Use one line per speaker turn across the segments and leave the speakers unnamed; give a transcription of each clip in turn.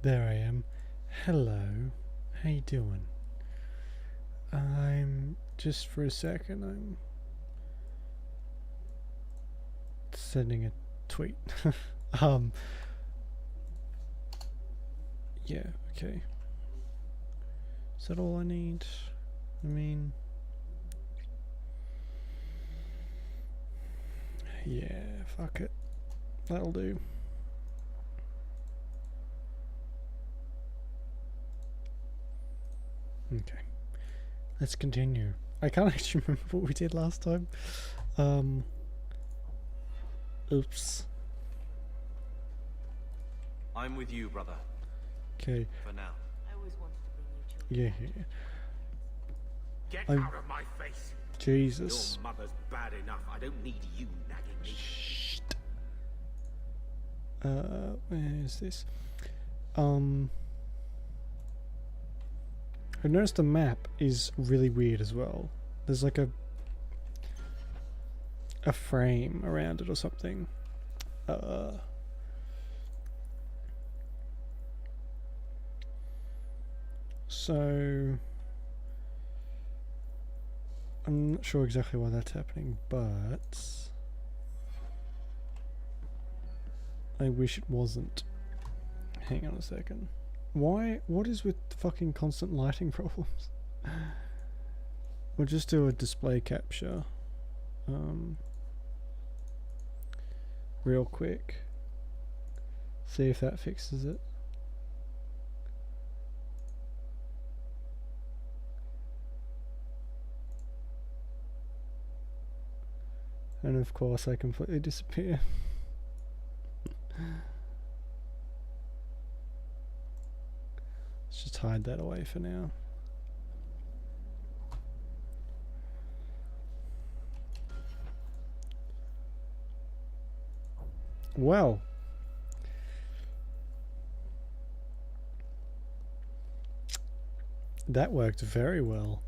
There I am. Hello. How you doing? I'm just for a second. I'm sending a tweet. um. Yeah. Okay. Is that all I need? I mean. Yeah. Fuck it. That'll do. Okay. Let's continue. I can't actually remember what we did last time. Oops.
I'm with you, brother.
Okay.
For now.
I always wanted to bring you children.
Yeah.
Get out of my face!
Jesus.
Your mother's bad enough. I don't need you nagging me.
Shh. Where is this? I noticed the map is really weird as well. There's like a frame around it or something. So I'm not sure exactly why that's happening, but I wish it wasn't. Hang on a second. Why? What is with fucking constant lighting problems? We'll just do a display capture. Real quick. See if that fixes it. And of course I completely disappear. Let's just hide that away for now. Well. That worked very well.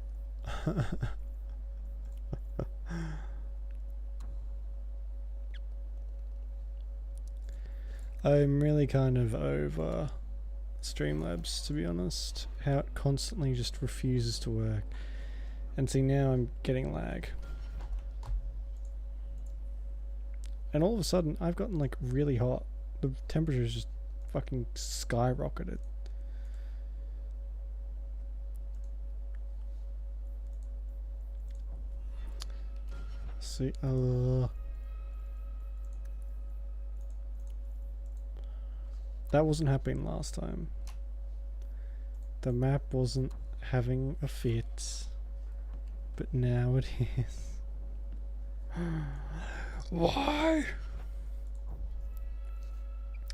I'm really kind of over Streamlabs, to be honest. How it constantly just refuses to work. And see, now I'm getting lag. And all of a sudden, I've gotten like really hot. The temperature's just fucking skyrocketed. See, that wasn't happening last time. The map wasn't having a fit, but now it is. Why?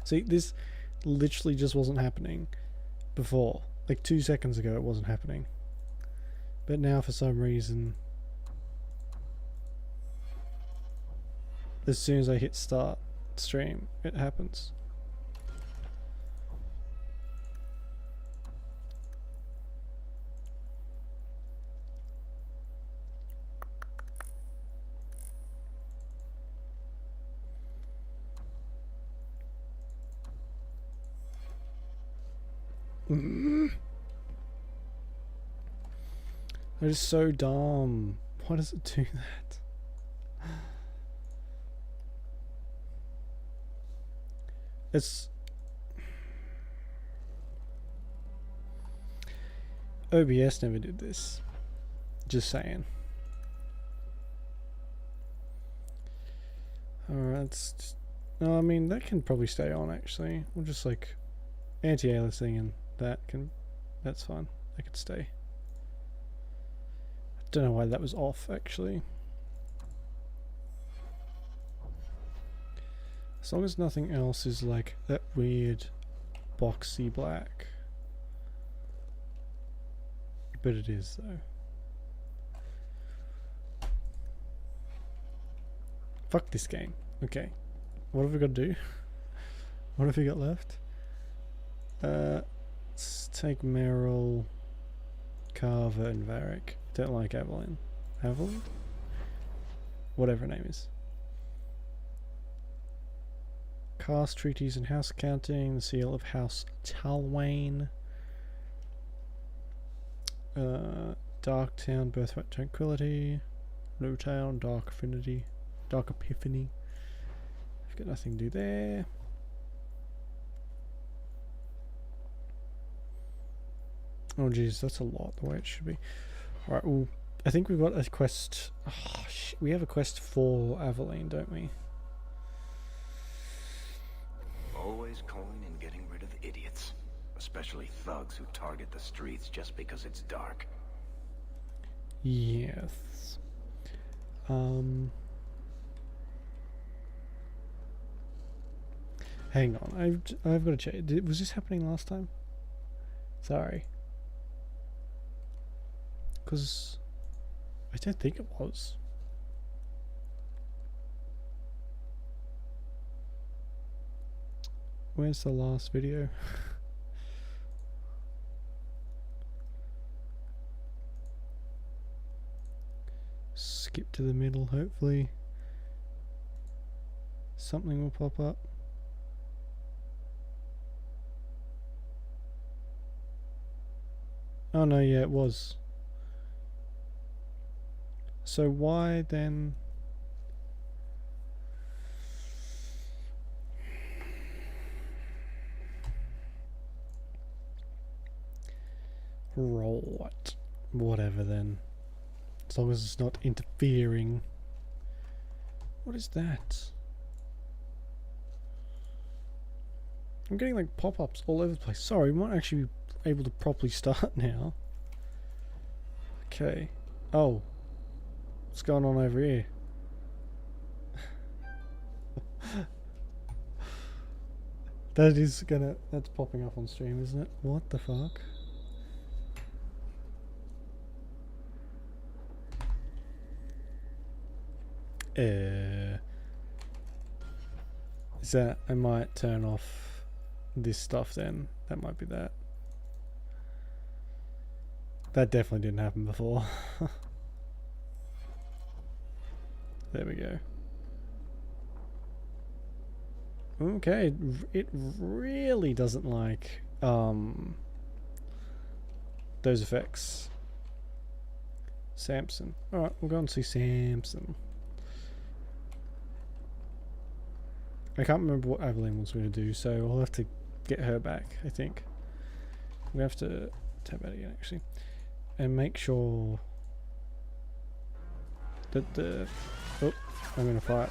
See, this literally just wasn't happening before. Like 2 seconds ago it wasn't happening. But now for some reason, as soon as I hit start stream, it happens. That is so dumb. Why does it do that? It's OBS never did this. Just saying. Alright, no, I mean that can probably stay on actually. We'll just like anti-aliasing and that's fine. That could stay. I don't know why that was off actually. As long as nothing else is like that weird boxy black. But it is though. Fuck this game. Okay. What have we got to do? What have we got left? Let's take Meryl, Carver and Varric. Don't like Evelyn. Evelyn? Whatever her name is. Caste treaties and house accounting. The seal of House Talwain. Darktown, Birthright Tranquility. Lowtown, Dark Affinity. Dark Epiphany. I've got nothing to do there. Oh jeez, that's a lot the way it should be. Alright, well, I think we've got a quest. Oh, we have a quest for Aveline, don't we?
Always calling and getting rid of idiots. Especially thugs who target the streets just because it's dark.
Yes. Hang on, I've got to check. Was this happening last time? Sorry. Because I don't think it was. Where's the last video? Skip to the middle, hopefully. Something will pop up. Oh no, yeah, it was. So why then? Right. Whatever then. As long as it's not interfering. What is that? I'm getting like pop-ups all over the place. Sorry, we might actually be able to properly start now. Okay. Oh. What's going on over here? That's popping up on stream, isn't it? What the fuck? Is that, I might turn off this stuff then. That might be that. That definitely didn't happen before. There we go. Okay, it really doesn't like those effects. Samson. Alright, we'll go and see Samson. I can't remember what Aveline wants me to do, so I'll have to get her back, I think. We have to tab out again, actually. And make sure that the... Oh, I'm gonna fight.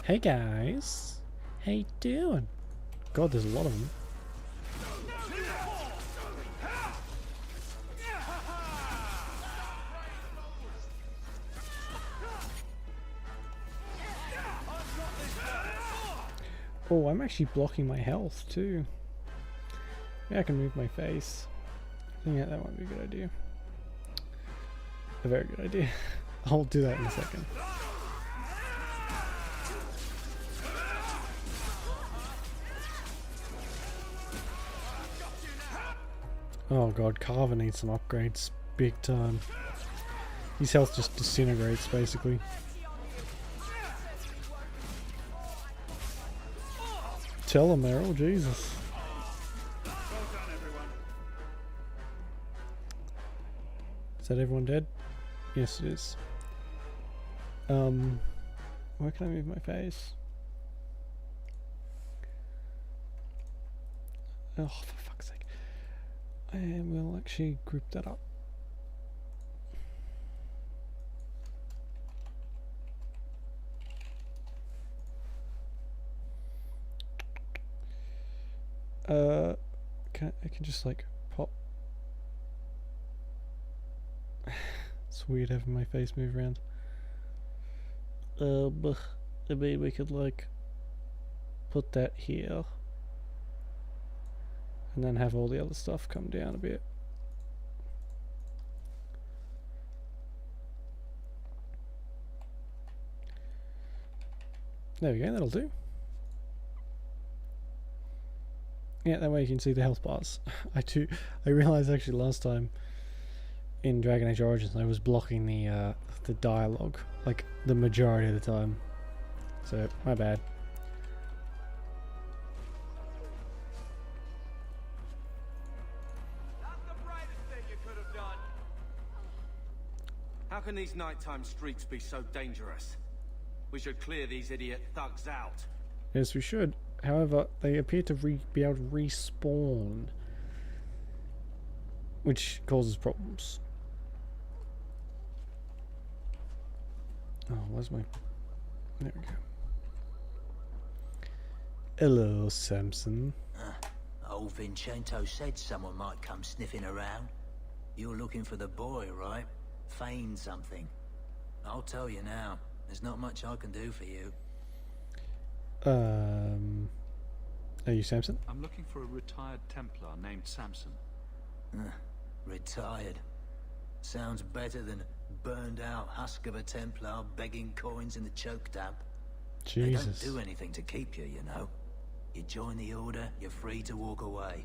Hey guys! How you doing? God, there's a lot of them. Oh, I'm actually blocking my health too. Yeah, I can move my face. Yeah, that might be a good idea. A very good idea. I'll do that in a second. Oh god, Carver needs some upgrades. Big time. His health just disintegrates basically. Tell him, Meryl, Jesus. Is that everyone dead? Yes, it is. Where can I move my face? Oh, for fuck's sake. And we'll actually group that up. I can just like pop. It's weird having my face move around. Maybe we could like put that here, and then have all the other stuff come down a bit. There we go, that'll do. Yeah, that way you can see the health bars. I realised actually last time in Dragon Age Origins I was blocking the dialogue like the majority of the time. So, my bad.
That's the brightest thing you could have done. How can these nighttime streets be so dangerous? We should clear these idiot thugs out.
Yes, we should. However, they appear to be able to respawn, which causes problems. Oh, where's my... There we go. Hello, Samson.
Old Vincento said someone might come sniffing around. You're looking for the boy, right? Feign something. I'll tell you now, there's not much I can do for you.
Are you Samson?
I'm looking for a retired Templar named Samson.
Retired. Sounds better than burned out husk of a Templar begging coins in the choke damp.
Jesus.
They don't do anything to keep you, you know. You join the order, you're free to walk away.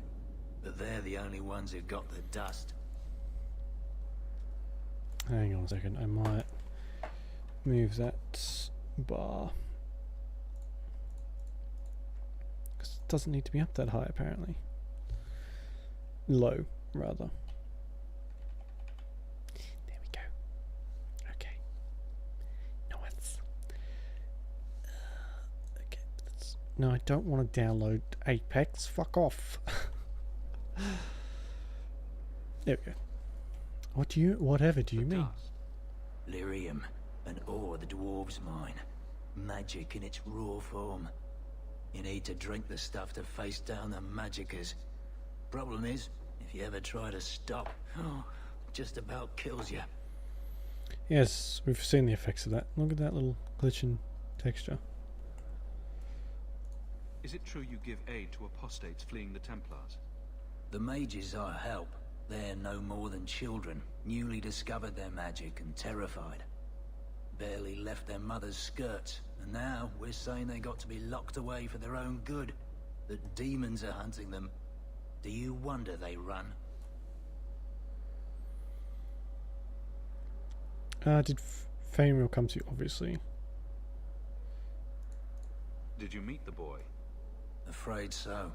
But they're the only ones who've got the dust.
Hang on a second, I might move that bar. 'Cause it doesn't need to be up that high, apparently. Low, rather. There we go. Okay. Nice. Okay, no, I don't want to download Apex. Fuck off. There we go. Whatever do you mean?
Lyrium, an ore the dwarves mine. Magic in its raw form. You need to drink the stuff to face down the magicers. Problem is, if you ever try to stop, it just about kills you.
Yes, we've seen the effects of that. Look at that little glitch in texture.
Is it true you give aid to apostates fleeing the Templars?
The mages I help, they're no more than children, newly discovered their magic and terrified. Barely left their mother's skirts, and now we're saying they got to be locked away for their own good. That demons are hunting them. Do you wonder they run?
Did Fainreal come to you, obviously?
Did you meet the boy?
Afraid so.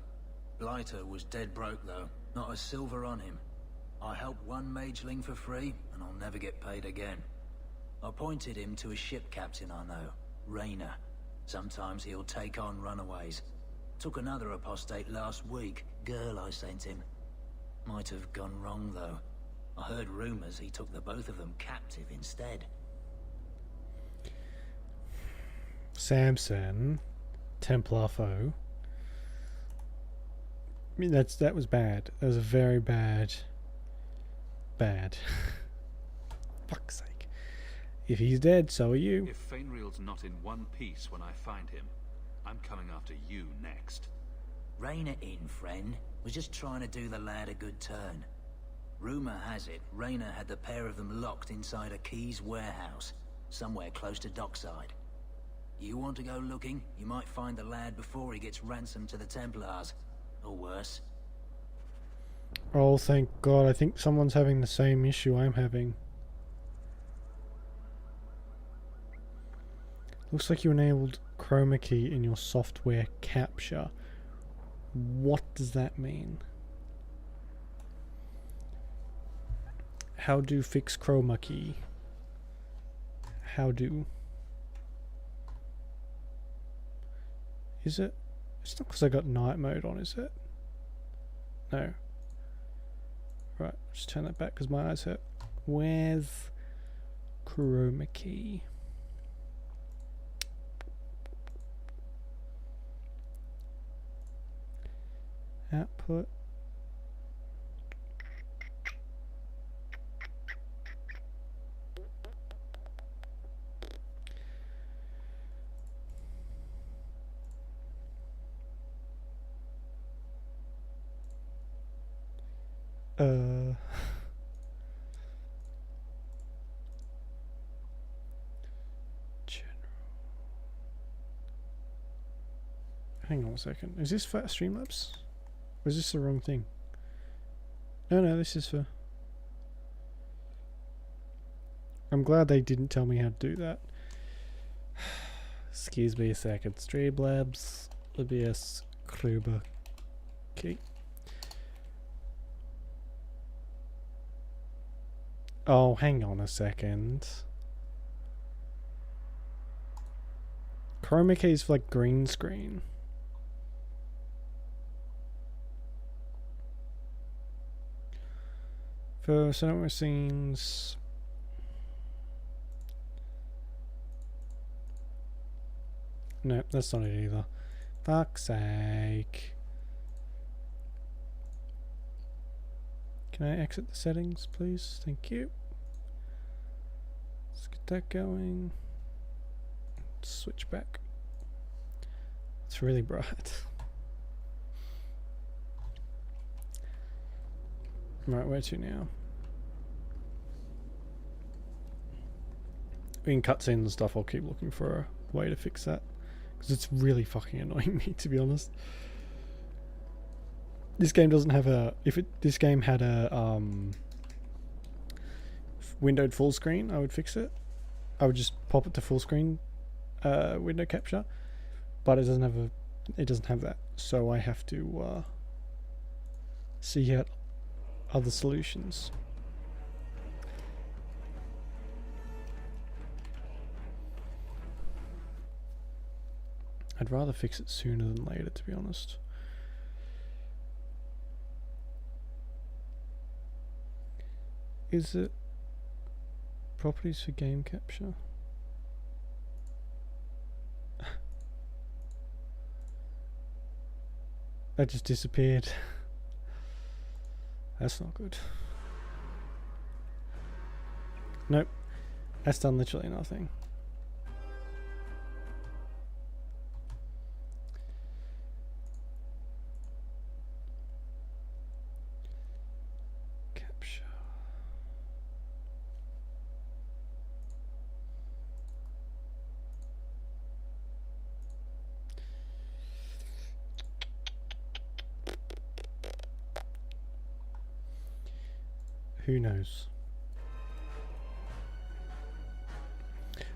Blighter was dead broke though, not a silver on him. I helped one mageling for free, and I'll never get paid again. I pointed him to a ship captain I know, Rayner. Sometimes he'll take on runaways. Took another apostate last week, girl I sent him. Might have gone wrong though. I heard rumors he took the both of them captive instead.
Samson, Templar foe. I mean, that was bad. That was a very bad. Fuck's sake. If he's dead, so are you.
If Fainreal's not in one piece when I find him, I'm coming after you next.
Rayner in, friend. Was just trying to do the lad a good turn. Rumor has it, Rayner had the pair of them locked inside a Keys warehouse, somewhere close to dockside. You want to go looking, you might find the lad before he gets ransomed to the Templars. Or worse.
Oh, thank God. I think someone's having the same issue I'm having. Looks like you enabled chroma key in your software capture. What does that mean? How do fix chroma key? How do? Is it? It's not because I got night mode on, is it? No. Right, just turn that back because my eyes hurt. Where's chroma key? Output. General. Hang on a second. Is this for Streamlabs? Or is this the wrong thing? No, this is for... I'm glad they didn't tell me how to do that. Excuse me a second. Streamlabs, OBS, Kruber. Okay. Oh, hang on a second. Chroma key's like green screen. For cinema scenes. No, that's not it either. Fuck's sake. Can I exit the settings, please? Thank you. Let's get that going. Switch back. It's really bright. Right, where to now? In cutscenes and stuff, I'll keep looking for a way to fix that. Because it's really fucking annoying me, to be honest. This game doesn't have a... This game had a windowed full screen, I would fix it. I would just pop it to full screen window capture. But it doesn't have that. So I have to see out other solutions. I'd rather fix it sooner than later, to be honest. Is it properties for game capture? That just disappeared. That's not good. Nope. That's done literally nothing. Capture. Who knows?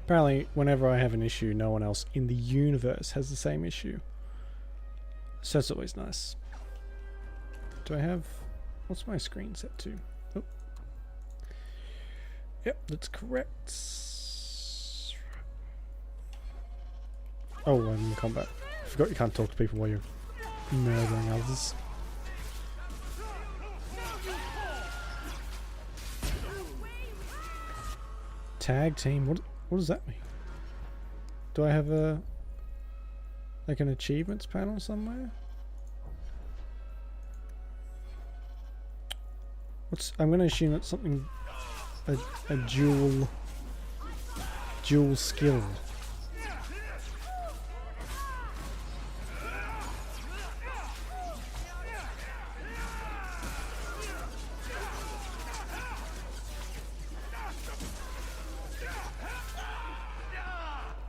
Apparently, whenever I have an issue, no one else in the universe has the same issue. So it's always nice. Do I have... What's my screen set to? Oh. Yep, that's correct. Oh, I'm in combat. I forgot you can't talk to people while you're murdering others. Tag team? What does that mean? Do I have a... like an achievements panel somewhere? I'm gonna assume that's something... a dual skill.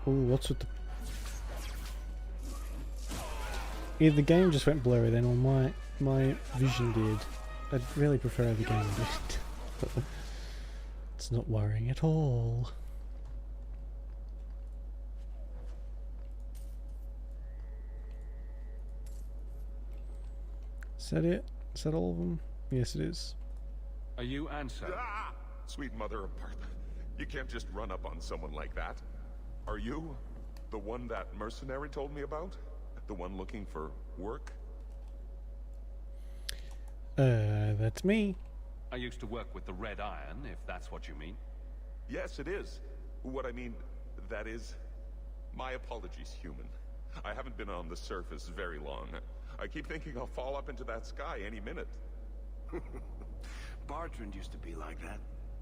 Ooh, what's with the... Either the game just went blurry then, or my vision did. I'd really prefer the game did. It's not worrying at all. Is that it? Is that all of them? Yes, it is.
Are you Ansel?
Ah! Sweet mother of Partha. You can't just run up on someone like that. Are you the one that mercenary told me about? The one looking for work?
That's me.
I used to work with the Red Iron, if that's what you mean.
Yes, it is. What I mean, that is... My apologies, human. I haven't been on the surface very long. I keep thinking I'll fall up into that sky any minute.
Bertrand used to be like that.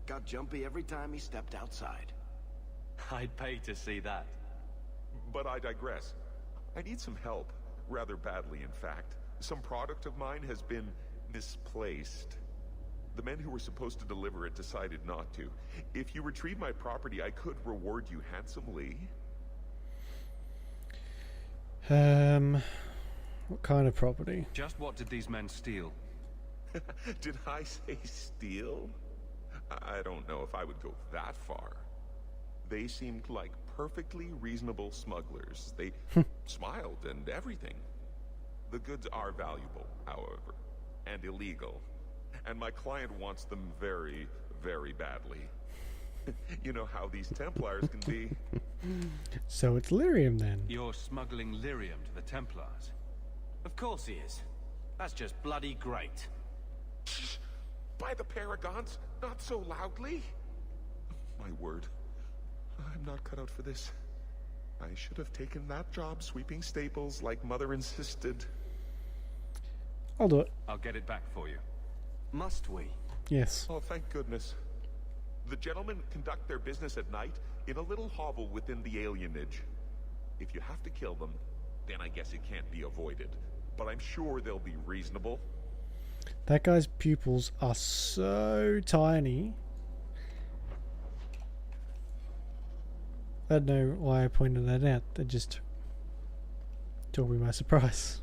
Got jumpy every time he stepped outside.
I'd pay to see that.
But I digress. I need some help. Rather badly, in fact. Some product of mine has been misplaced. The men who were supposed to deliver it decided not to. If you retrieve my property, I could reward you handsomely.
What kind of property?
Just what did these men steal?
Did I say steal? I don't know if I would go that far. They seemed like perfectly reasonable smugglers. They smiled and everything. The goods are valuable, however, and illegal. And my client wants them very, very badly. You know how these Templars can be.
So it's lyrium then.
You're smuggling lyrium to the Templars.
Of course he is. That's just bloody great.
By the Paragons, not so loudly. My word. I'm not cut out for this. I should have taken that job sweeping stables like Mother insisted.
I'll do it.
I'll get it back for you.
Must we?
Yes.
Oh, thank goodness. The gentlemen conduct their business at night in a little hovel within the alienage. If you have to kill them, then I guess it can't be avoided. But I'm sure they'll be reasonable.
That guy's pupils are so tiny. I don't know why I pointed that out. That just took me by surprise.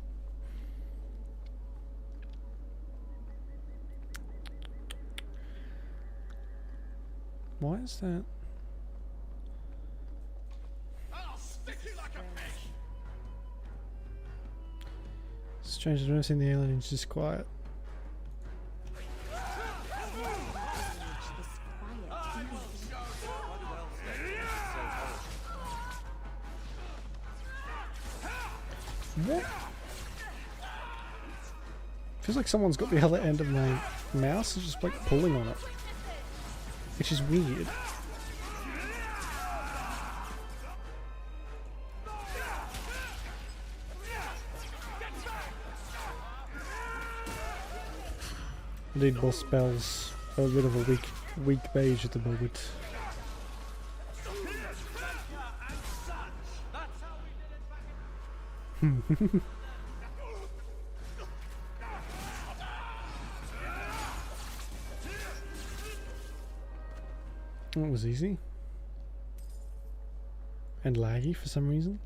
Why is that?
I'll stick you like a pig.
Strange, I've never seen the aliens this quiet. What? Feels like someone's got the other end of my mouse and just like pulling on it. Which is weird. Indeed, boss spells are a bit of a weak mage at the moment. That was easy. And laggy for some reason.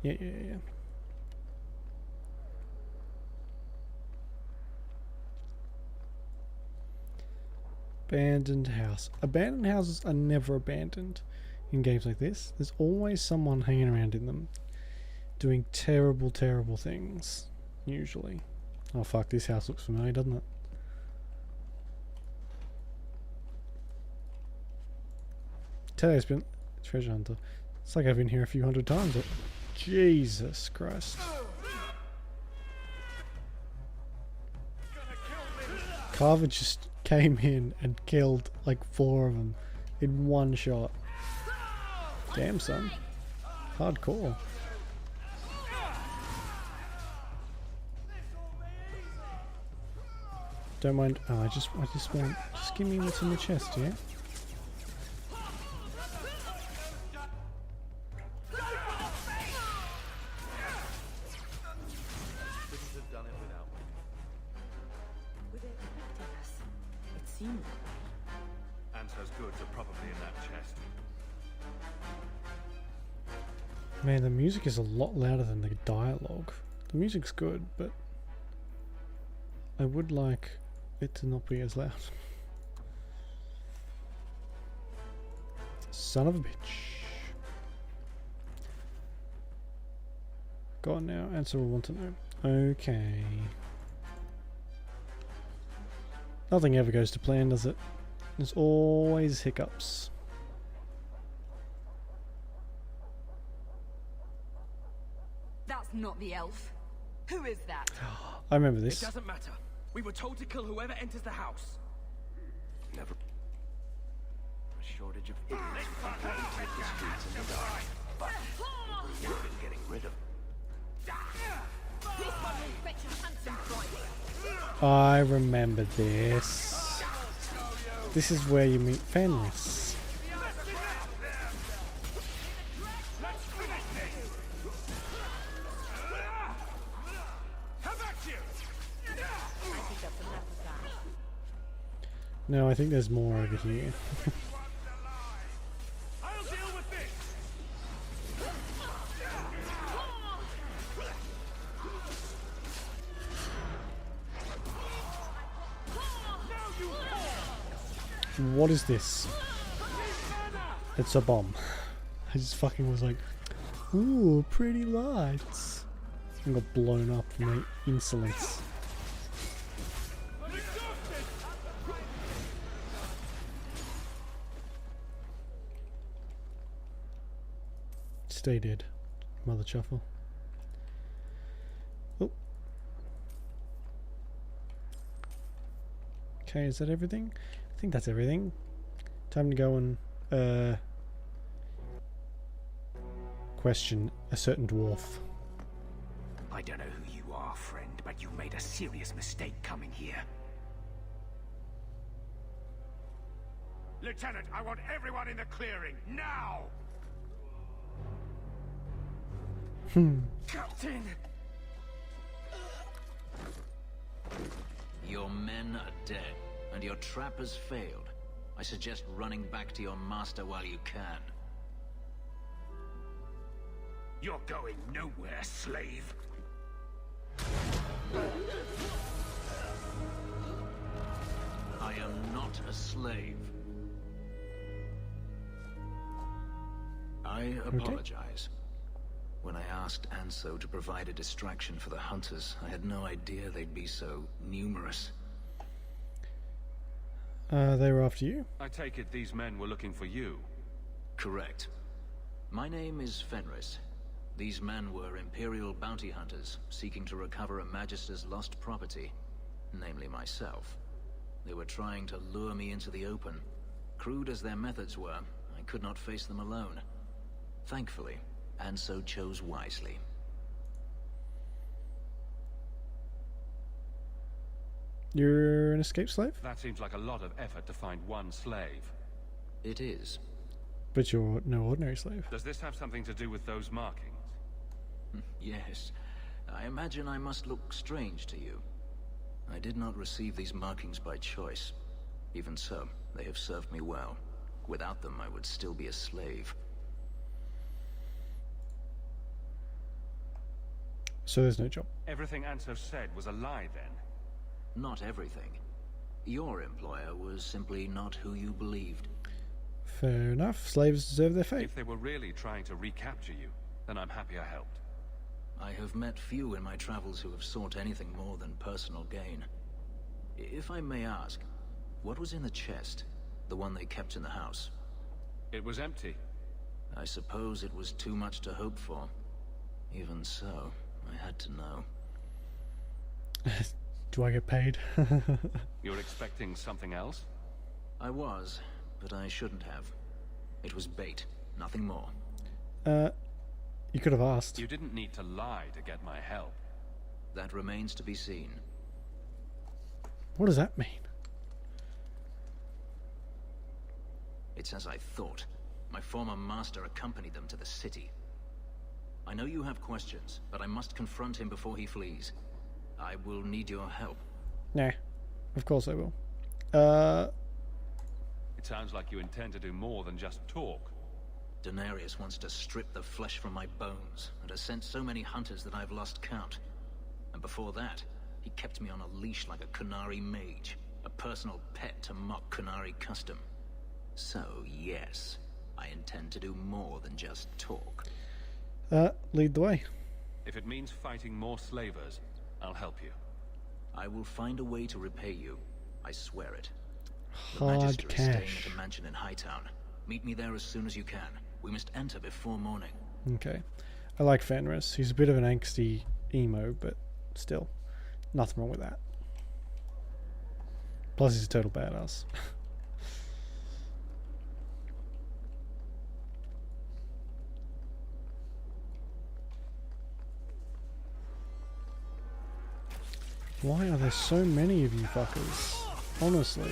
Yeah. Abandoned house. Abandoned houses are never abandoned in games like this. There's always someone hanging around in them doing terrible, terrible things. Usually. Oh fuck, this house looks familiar, doesn't it? Today's been treasure hunter. It's like I've been here a few hundred times. But Jesus Christ. Carver just came in and killed like 4 of them in one shot. Damn, son. Hardcore. Don't mind. Oh, I just want. Just give me what's in the chest, yeah?
Were they expecting us? It seemed that way.
Anso's goods are probably in that chest.
Man, the music is a lot louder than the dialogue. The music's good, but I would like it to not be as loud. Son of a bitch. Go on now, answer will want to know. Okay. Nothing ever goes to plan, does it? There's always hiccups.
That's not the elf. Who is that?
I remember
It
this.
doesn't matter. We were told to kill whoever enters the house.
Never. A shortage of idiots who can take the streets in the dark. But we've been getting rid of.
This one will fetch a handsome price.
I remember this. This is where you meet Fenris. No, I think there's more over here.
I'll deal with this.
What is this? It's a bomb. I just fucking was like, ooh, pretty lights. And got blown up from my insolence. Stay dead, mother chuffle. Oh. Okay, is that everything? I think that's everything. Time to go and question a certain dwarf.
I don't know who you are, friend, but you made a serious mistake coming here. Lieutenant, I want everyone in the clearing, now!
Captain!
Your men are dead, and your trap has failed. I suggest running back to your master while you can.
You're going nowhere, slave.
I am not a slave. I apologize. When I asked Anso to provide a distraction for the hunters, I had no idea they'd be so numerous.
They were after you?
I take it these men were looking for you.
Correct. My name is Fenris. These men were Imperial bounty hunters, seeking to recover a Magister's lost property, namely myself. They were trying to lure me into the open. Crude as their methods were, I could not face them alone. Thankfully, Anso chose wisely.
You're an escaped slave?
That seems like a lot of effort to find one slave.
It is.
But you're no ordinary slave.
Does this have something to do with those markings?
Yes. I imagine I must look strange to you. I did not receive these markings by choice. Even so, they have served me well. Without them, I would still be a slave.
So there's no job.
Everything Anso said was a lie then?
Not everything. Your employer was simply not who you believed.
Fair enough. Slaves deserve their fate.
If they were really trying to recapture you, then I'm happy I helped.
I have met few in my travels who have sought anything more than personal gain. If I may ask, what was in the chest? The one they kept in the house?
It was empty.
I suppose it was too much to hope for. Even so, I had to know.
Do I get paid?
You're expecting something else?
I was, but I shouldn't have. It was bait, nothing more.
You could have asked.
You didn't need to lie to get my help.
That remains to be seen.
What does that mean?
It's as I thought. My former master accompanied them to the city. I know you have questions, but I must confront him before he flees. I will need your help.
Nah. Of course I will.
It sounds like you intend to do more than just talk.
Denarius wants to strip the flesh from my bones, and has sent so many hunters that I've lost count. And before that, he kept me on a leash like a Qunari mage, a personal pet to mock Qunari custom. So, yes, I intend to do more than just talk.
Lead the way.
If it means fighting more slavers, I'll help you.
I will find a way to repay you. I swear it. The
Hard
Magister is staying
cash.
at a mansion in Hightown. Meet me there as soon as you can. We must enter before morning.
Okay. I like Fenris. He's a bit of an angsty emo, but still. Nothing wrong with that. Plus he's a total badass. Why are there so many of you fuckers? Honestly.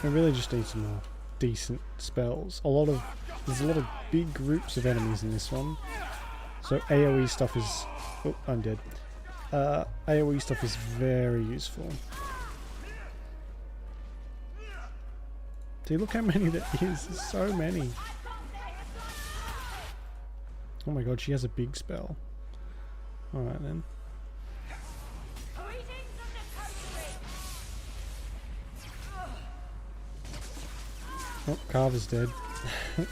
I really just need some more decent spells. There's a lot of big groups of enemies in this one. So AoE stuff is... Oh, I'm dead. AoE stuff is very useful. See, look how many there is. There's so many. Oh my god, she has a big spell. Alright then. Oh, Carver's dead. Let's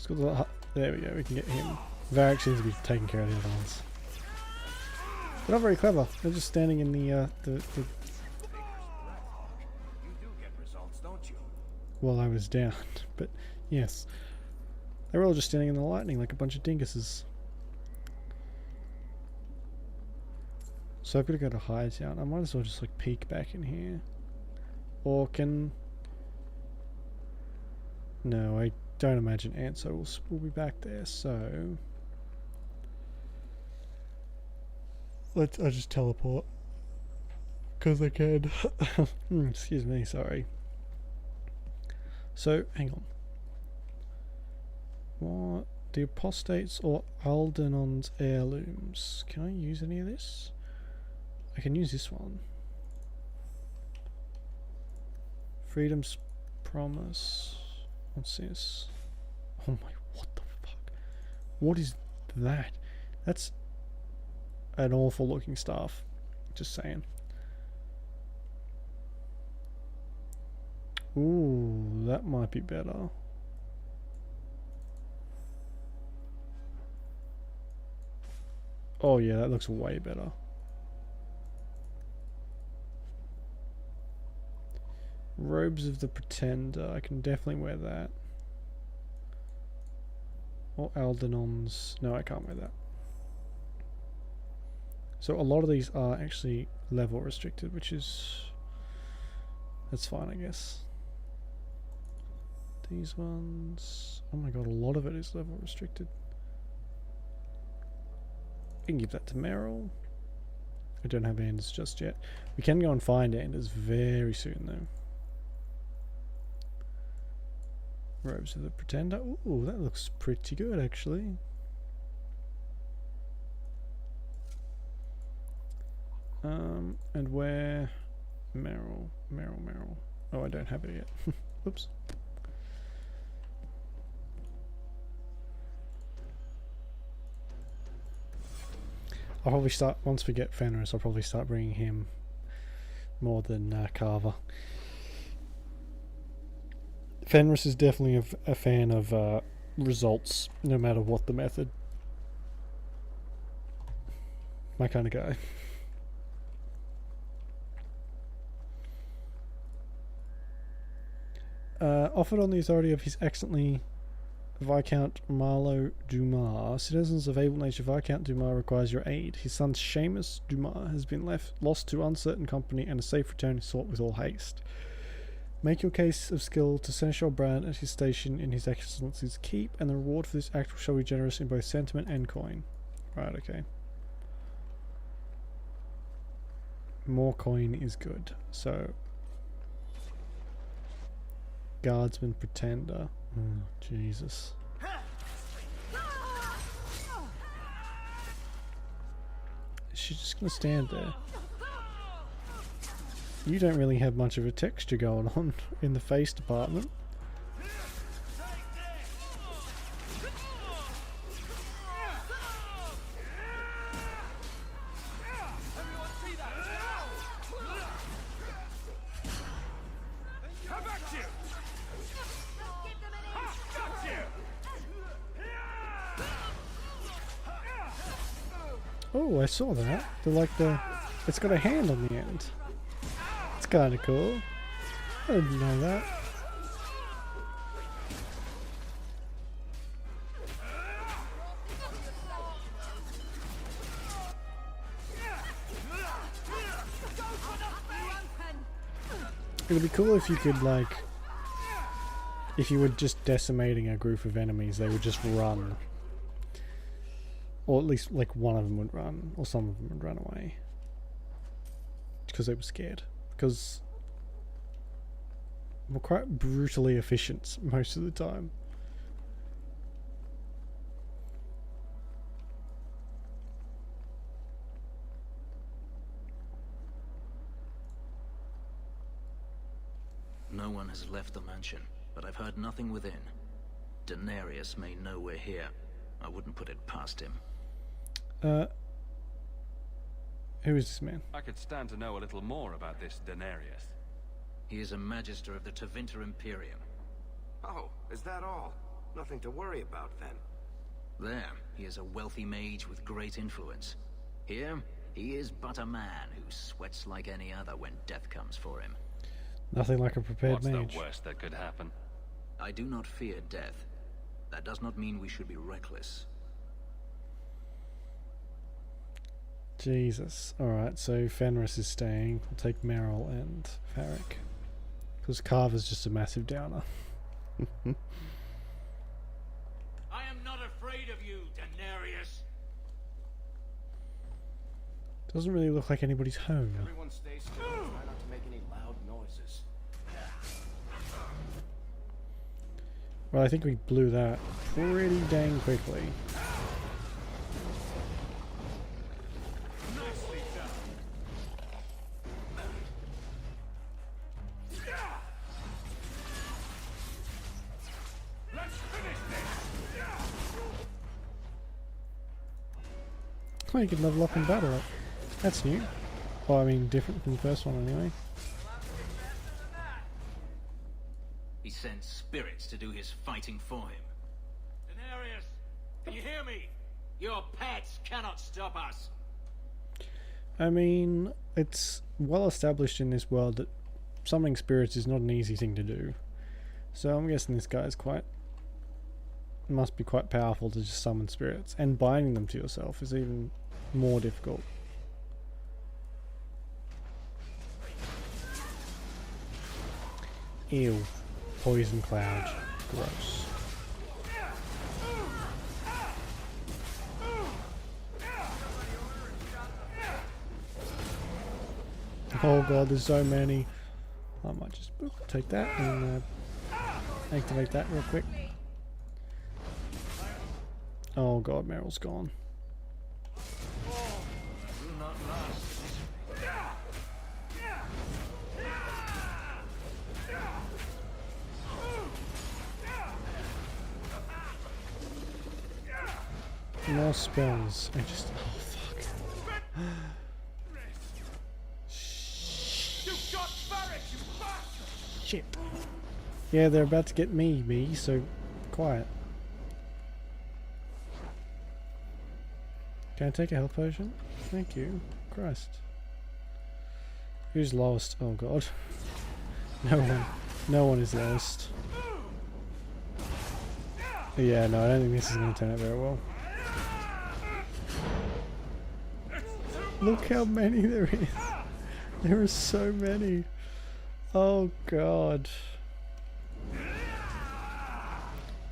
go to the there we go, we can get him. Varric seems to be taking care of the other ones. They're not very clever. They're just standing in the
You do get results, don't you?
while I was down, but yes. They were all just standing in the lightning like a bunch of dinguses. So I've got to go to Hightown. I might as well just like peek back in here. Or can... No, I don't imagine Anso will be back there, so... I'll just teleport. Because I can. Excuse me, sorry. So, hang on. What? The Apostates or Aldenon's heirlooms. Can I use any of this? I can use this one. Freedom's Promise. What's this? Oh my, what the fuck? What is that? That's an awful looking staff. Just saying. Ooh, that might be better. Oh yeah, that looks way better. Robes of the Pretender. I can definitely wear that. Or Aldenon's. No, I can't wear that. So a lot of these are actually level restricted, which is... That's fine, I guess. These ones... Oh my god, a lot of it is level restricted. We can give that to Meryl. I don't have Anders just yet. We can go and find Anders very soon, though. Robes of the Pretender. Ooh, that looks pretty good, actually. And where... Meryl. Oh, I don't have it yet. Oops. I'll probably start, once we get Fenris, I'll probably start bringing him more than Carver. Fenris is definitely a fan of results, no matter what the method. My kind of guy. Offered on the authority of His Excellency Viscount Marlowe Dumas, citizens of able nature, Viscount Dumas requires your aid. His son Seamus Dumas has been lost to uncertain company, and a safe return is sought with all haste. Make your case of skill to Seneschal Brand at his station in His Excellency's keep, and the reward for this act shall be generous in both sentiment and coin. Right, okay. More coin is good. So, Guardsman Pretender. Oh, Jesus. Is she just gonna stand there? You don't really have much of a texture going on in the face department. Oh, I saw that. They're like it's got a hand on the end. It's kind of cool. I didn't know that. It would be cool if you could, like, if you were just decimating a group of enemies, they would just run. Or at least, like, one of them would run, or some of them would run away. Because they were scared. Because we're quite brutally efficient most of the time.
no one has left the mansion, but I've heard nothing within. Daenerys may know we're here. I wouldn't put it past him.
Who is this man?
I could stand to know a little more about this Daenerys.
He is a Magister of the Tevinter Imperium.
Oh, is that all? Nothing to worry about then.
There, he is a wealthy mage with great influence. Here, he is but a man who sweats like any other when death comes for him.
Nothing like a prepared
What's
mage.
the worst that could happen?
I do not fear death. That does not mean we should be reckless.
Jesus. Alright, so Fenris is staying. I'll take Meryl and Varric. Because Carver's just a massive downer.
I am not afraid of you, Daenerys.
Doesn't really look like anybody's home.
Everyone stay still and try not to make any loud noises.
Well, I think we blew that pretty dang quickly.
Nicely done. Let's finish this.
Oh, you can level up in battle. That's new. Well, I mean, different from the first one anyway.
He sends spirits to do his fighting for him.
Daenerys, can you hear me? Your pets cannot stop us.
I mean, it's well established in this world that summoning spirits is not an easy thing to do. So I'm guessing this guy's must be quite powerful to just summon spirits. And binding them to yourself is even more difficult. Ew. Poison cloud. Gross. Oh god, there's so many. I might just take that and activate that real quick. Oh god, Meryl's gone. More spells. I just... oh fuck. Shit. Yeah, they're about to get me, so quiet. Can I take a health potion? Thank you. Christ. Who's lowest? Oh god. No one. No one is lowest. Yeah, no, I don't think this is going to turn out very well. Look how many there is. There are so many. Oh god.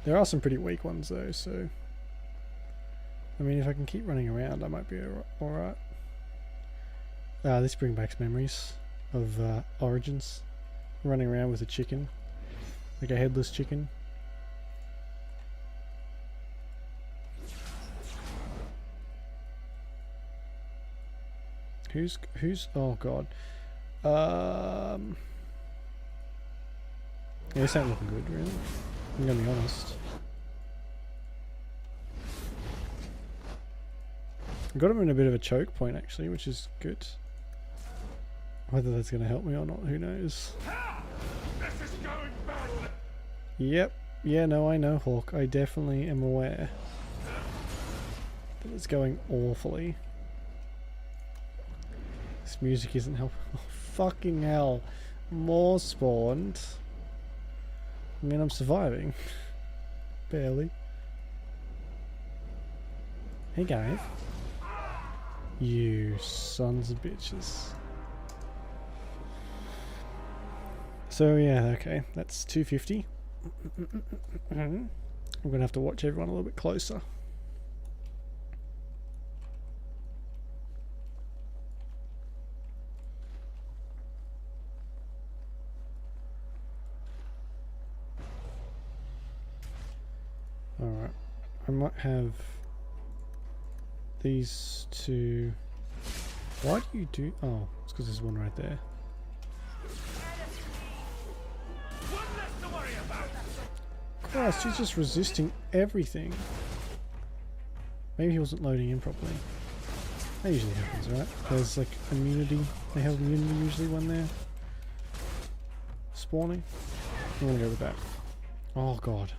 There are some pretty weak ones though, so... I mean, if I can keep running around, I might be alright. This brings back memories of Origins. Running around with a chicken. Like a headless chicken. Who's oh god. Yeah, this ain't looking good, really. I'm gonna be honest. I got him in a bit of a choke point actually, which is good. Whether that's gonna help me or not, who knows.
This is going badly.
Yep. Yeah, no, I know, Hawke. I definitely am aware that it's going awfully. This music isn't helping. Oh, fucking hell. More spawned. I mean, I'm surviving. Barely. Hey, guys. You sons of bitches. So, yeah, okay. That's 250. I'm going to have to watch everyone a little bit closer. Alright, I might have these two. Why do you do... oh, it's because there's one right there. Oh, she's just resisting everything. Maybe he wasn't loading in properly. That usually happens, right? There's like immunity. They have immunity usually when they're spawning. I'm gonna go with that. Oh god.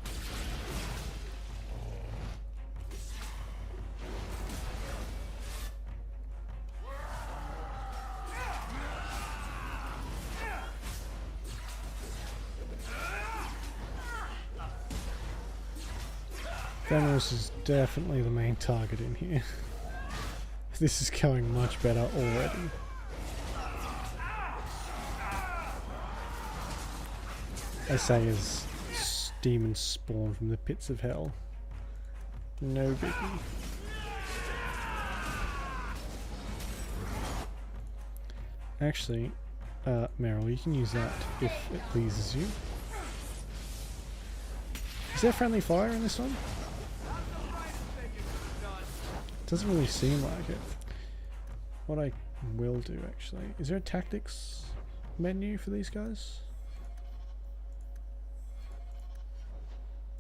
Fenris is definitely the main target in here. This is going much better already. I say as demons spawn from the pits of hell. No biggie. Actually, Meryl, you can use that if it pleases you. Is there friendly fire in this one? Doesn't really seem like it. What I will do actually, is there a tactics menu for these guys?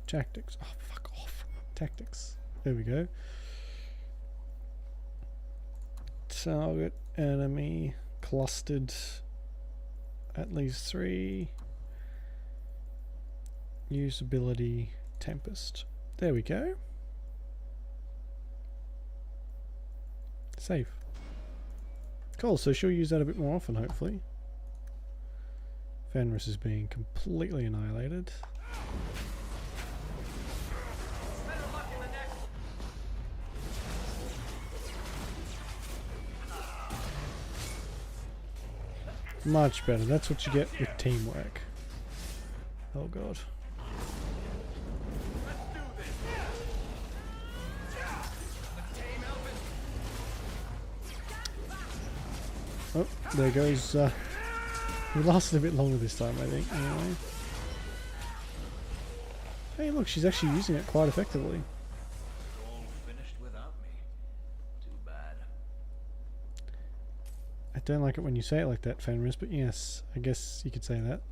Tactics. Oh, fuck off. Tactics. There we go. Target enemy clustered at least 3. Usability Tempest. There we go. Save. Cool, so she'll use that a bit more often, hopefully. Fenris is being completely annihilated. Much better. That's what you get with teamwork. Oh god. Oh, there goes. We lasted a bit longer this time, I think. Anyway. Hey, look, she's actually using it quite effectively.
All finished without me. Too bad.
I don't like it when you say it like that, Fenris, but yes, I guess you could say that.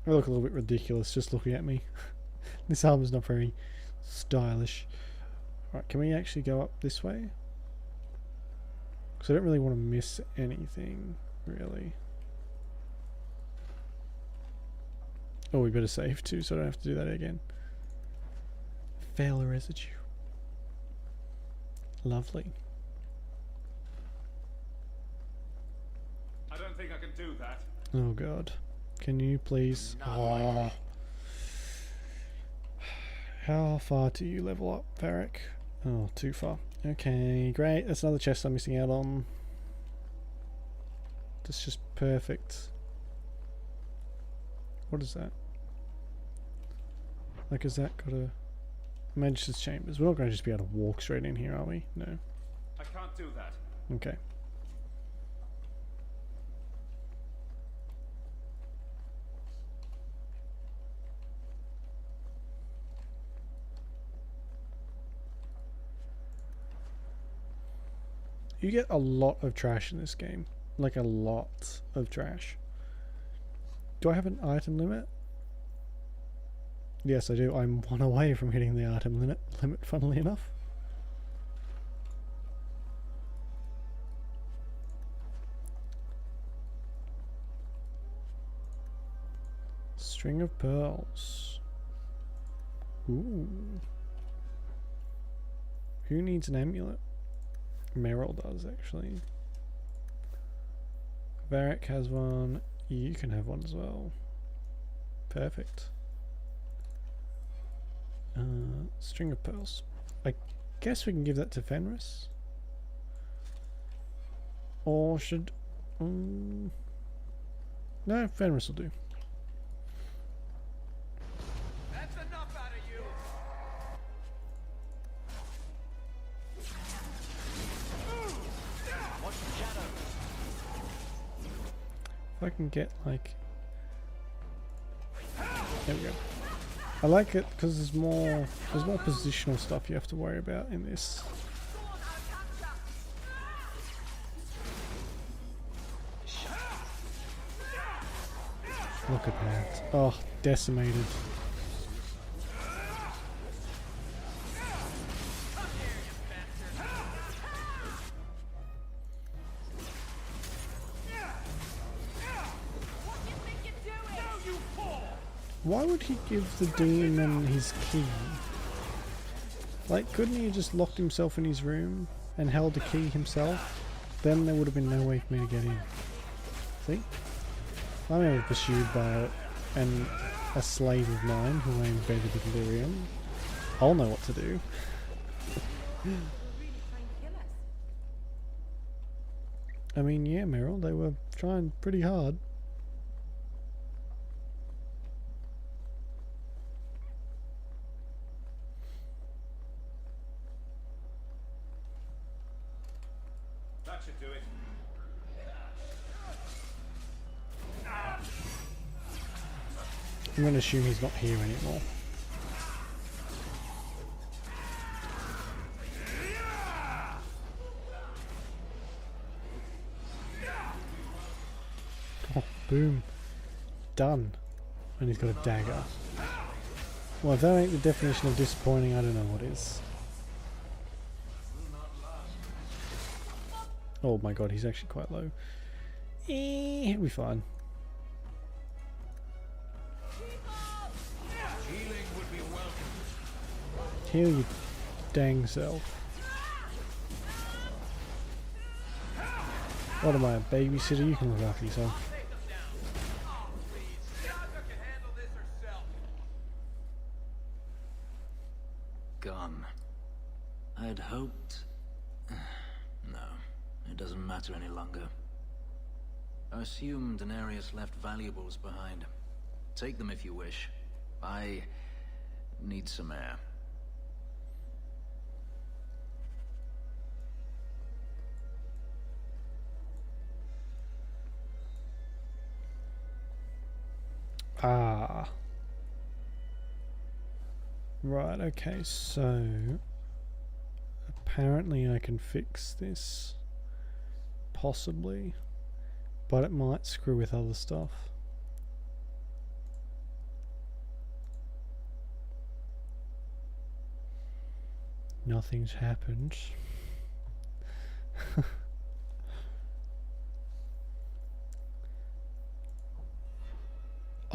I look a little bit ridiculous just looking at me. This armor's not very stylish. Alright, can we actually go up this way? Because I don't really want to miss anything, really. Oh, we better save too, so I don't have to do that again. Fail residue. Lovely.
I don't think I can do that.
Oh god. Can you please? Oh. How far do you level up, Varric? Oh, too far. Okay, great. That's another chest I'm missing out on. That's just perfect. What is that? Like, has that got a Magister's Chambers? We're not going to just be able to walk straight in here, are we? No.
I can't do that.
Okay. You get a lot of trash in this game. Like a lot of trash. Do I have an item limit? Yes, I do. I'm 1 away from hitting the item limit, funnily enough. String of pearls. Ooh. Who needs an amulet? Meryl does, actually. Varric has one. You can have one as well. Perfect. String of pearls. I guess we can give that to Fenris. Or should... no, Fenris will do.
That's enough out of you.
If I can get like... There we go. I like it because there's more positional stuff you have to worry about in this. Look at that. Oh, decimated. Why would he give the demon his key? Like, couldn't he have just locked himself in his room and held the key himself? Then there would have been no way for me to get in. See? If I'm ever pursued by a slave of mine who I embedded with Lyrium, I'll know what to do. I mean, yeah, Meryl, they were trying pretty hard.
That should do it.
I'm going to assume he's not here anymore. Oh, boom. Done. And he's got a dagger. Well, if that ain't the definition of disappointing, I don't know what is. Oh my god, he's actually quite low. He'll be fine. Heal you dang self. What am I, a babysitter? You can look after yourself.
Gone. I had hoped... No, it doesn't matter any longer. I assume Daenerys left valuables behind. Take them if you wish. I need some air.
Ah. Right, okay, so apparently I can fix this. Possibly. But it might screw with other stuff. Nothing's happened.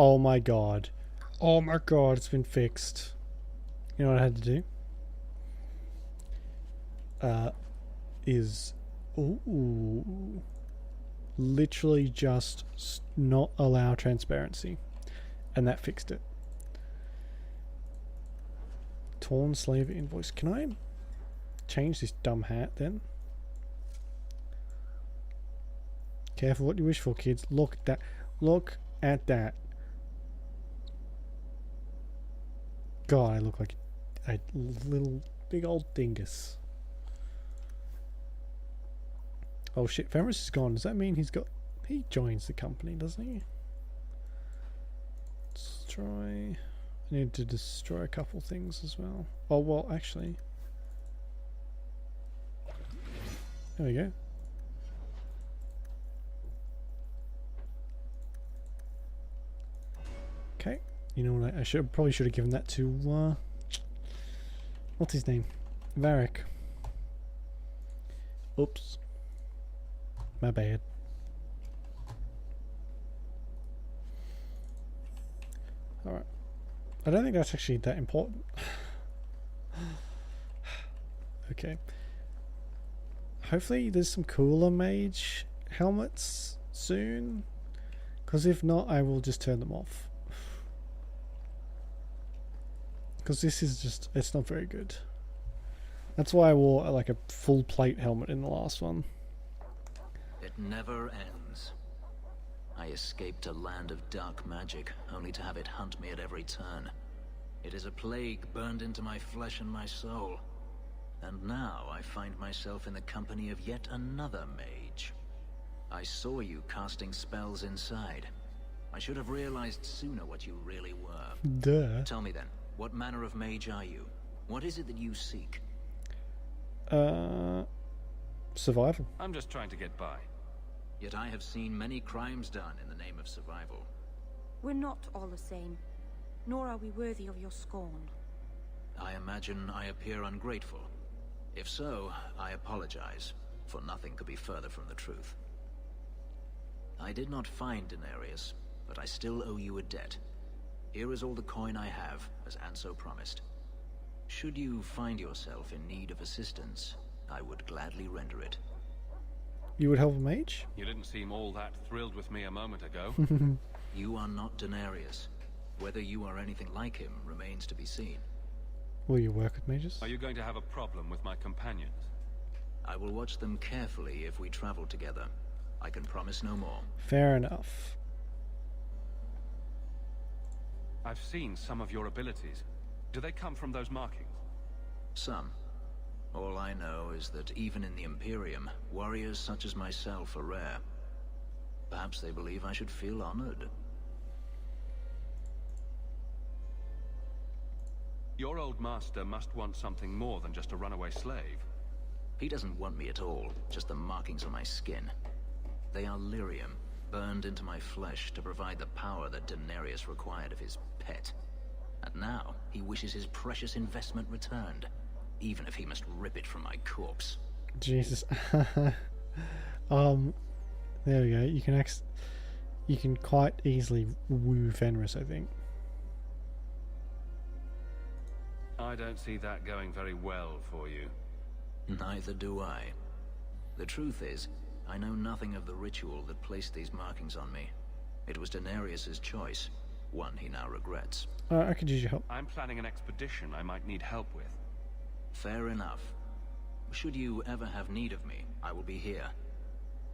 Oh my god. Oh my god, it's been fixed. You know what I had to do? Ooh. Literally just not allow transparency. And that fixed it. Torn slave invoice. Can I change this dumb hat then? Careful what you wish for, kids. Look at that. Look at that. God, I look like a little big old dingus. Oh shit, Fenris is gone. Does that mean he joins the company, doesn't he? Destroy. I need to destroy a couple things as well. Oh well, actually. There we go. Okay. You know what? I probably should have given that to what's his name? Varric. Oops. My bad. Alright. I don't think that's actually that important. Okay. Hopefully there's some cooler mage helmets soon. Because if not, I will just turn them off. Because this is just, it's not very good. That's why I wore like a full plate helmet in the last one.
It never ends. I escaped a land of dark magic, only to have it hunt me at every turn. It is a plague burned into my flesh and my soul. And now I find myself in the company of yet another mage. I saw you casting spells inside. I should have realized sooner what you really were.
Duh.
Tell me then, what manner of mage are you? What is it that you seek?
Survival.
I'm just trying to get by.
Yet I have seen many crimes done in the name of survival.
We're not all the same, nor are we worthy of your scorn.
I imagine I appear ungrateful. If so, I apologize, for nothing could be further from the truth. I did not find Denarius, but I still owe you a debt. Here is all the coin I have, as Anso promised. Should you find yourself in need of assistance, I would gladly render it.
You would help a mage?
You didn't seem all that thrilled with me a moment ago.
You are not Denarius. Whether you are anything like him remains to be seen.
Will you work with mages?
Are you going to have a problem with my companions?
I will watch them carefully if we travel together. I can promise no more.
Fair enough.
I've seen some of your abilities. Do they come from those markings?
Some. All I know is that even in the Imperium, warriors such as myself are rare. Perhaps they believe I should feel honored.
Your old master must want something more than just a runaway slave.
He doesn't want me at all, just the markings on my skin. They are lyrium, burned into my flesh to provide the power that Denarius required of his pet. And now, he wishes his precious investment returned, even if he must rip it from my corpse.
Jesus. There we go. You can quite easily woo Fenris, I think.
I don't see that going very well for you.
Neither do I. The truth is, I know nothing of the ritual that placed these markings on me. It was Denarius's choice, one he now regrets.
I could use your help.
I'm planning an expedition I might need help with.
Fair enough. Should you ever have need of me, I will be here.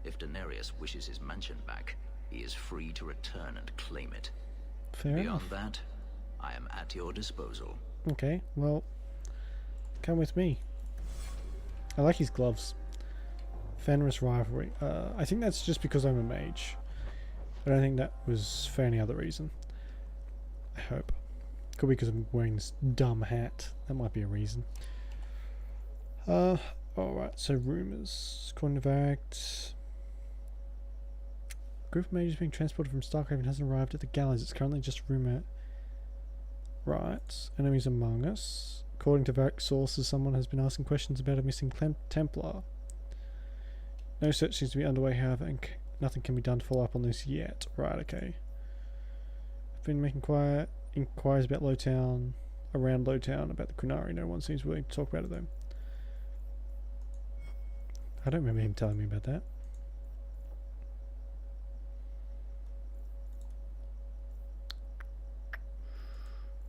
If Denarius wishes his mansion back, he is free to return and claim it.
Fair
Beyond
enough.
that, I am at your disposal.
Okay, well, come with me. I like his gloves. Fenris rivalry. I think that's just because I'm a mage. I don't think that was for any other reason. I hope. Could be because I'm wearing this dumb hat. That might be a reason. Alright, so rumours. According to Varric, group of mages being transported from Starkhaven hasn't arrived at the gallows. It's currently just rumour. Right. Enemies among us. According to Varric sources, someone has been asking questions about a missing Templar. No search seems to be underway, however, and nothing can be done to follow up on this yet. Right, okay. I've been making inquiries about Lowtown, around Lowtown, about the Kunari. No one seems willing to talk about it, though. I don't remember him telling me about that.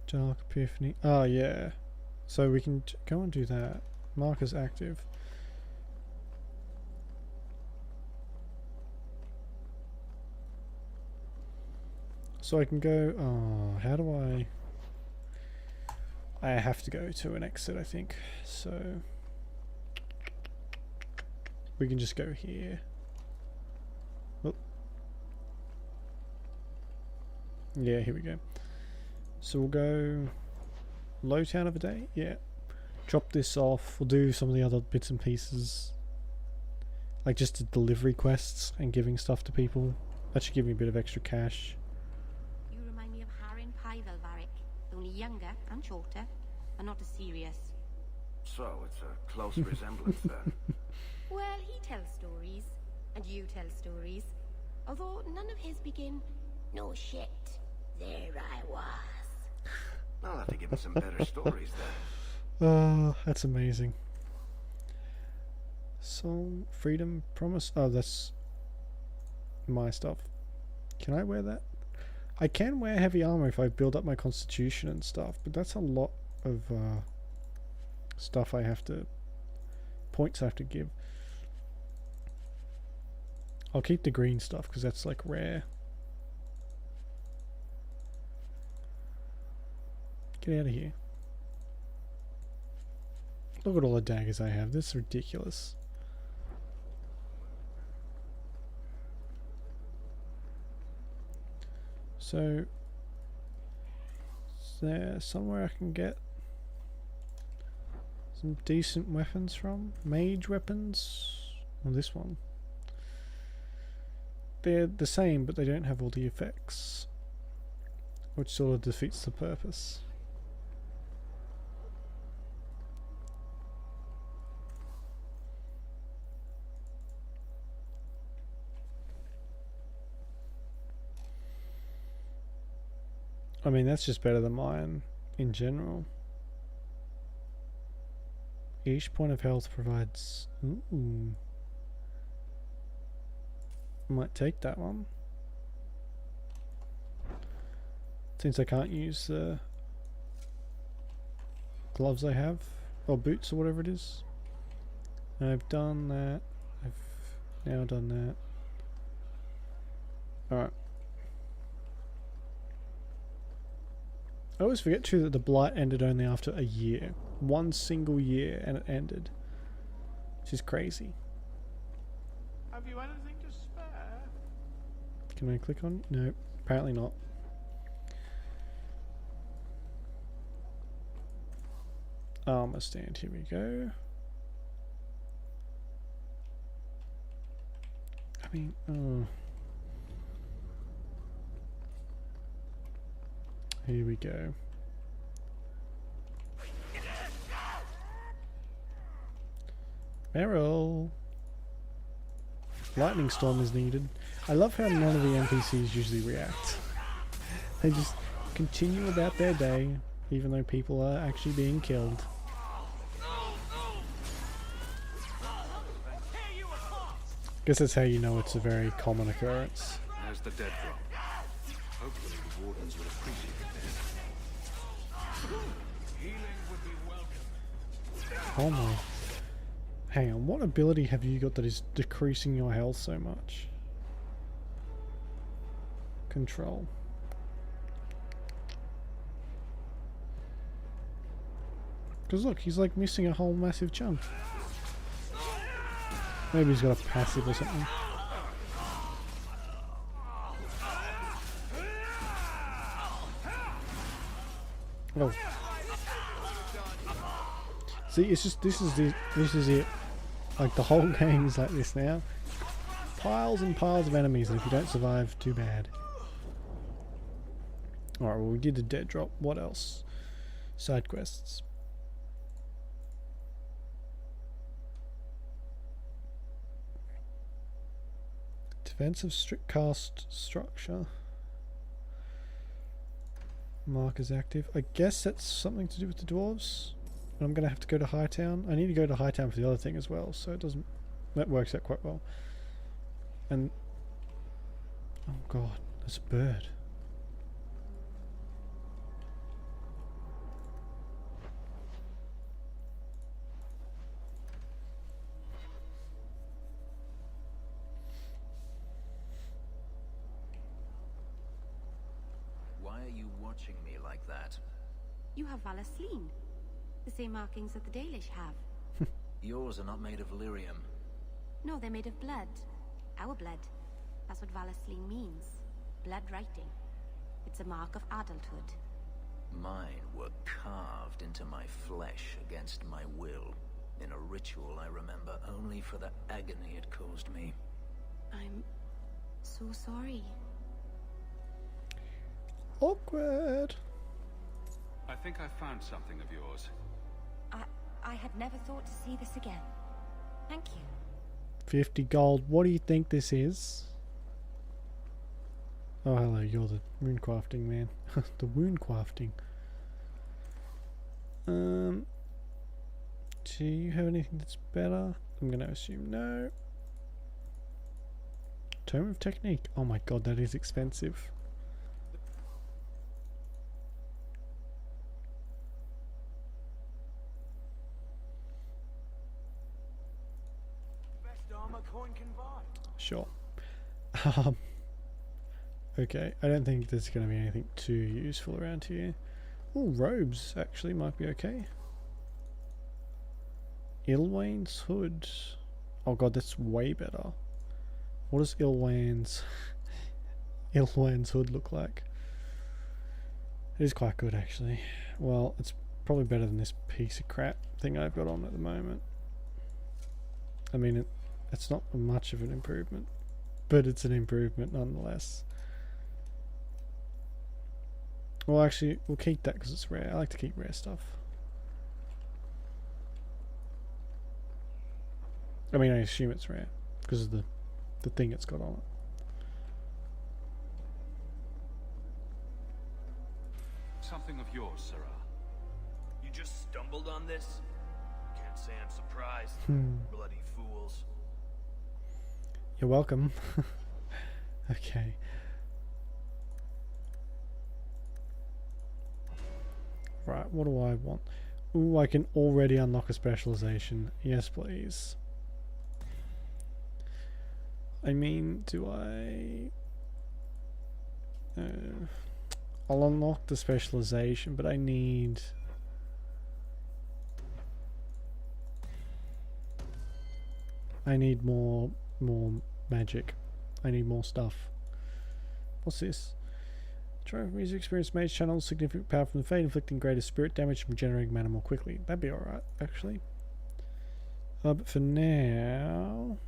Dark Epiphany. Oh, yeah. So we can go and do that. Mark as active. So I can go... Oh, how do I... I have to go to an exit, I think. So... We can just go here. Oh. Yeah, here we go. So we'll go... Lowtown of a day? Yeah. Drop this off. We'll do some of the other bits and pieces. Like just the delivery quests and giving stuff to people. That should give me a bit of extra cash.
You remind me of Harren Pyvel, Varric, only younger and shorter, and not as serious.
So, it's a close resemblance then.
Well, he tells stories, and you tell stories. Although none of his begin, "No shit, there I was."
I'll have to give him some better stories then.
Oh, that's amazing. Soul, freedom, promise. Oh, that's my stuff. Can I wear that? I can wear heavy armor if I build up my constitution and stuff, but that's a lot of stuff I have to... points I have to give. I'll keep the green stuff because that's like rare. Get out of here. Look at all the daggers I have. This is ridiculous. So, is there somewhere I can get some decent weapons from? Mage weapons? Well, this one. They're the same, but they don't have all the effects. which sort of defeats the purpose. I mean, that's just better than mine in general. Each point of health provides... Ooh. Might take that one. Since I can't use the gloves I have, or boots or whatever it is. I've done that. I've now done that. Alright. I always forget too that the blight ended only after a year. One single year and it ended. Which is crazy.
Have you anything to spare?
Can I click on? No, apparently not. Armor stand, here we go. I mean, oh. Here we go. Meryl! Lightning storm is needed. I love how none of the NPCs usually react. They just continue about their day, even though people are actually being killed. Guess that's how you know it's a very common occurrence.
There's the dead drop. Hopefully the wardens will appreciate this. Healing would be welcome.
Oh my. Hang on, what ability have you got that is decreasing your health so much? Control. Because look, he's like missing a whole massive chunk. Maybe he's got a passive or something. Oh. See, it's just this is it. Like the whole game is like this now. Piles and piles of enemies, and if you don't survive, too bad. Alright, well we did the dead drop. What else? Side quests. Defensive strict cast structure. Mark is active. I guess that's something to do with the dwarves. I'm gonna have to go to Hightown. I need to go to Hightown for the other thing as well, so it doesn't. That works out quite well. And oh god, there's a bird.
Why are you watching me like that?
You have Valor Sleen. The same markings that the Dalish have.
Yours are not made of lyrium.
No, they're made of blood. Our blood. That's what Valor Sleen means. Blood writing. It's a mark of adulthood.
Mine were carved into my flesh against my will, in a ritual I remember only for the agony it caused me.
I'm so sorry.
Awkward.
I think I found something of yours.
I had never thought to see this again. Thank you.
50 gold. What do you think this is? Oh, hello. You're the rune crafting man. The wound crafting. Do you have anything that's better? I'm going to assume no. Tome of Technique. Oh my god, that is expensive. Sure. Okay, I don't think there's going to be anything too useful around here. Oh, robes actually might be okay. Ilwain's hood. Oh god, that's way better. What does Ilwain's hood look like? It is quite good actually. Well, it's probably better than this piece of crap thing I've got on at the moment. I mean, it's not much of an improvement, but it's an improvement nonetheless. Well, actually, we'll keep that because it's rare. I like to keep rare stuff. I mean, I assume it's rare because of the thing it's got on it.
Something of yours, Sarah.
You just stumbled on this? Can't say I'm surprised. Bloody fools.
You're welcome. Okay. Right, what do I want? Ooh, I can already unlock a specialization. Yes, please. I mean, do I... I'll unlock the specialization, but I need... more magic. I need more stuff. What's this? Triumph music experience mage channels significant power from the fade, inflicting greater spirit damage from generating mana more quickly. That'd be alright, actually. But for now...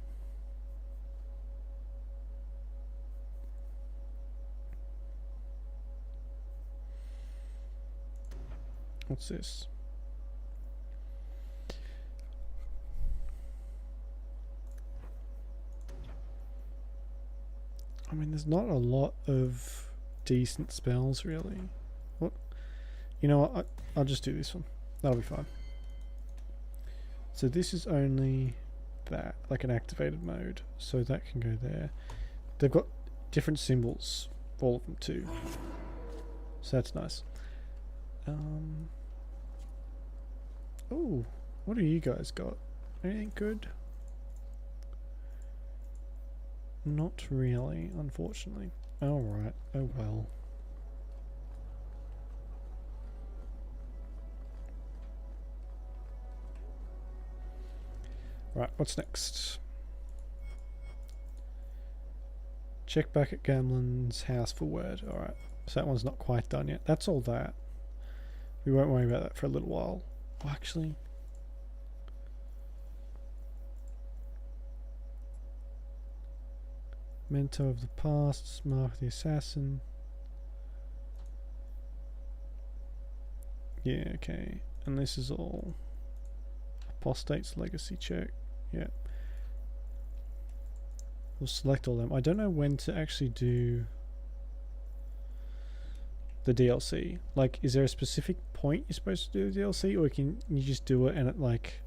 What's this? I mean, there's not a lot of decent spells, really. What? You know what? I'll just do this one. That'll be fine. So this is only that, like an activated mode. So that can go there. They've got different symbols, all of them too. So that's nice. Oh, what do you guys got? Anything good? Not really, unfortunately. Alright, oh well. Right, what's next? Check back at Gamlen's house for word. Alright, so that one's not quite done yet. That's all that. We won't worry about that for a little while. Oh, actually... Mentor of the past, Mark the Assassin. Yeah, okay. And this is all Apostate's Legacy check. Yeah. We'll select all them. I don't know when to actually do the DLC. Like, is there a specific point you're supposed to do the DLC, or can you just do it and it, like,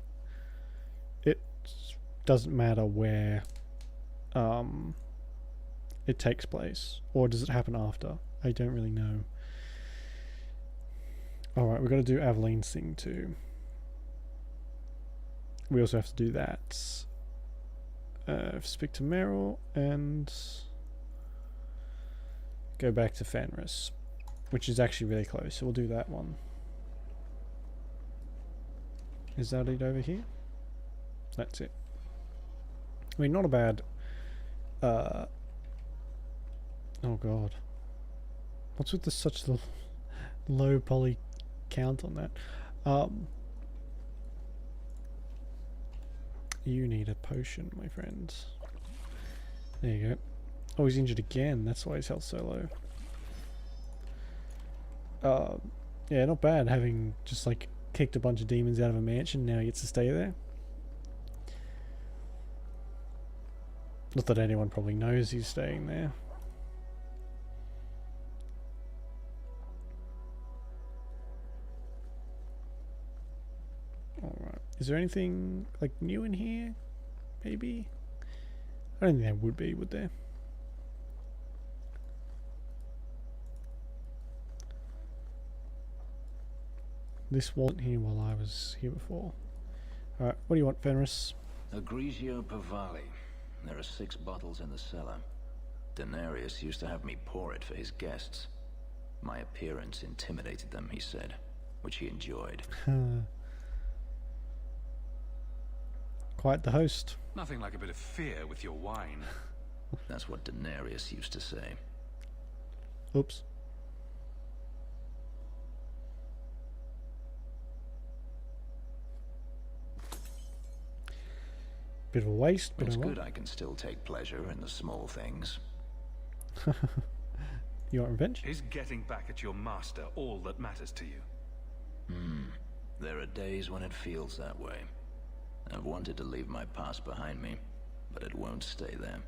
it doesn't matter where it takes place, or does it happen after? I don't really know. Alright, we've got to do Aveline's thing too. We also have to do that. Speak to Meryl and go back to Fenris, which is actually really close, so we'll do that one. Is that it over here? That's it. I mean, not a bad... oh god. What's with such low poly count on that? You need a potion, my friend. There you go. Oh, he's injured again. That's why his health's so low. Yeah, not bad having just like kicked a bunch of demons out of a mansion. Now he gets to stay there. Not that anyone probably knows he's staying there. Alright. Is there anything like new in here? Maybe? I don't think there would be, would there? This wasn't here while I was here before. Alright, what do you want, Fenris?
Grigio Pavali. There are 6 bottles in the cellar. Denarius used to have me pour it for his guests. My appearance intimidated them, he said, which he enjoyed.
Quite the host.
Nothing like a bit of fear with your wine.
That's what Denarius used to say.
Oops. Bit of a waste, but
it's good I can still take pleasure in the small things.
You want revenge?
Is getting back at your master all that matters to you?
There are days when it feels that way. I've wanted to leave my past behind me, but it won't stay there.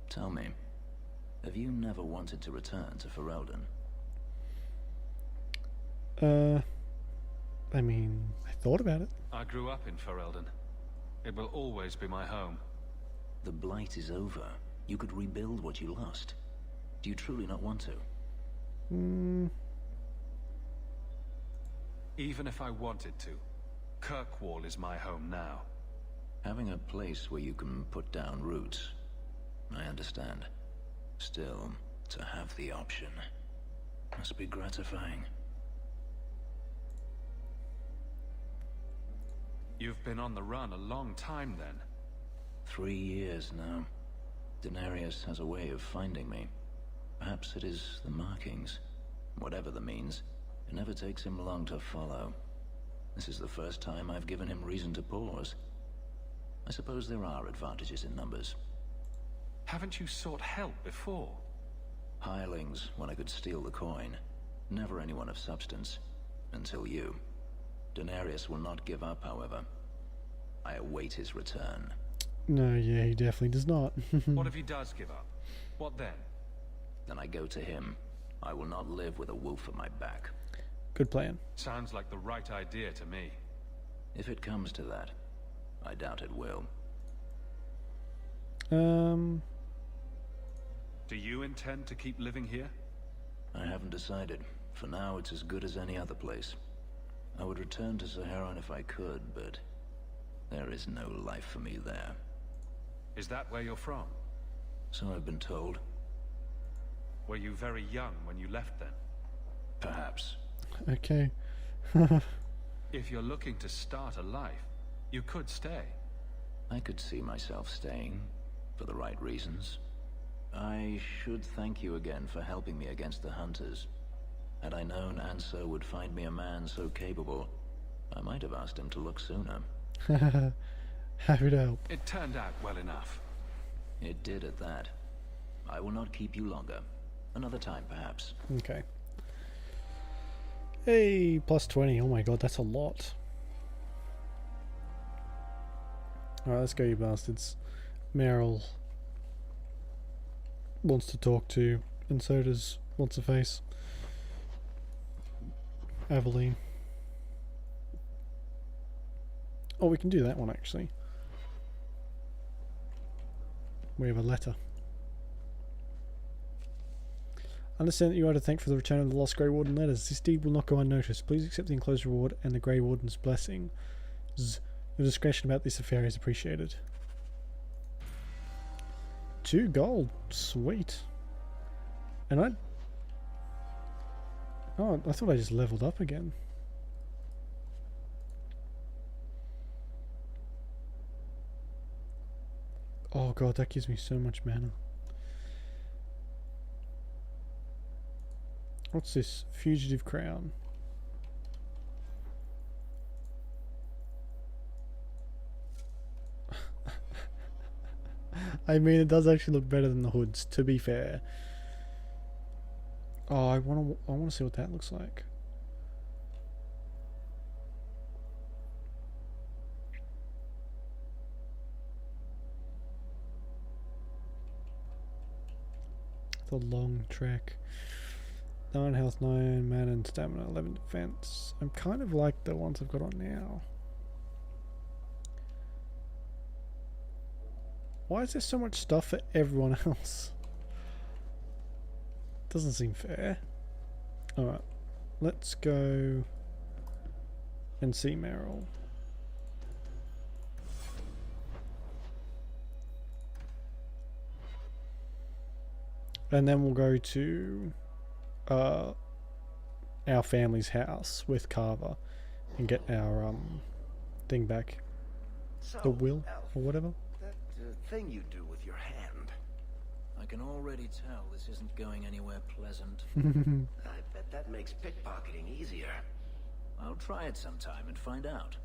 Tell me, have you never wanted to return to Ferelden?
I mean, I thought about it.
I grew up in Ferelden. It will always be my home.
The Blight is over. You could rebuild what you lost. Do you truly not want to?
Even if I wanted to, Kirkwall is my home now.
Having a place where you can put down roots, I understand. Still, to have the option must be gratifying.
You've been on the run a long time then.
3 years now. Denarius has a way of finding me. Perhaps it is the markings. Whatever the means, it never takes him long to follow. This is the first time I've given him reason to pause. I suppose there are advantages in numbers.
Haven't you sought help before?
Hirelings, when I could steal the coin. Never anyone of substance. Until you. Denarius will not give up, however. I await his return.
No, yeah, he definitely does not.
What if he does give up? What then?
Then I go to him. I will not live with a wolf at my back.
Good plan.
Sounds like the right idea to me.
If it comes to that, I doubt it will.
Do you intend to keep living here?
I haven't decided. For now, it's as good as any other place. I would return to Saharan if I could, but there is no life for me there.
Is that where you're from?
So I've been told.
Were you very young when you left then?
Perhaps.
Okay.
If you're looking to start a life, you could stay.
I could see myself staying, for the right reasons. I should thank you again for helping me against the Hunters. Had I known Ansel would find me a man so capable, I might have asked him to look sooner.
Happy to help.
It turned out well enough.
It did at that. I will not keep you longer. Another time, perhaps.
Okay. Hey, plus 20. Oh my god, that's a lot. Alright, let's go, you bastards. Meryl wants to talk to, and so does What's-Her-Face. Aveline. Oh, we can do that one actually. We have a letter. Understand that you are to thank for the return of the lost Grey Warden letters. This deed will not go unnoticed. Please accept the enclosed reward and the Grey Warden's blessing. Your discretion about this affair is appreciated. 2 gold. Sweet. And oh, I thought I just leveled up again. Oh god, that gives me so much mana. What's this? Fugitive Crown. I mean, it does actually look better than the hoods, to be fair. Oh, I wanna see what that looks like. The long trek. 9 health, 9 mana and stamina, 11 defense. I'm kind of like the ones I've got on now. Why is there so much stuff for everyone else? Doesn't seem fair. Alright, let's go and see Meryl. And then we'll go to our family's house with Carver and get our thing back.
So,
The will
Alf,
or whatever.
that thing you do with your hand.
I can already tell this isn't going anywhere pleasant.
I bet that makes pickpocketing easier.
I'll try it sometime and find out.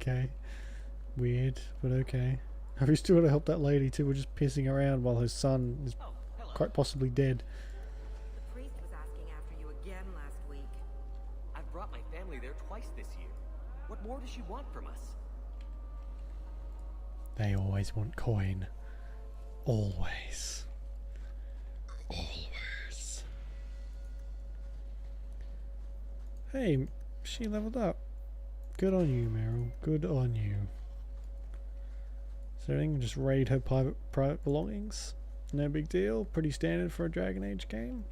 Okay. Weird, but okay. Have you still got to help that lady too? We're just pissing around while her son is quite possibly dead.
The priest was asking after you again last week.
I've brought my family there twice this year. What more does she want from us?
They always want coin. Always. Always. Hey, she leveled up. Good on you, Meryl. Good on you. So everything, just raid her private belongings. No big deal. Pretty standard for a Dragon Age game.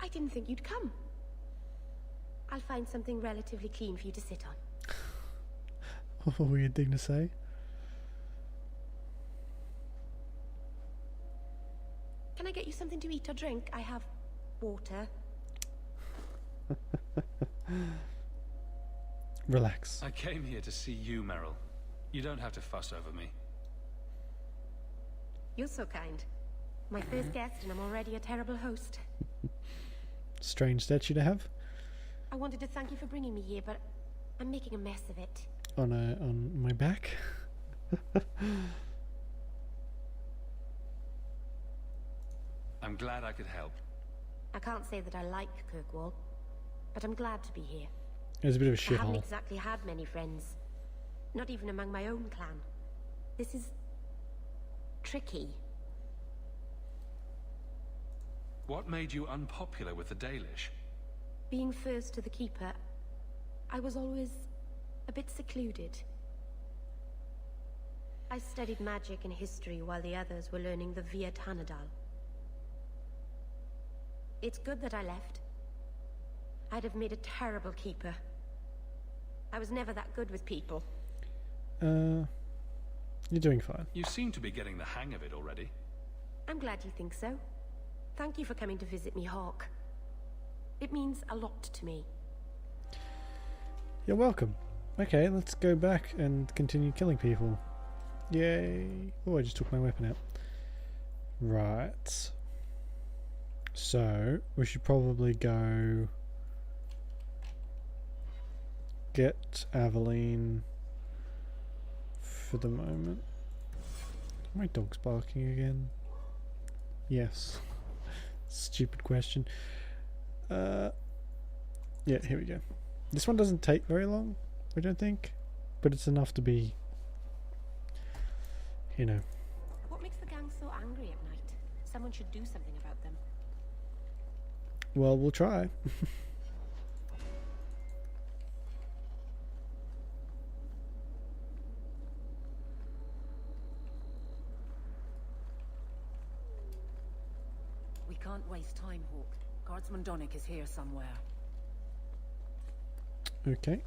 I didn't think you'd come. I'll find something relatively clean for you to sit on.
A weird thing to say.
Can I get you something to eat or drink? I have water.
Relax.
I came here to see you, Meryl. You don't have to fuss over me.
You're so kind. My first guest, and I'm already a terrible host.
Strange statue to have.
I wanted to thank you for bringing me here, but I'm making a mess of it.
On my back.
I'm glad I could help.
I can't say that I like Kirkwall, but I'm glad to be here.
It was a bit of a
I haven't
shithole.
exactly had many friends. Not even among my own clan. This is... tricky.
What made you unpopular with the Dalish?
Being first to the Keeper, I was always a bit secluded. I studied magic and history while the others were learning the Via Tanadal. It's good that I left. I'd have made a terrible Keeper. I was never that good with people.
You're doing fine.
You seem to be getting the hang of it already.
I'm glad you think so. Thank you for coming to visit me, Hawke. It means a lot to me.
You're welcome. Okay, let's go back and continue killing people. Yay. Oh, I just took my weapon out. Right. So, we should probably go get Aveline for the moment. My dog's barking again. Yes. Stupid question. Yeah, here we go. This one doesn't take very long, I don't think, but it's enough to be, you know.
What makes the gang so angry at night? Someone should do something about them.
Well, we'll try.
We can't waste time, Hawke. Guardsman Donnick is here somewhere.
Okay.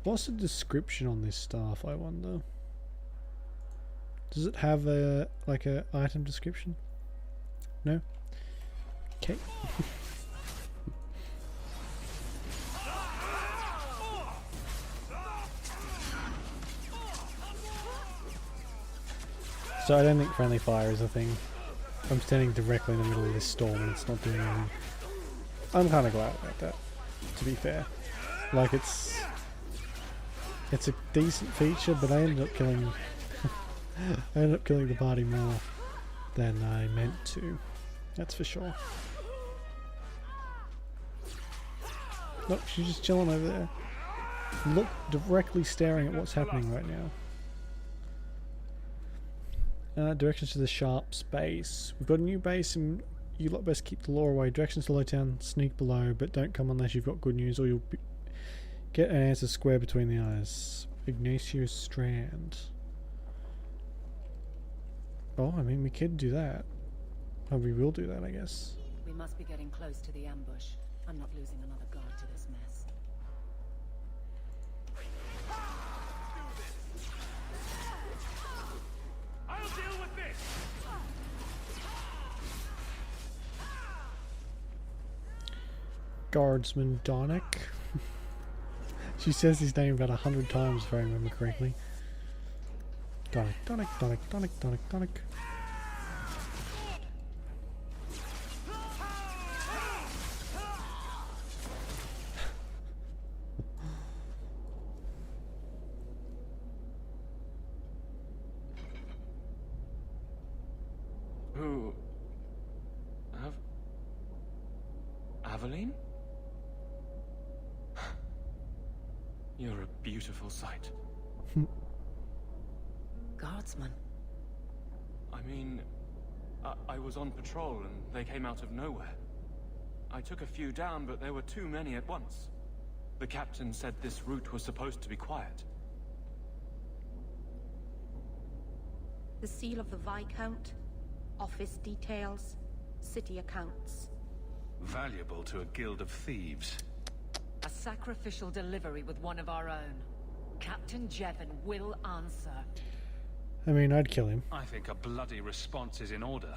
What's the description on this staff, I wonder? Does it have a item description? No? Okay. So I don't think friendly fire is a thing. I'm standing directly in the middle of this storm and it's not doing anything. I'm kind of glad about that, to be fair. Like, it's a decent feature, but I ended up killing the party more than I meant to. That's for sure. Look, she's just chilling over there. Look, directly staring at what's happening right now. Directions to the Sharps base. We've got a new base and you lot best keep the lore away. Directions to Lowtown, sneak below, but don't come unless you've got good news or you'll get an answer square between the eyes. Ignacio Strand. Oh, I mean, we could do that. Oh, we will do that, I guess.
We must be getting close to the ambush. I'm not losing another guard to this mess.
I'll deal with this!
Guardsman Donnick. She says his name about 100 times if I remember correctly. Donic, Donic, Donic, Donic, Donic, Donic.
Who... Aveline? You're a beautiful sight.
Guardsman.
I mean, I was on patrol and they came out of nowhere. I took a few down, but there were too many at once. The captain said this route was supposed to be quiet.
The seal of the Viscount, office details, city accounts.
Valuable to a guild of thieves.
A sacrificial delivery with one of our own. Captain Jevon will answer.
I mean, I'd kill him.
I think a bloody response is in order.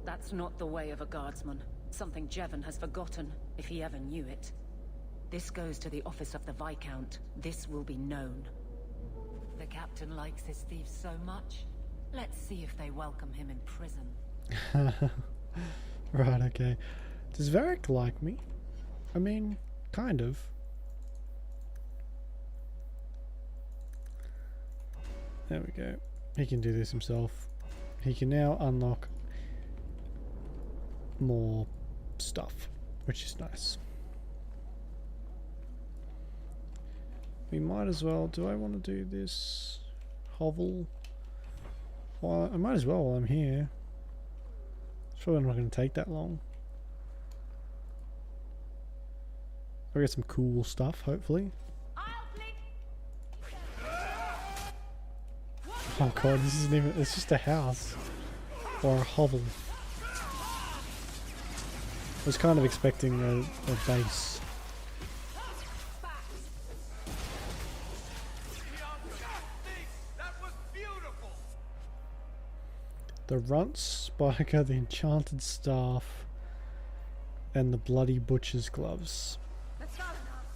That's not the way of a guardsman. Something Jevon has forgotten, if he ever knew it. This goes to the office of the Viscount. This will be known. The captain likes his thieves so much. Let's see if they welcome him in prison.
Right, okay. Does Varric like me? I mean, kind of. There we go. He can do this himself. He can now unlock more stuff, which is nice. We might as well... Do I want to do this hovel? Well, I might as well while I'm here. It's probably not going to take that long. I'll get some cool stuff, hopefully. Oh god, this isn't even... It's just a house. Or a hovel. I was kind of expecting a base. The Runt Spiker, the Enchanted Staff, and the Bloody Butcher's Gloves.
That's not enough.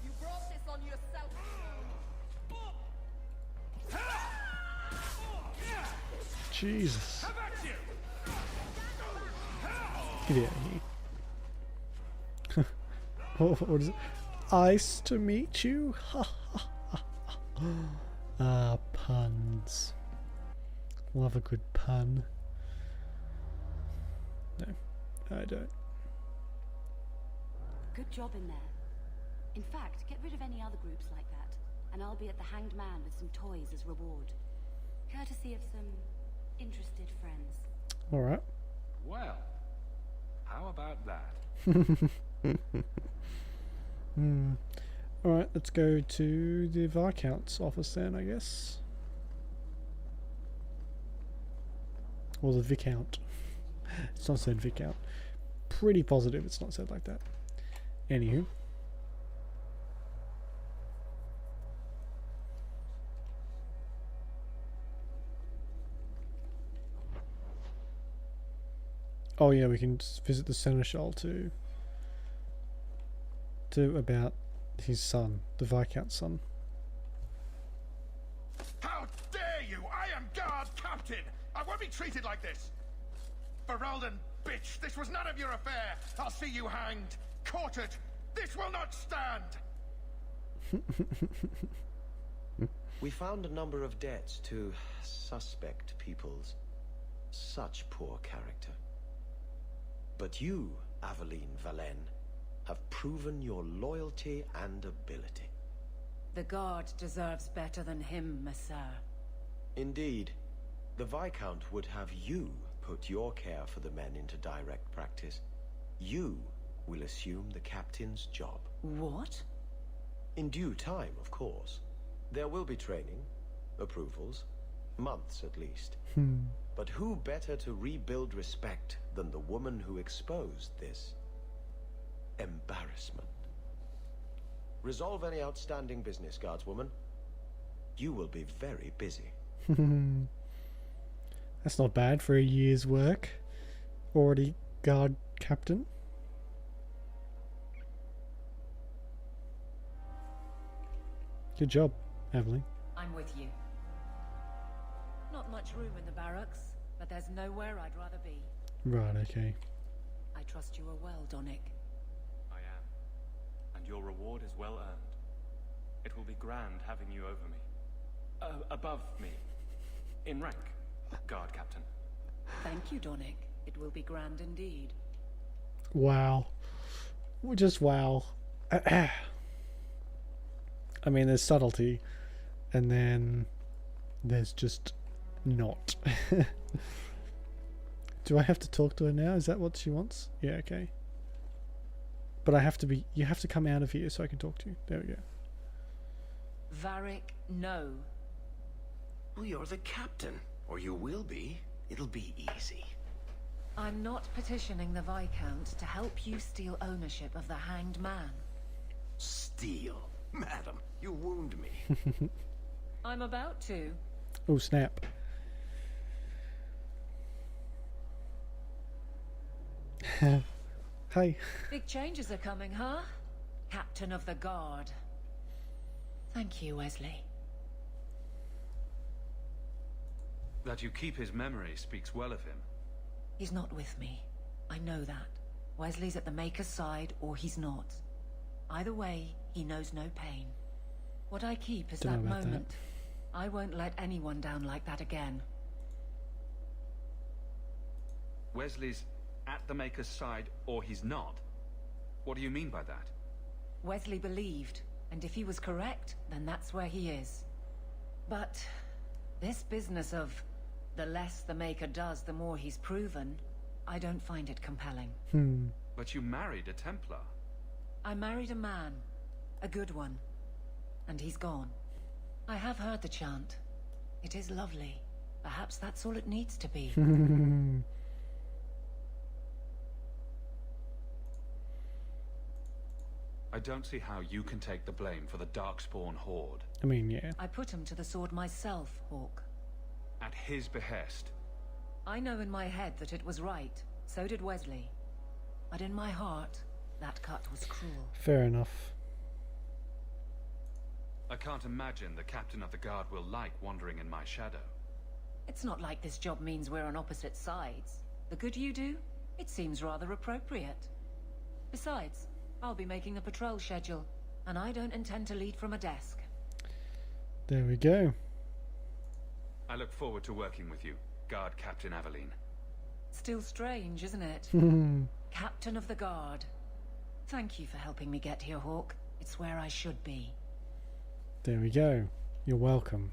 You brought this on yourself.
Jesus. Get out of here. What is it? Ice to meet you? Ah, puns. Love a good pun. No, I don't.
Good job in there. In fact, get rid of any other groups like that, and I'll be at the Hanged Man with some toys as reward. Courtesy of some interested friends.
Alright.
Well, how about that?
Alright, let's go to the Viscount's office then, I guess. Or the Viscount. It's not said Viscount. Pretty positive it's not said like that. Anywho. Oh yeah, we can just visit the Seneschal too. About his son, the Viscount's son.
How dare you! I am guard captain! I won't be treated like this! Ferelden, bitch! This was none of your affair! I'll see you hanged! Quartered! This will not stand!
We found a number of debts to suspect peoples. Such poor character. But you, Aveline Valen, have proven your loyalty and ability.
The guard deserves better than him, Messire.
Indeed. The Viscount would have you put your care for the men into direct practice. You will assume the captain's job.
What?
In due time, of course. There will be training, approvals, months at least. But who better to rebuild respect than the woman who exposed this embarrassment? Resolve any outstanding business, guardswoman. You will be very busy.
That's not bad for a year's work. Already guard captain. Good job, Aveline.
I'm with you. Not much room in the barracks, but there's nowhere I'd rather be.
Right, okay.
I trust you are well, Donick.
I am. And your reward is well earned. It will be grand having you over me. Above me. In rank, guard captain.
Thank you, Donick. It will be grand indeed.
Wow. Just wow. I mean, there's subtlety, and then there's just not. Do I have to talk to her now? Is that what she wants? Yeah, okay. But you have to come out of here so I can talk to you. There we go.
Varric, no.
Well, you're the captain, or you will be. It'll be easy.
I'm not petitioning the Viscount to help you steal ownership of the Hanged Man.
Steal? Madam, you wound me.
I'm about to.
Oh, snap. Hey.
Big changes are coming, huh? Captain of the Guard. Thank you, Wesley.
That you keep his memory speaks well of him.
He's not with me. I know that. Wesley's at the Maker's side, or he's not. Either way, he knows no pain. What I keep is that moment. I won't let anyone down like that again.
Wesley's at the Maker's side, or he's not? What do you mean by that?
Wesley believed, and if he was correct, then that's where he is. But this business of the less the Maker does, the more he's proven, I don't find it compelling.
But you married a Templar.
I married a man. A good one. And he's gone. I have heard the chant. It is lovely. Perhaps that's all it needs to be.
I don't see how you can take the blame for the Darkspawn horde.
I mean, yeah.
I put him to the sword myself, Hawke.
At his behest.
I know in my head that it was right. So did Wesley. But in my heart, that cut was cruel.
Fair enough.
I can't imagine the captain of the guard will like wandering in my shadow.
It's not like this job means we're on opposite sides. The good you do, it seems rather appropriate. Besides, I'll be making the patrol schedule, and I don't intend to lead from a desk.
There we go.
I look forward to working with you, Guard Captain Aveline.
Still strange, isn't it? Captain of the Guard. Thank you for helping me get here, Hawke. It's where I should be.
There we go. You're welcome.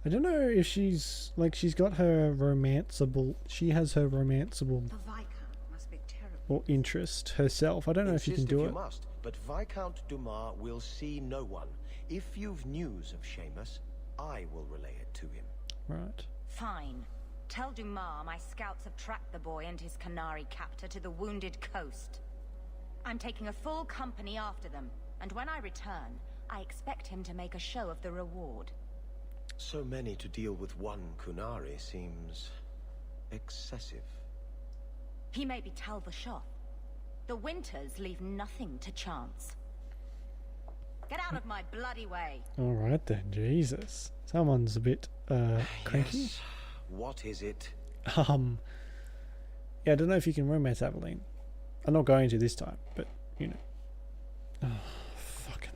I don't know if she's got her romanceable. She has her romanceable
The Viscount must be terrible.
or interest herself. I don't know if you can do it.
You must, but Viscount Dumas will see no one. If you've news of Seamus, I will relay it to him.
Right.
Fine. Tell Dumas my scouts have tracked the boy and his Canary captor to the Wounded Coast. I'm taking a full company after them, and when I return, I expect him to make a show of the reward.
So many to deal with one Kunari seems excessive.
He may be Tal Vashoth. The Winters leave nothing to chance. Get out of my bloody way!
Alright then, Jesus. Someone's a bit, cranky.
Yes. What is it?
Yeah, I don't know if you can romance Aveline. I'm not going to this time, but, you know. Oh, fucking...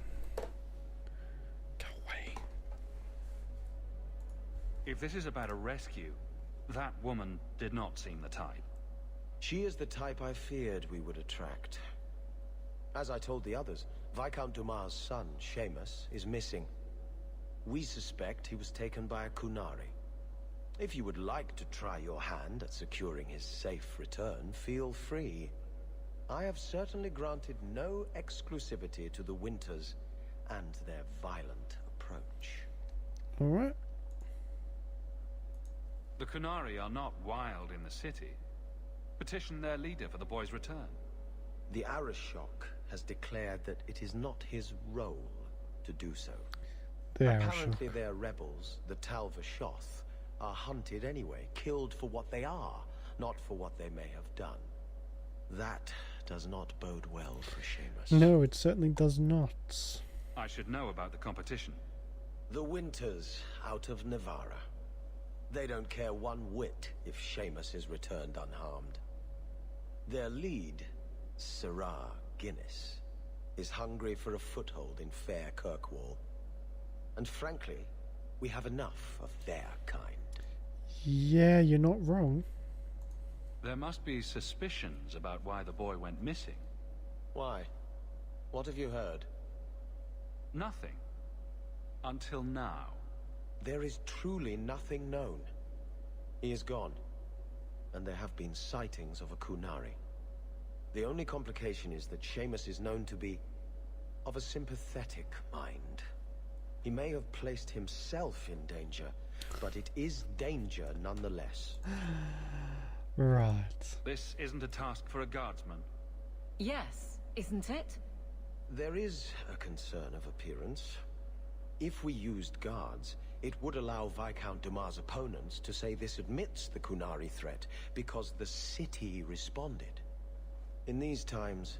Go away.
If this is about a rescue, that woman did not seem the type.
She is the type I feared we would attract. As I told the others, Viscount Dumas' son, Seamus, is missing. We suspect he was taken by a Kunari. If you would like to try your hand at securing his safe return, feel free. I have certainly granted no exclusivity to the Winters and their violent approach.
Alright.
The Kunari are not wild in the city. Petition their leader for the boy's return.
The Arishok has declared that it is not his role to do so. Apparently their rebels, the Tal Vashoth, are hunted anyway, killed for what they are, not for what they may have done. That does not bode well for Seamus.
No, it certainly does not.
I should know about the competition.
The Winters out of Navarra. They don't care one whit if Seamus is returned unharmed. Their lead, Sirrah Guinness, is hungry for a foothold in fair Kirkwall. And frankly, we have enough of their kind.
Yeah, you're not wrong.
There must be suspicions about why the boy went missing.
Why? What have you heard?
Nothing. Until now.
There is truly nothing known. He is gone, and there have been sightings of a Kunari. The only complication is that Seamus is known to be of a sympathetic mind. He may have placed himself in danger, but it is danger nonetheless.
Right.
This isn't a task for a guardsman.
Yes, isn't it?
There is a concern of appearance. If we used guards, it would allow Viscount Dumas' opponents to say this admits the Kunari threat, because the city responded. In these times,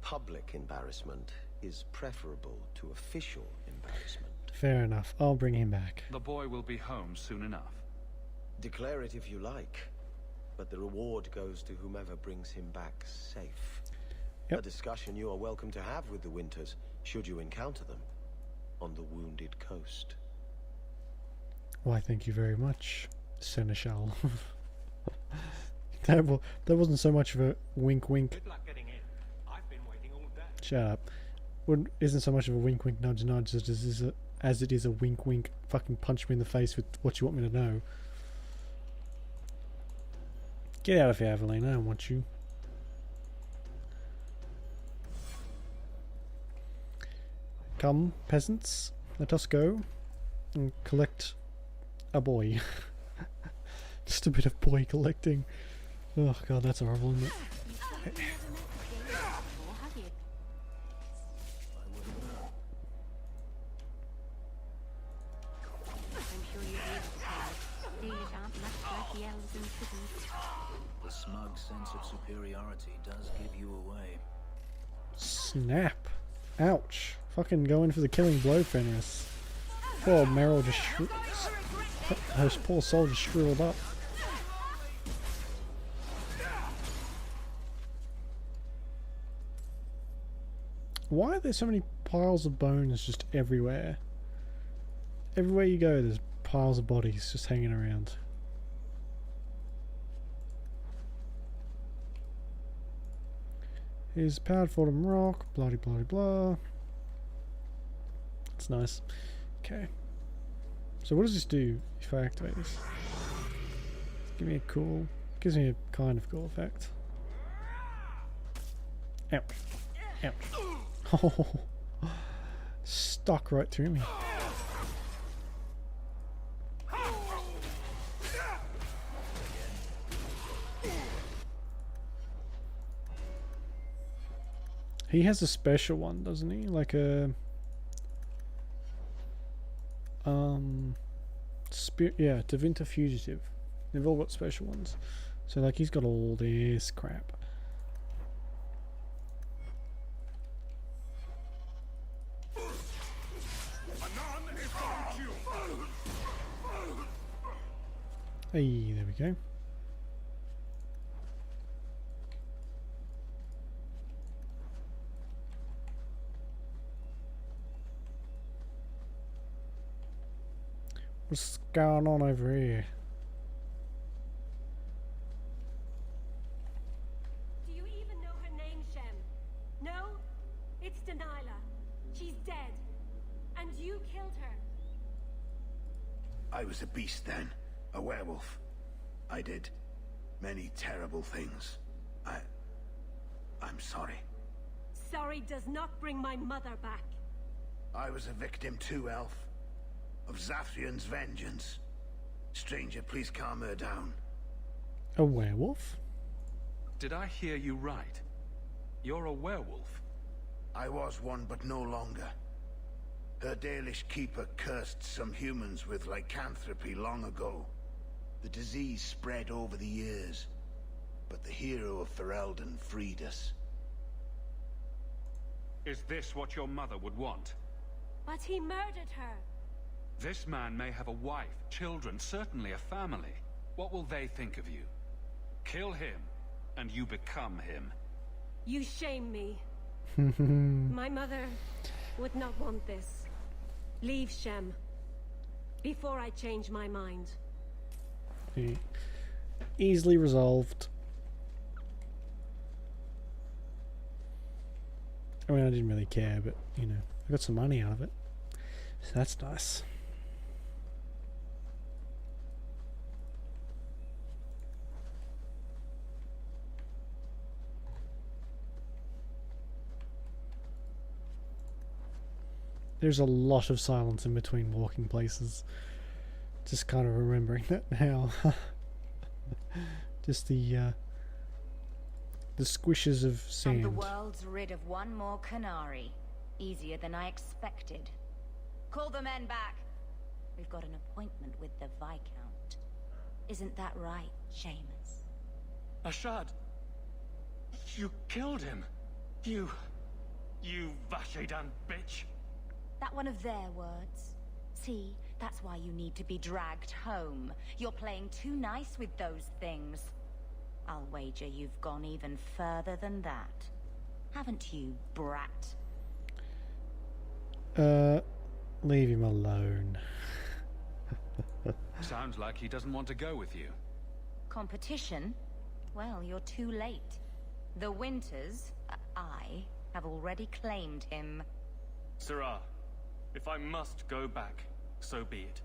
public embarrassment is preferable to official embarrassment.
Fair enough. I'll bring him back.
The boy will be home soon enough.
Declare it if you like, but the reward goes to whomever brings him back safe.
Yep.
A discussion you are welcome to have with the Winters, should you encounter them, on the Wounded Coast.
Why, thank you very much, Seneschal. That wasn't so much of a wink wink.
Good luck getting in. I've been waiting all day.
Shut up. Isn't so much of a wink wink nudge nudge as it is a wink wink fucking punch me in the face with what you want me to know. Get out of here, Aveline. I don't want you. Come, peasants, let us go and collect a boy. Just a bit of boy collecting. Oh god, that's horrible, isn't it?
The smug sense of superiority does give you away.
Snap. Ouch. Fucking going for the killing blow, Fenris. Poor Meryl just her poor soul just shriveled up. Why are there so many piles of bones just everywhere? Everywhere you go, there's piles of bodies just hanging around. Here's powered Fordham Rock, blah blah blah blah. That's nice. Okay. So what does this do if I activate this? Give me a cool, gives me a kind of cool effect. Ouch. Ouch. Oh, stuck right through me. He has a special one, doesn't he? Like a yeah, Devinter Fugitive. They've all got special ones. So like he's got all this crap. Hey, there we go. What's going on over here?
Do you even know her name, Shem? No? It's Delilah. She's dead. And you killed her.
I was a beast then. A werewolf. I did many terrible things. I'm sorry.
Sorry does not bring my mother back.
I was a victim too, Elf. Of Zathrian's vengeance. Stranger, please calm her down.
A werewolf?
Did I hear you right? You're a werewolf?
I was one, but no longer. Her Dalish keeper cursed some humans with lycanthropy long ago. The disease spread over the years, but the hero of Ferelden freed us.
Is this what your mother would want?
But he murdered her.
This man may have a wife, children, certainly a family. What will they think of you? Kill him, and you become him.
You shame me. My mother would not want this. Leave Shem. Before I change my mind.
Easily resolved. I mean, I didn't really care, but, you know, I got some money out of it. So that's nice. There's a lot of silence in between walking places. Just kind of remembering that now. Just the squishes of sand.
And the world's rid of one more Canary. Easier than I expected. Call the men back. We've got an appointment with the Viscount. Isn't that right, Seamus?
Ashad! You killed him! You Vashedan bitch!
That one of their words? See, that's why you need to be dragged home. You're playing too nice with those things. I'll wager you've gone even further than that. Haven't you, brat?
Leave him alone.
Sounds like he doesn't want to go with you.
Competition? Well, you're too late. The Winters, I, have already claimed him.
Sirrah, if I must go back, so be it.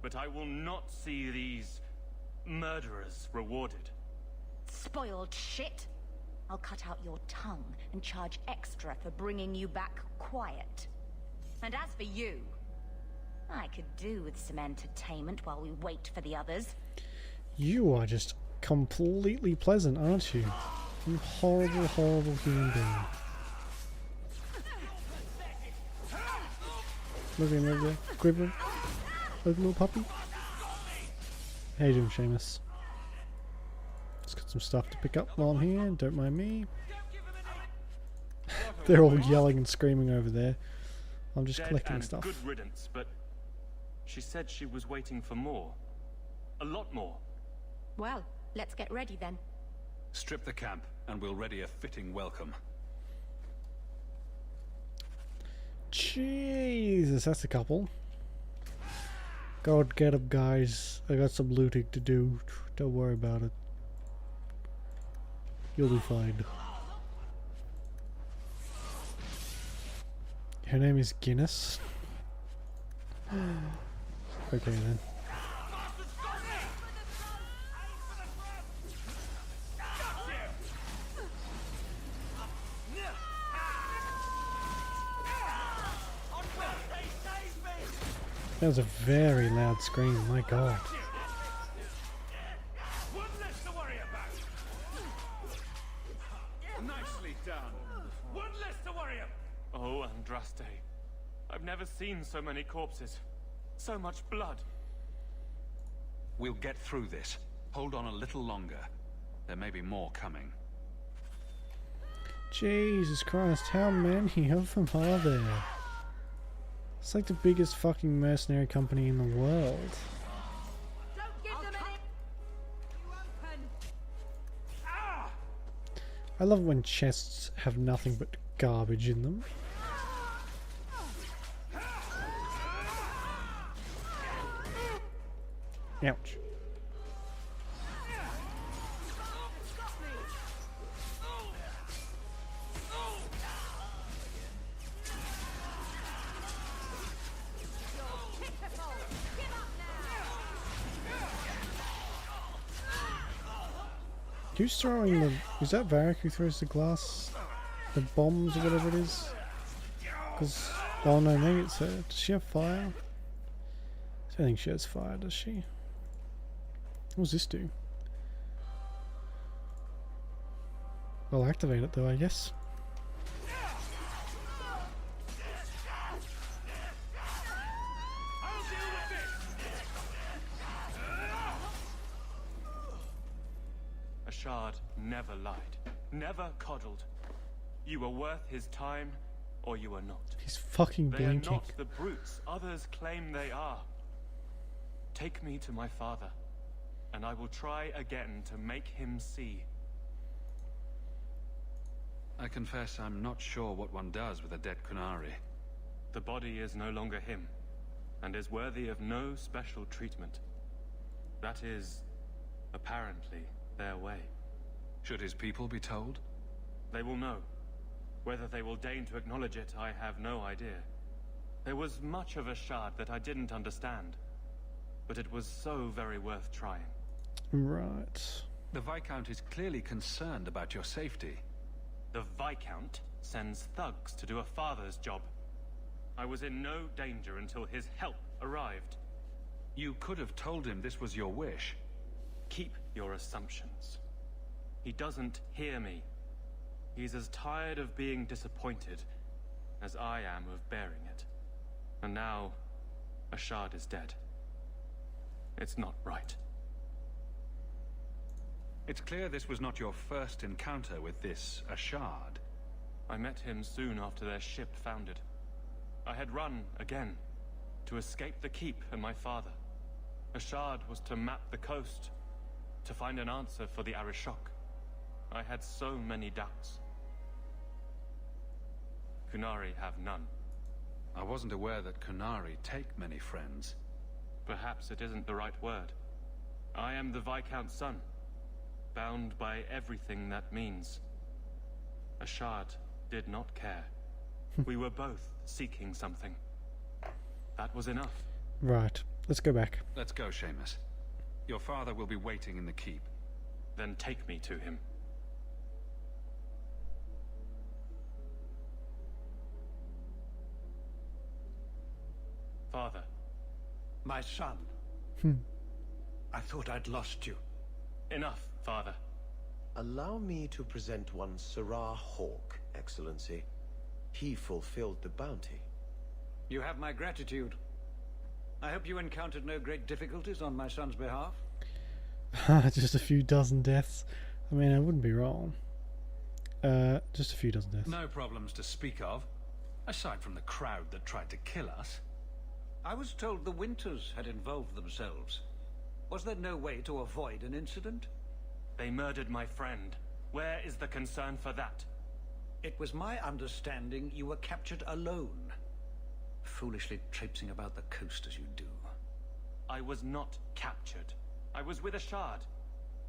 But I will not see these murderers rewarded.
Spoiled shit! I'll cut out your tongue and charge extra for bringing you back quiet. And as for you, I could do with some entertainment while we wait for the others.
You are just completely pleasant, aren't you? You horrible, horrible human being. Look at him over there, quivering. Like a little puppy. How you doing, Seamus? Just got some stuff to pick up while I'm here, don't mind me. They're all yelling and screaming over there. I'm just collecting stuff.
Good riddance, but she said she was waiting for more. A lot more.
Well, let's get ready then.
Strip the camp, and we'll ready a fitting welcome.
Jesus, that's a couple. God, get up, guys. I got some looting to do. Don't worry about it. You'll be fine. Her name is Guinness. Okay then. That was a very loud scream, my god.
Nicely done. One less to worry about.
Oh, Andraste. I've never seen so many corpses. So much blood.
We'll get through this. Hold on a little longer. There may be more coming.
Jesus Christ, how many of them are there? It's like the biggest fucking mercenary company in the world.
Don't give them any. You open.
I love when chests have nothing but garbage in them. Ouch. Who's throwing the... Is that Varric who throws the glass? The bombs or whatever it is? Because... Oh no, maybe it's her. Does she have fire? I don't think she has fire, does she? What does this do? I'll activate it though, I guess.
Ashad never lied, never coddled. You were worth his time or you are not.
He's fucking
They are
blinking.
not the brutes others claim they are. Take me to my father, and I will try again to make him see.
I confess I'm not sure what one does with a dead Kunari.
The body is no longer him, and is worthy of no special treatment. That is, apparently, their way.
Should his people be told?
They will know. Whether they will deign to acknowledge it, I have no idea. There was much of a shard that I didn't understand, but it was so very worth trying.
Right.
The Viscount is clearly concerned about your safety.
The Viscount sends thugs to do a father's job. I was in no danger until his help arrived.
You could have told him this was your wish.
Keep your assumptions. He doesn't hear me. He's as tired of being disappointed as I am of bearing it. And now, Ashard is dead. It's not right.
It's clear this was not your first encounter with this Ashard.
I met him soon after their ship foundered. I had run again to escape the keep and my father. Ashard was to map the coast, to find an answer for the Arishok. I had so many doubts. Kunari have none.
I wasn't aware that Kunari take many friends.
Perhaps it isn't the right word. I am the Viscount's son, bound by everything that means. Ashard did not care. We were both seeking something. That was enough.
Right. Let's go back.
Let's go, Seamus. Your father will be waiting in the keep.
Then take me to him. Father.
My son. I thought I'd lost you.
Enough, Father.
Allow me to present one Sirrah Hawke, Excellency. He fulfilled the bounty.
You have my gratitude. I hope you encountered no great difficulties on my son's behalf.
Just a few dozen deaths. I mean, I wouldn't be wrong. Just a few dozen deaths.
No problems to speak of, aside from the crowd that tried to kill us.
I was told the Winters had involved themselves. Was there no way to avoid an incident?
They murdered my friend. Where is the concern for that?
It was my understanding you were captured alone. Foolishly traipsing about the coast as you do.
I was not captured. I was with Ashard.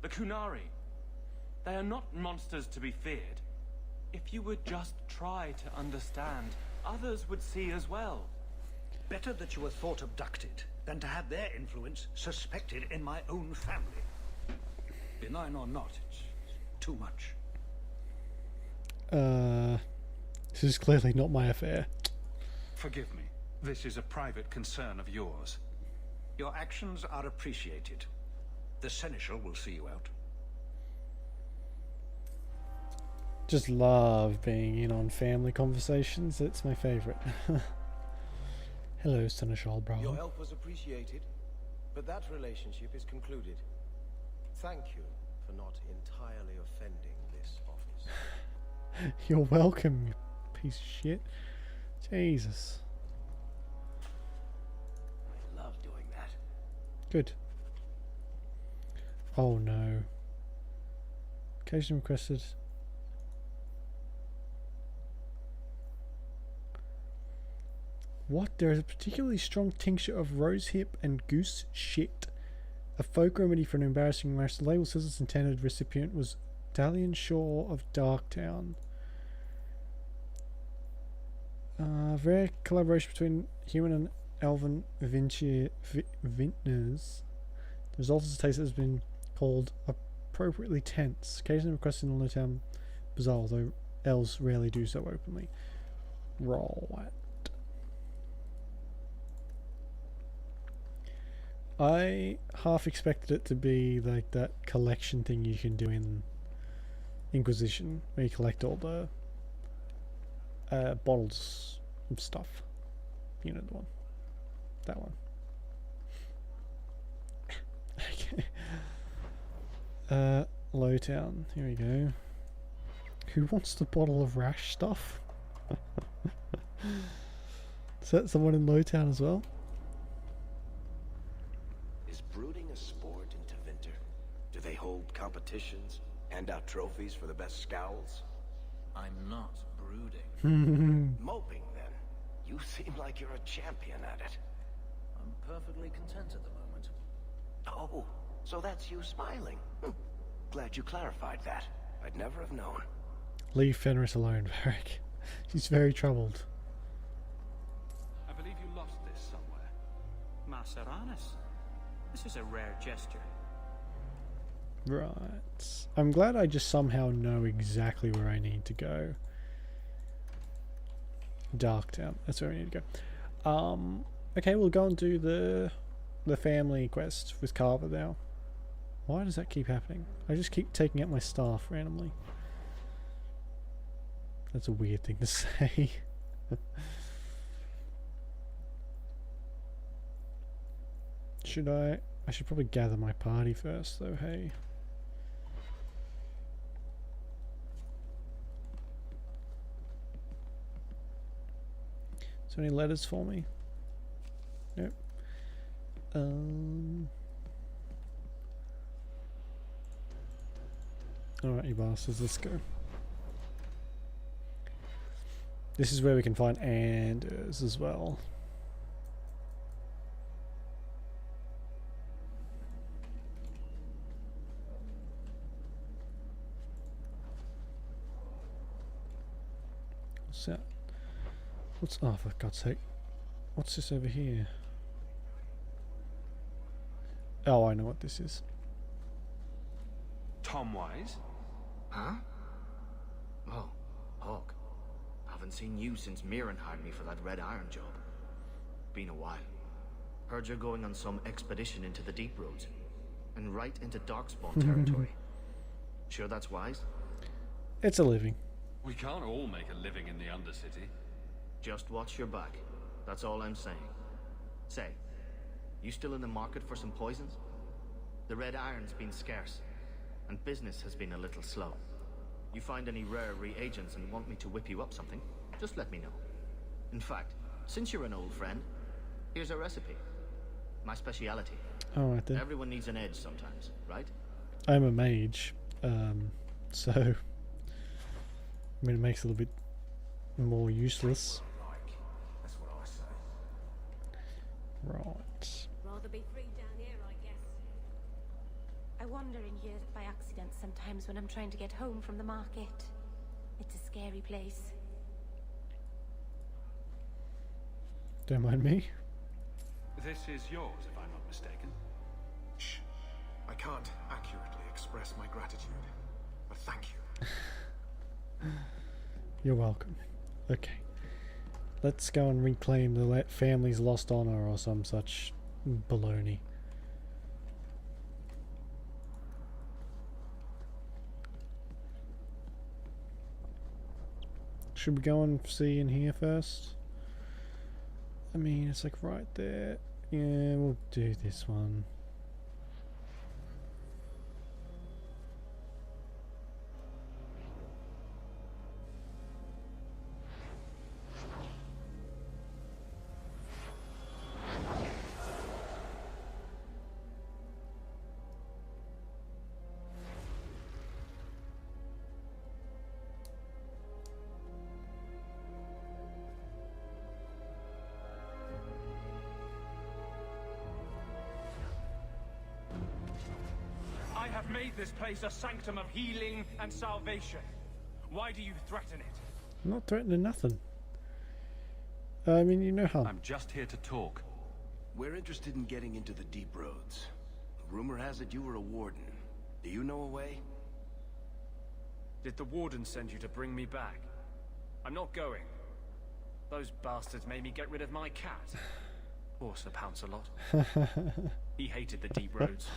The Kunari. They are not monsters to be feared. If you would just try to understand, others would see as well.
Better that you were thought abducted than to have their influence suspected in my own family. Benign or not, it's too much.
This is clearly not my affair.
Forgive me. This is a private concern of yours.
Your actions are appreciated. The Seneschal will see you out.
Just love being in on family conversations. It's my favourite. Hello, Seneschal Brown.
Your help was appreciated, but that relationship is concluded. Thank you for not entirely offending this office.
You're welcome, you piece of shit. Jesus.
I love doing that.
Good. Oh no. Occasion requested. What? There is a particularly strong tincture of rosehip and goose shit. A folk remedy for an embarrassing rash. The label says its intended recipient was Dalian Shaw of Darktown. Rare collaboration between human and elven vintners. The result is a taste that has been called appropriately tense. Occasionally requested in Lowtown Bazaar, although elves rarely do so openly. Right. I half expected it to be like that collection thing you can do in Inquisition, where you collect all the bottles of stuff. You know the one. That one. Okay. Lowtown. Here we go. Who wants the bottle of rash stuff? Is that someone in Lowtown as well?
Is brooding a sport in Tevinter? Do they hold competitions? Hand out trophies for the best scowls?
I'm not brooding.
Moping, then. You seem like you're a champion at it.
I'm perfectly content at the moment.
Oh, so that's you smiling. Glad you clarified that. I'd never have known.
Leave Fenris alone, Varric. She's very troubled.
I believe you lost this somewhere.
Maceranis. This is a rare gesture.
Right. I'm glad I just somehow know exactly where I need to go. Darktown. That's where I need to go. Okay, we'll go and do the family quest with Carver now. Why does that keep happening? I just keep taking out my staff randomly. That's a weird thing to say. Should I should probably gather my party first though, hey. Is there any letters for me? Nope. Alright, you bastards, let's go. This is where we can find Anders as well. What's that? What's... oh, for God's sake. What's this over here? Oh, I know what this is.
Tom Wise?
Huh? Oh, Hawke. Haven't seen you since Mirren hired me for that Red Iron job. Been a while. Heard you're going on some expedition into the deep roads. And right into Darkspawn territory. Sure that's wise?
It's a living.
We can't all make a living in the Undercity.
Just watch your back. That's all I'm saying. Say, you still in the market for some poisons? The Red Iron's been scarce, and business has been a little slow. You find any rare reagents and want me to whip you up something, just let me know. In fact, since you're an old friend, here's a recipe. My speciality.
Oh, right then.
Everyone needs an edge sometimes, right?
I'm a mage, so I mean it makes it a little bit more useless.
That's what I say.
Right.
Rather be free down here, I guess.
I wander in here by accident sometimes when I'm trying to get home from the market. It's a scary place.
Don't mind me.
This is yours, if I'm not mistaken.
Shh. I can't accurately express my gratitude, but thank you.
You're welcome. Okay. Let's go and reclaim the family's lost honor or some such baloney. Should we go and see in here first? I mean, it's like right there. Yeah, we'll do this one.
I have made this place a sanctum of healing and salvation. Why do you threaten it?
I'm not threatening nothing. I mean, you know how.
I'm just here to talk.
We're interested in getting into the deep roads. Rumor has it you were a warden. Do you know a way?
Did the warden send you to bring me back? I'm not going. Those bastards made me get rid of my cat. Poor Sir Pouncelot. He hated the deep roads.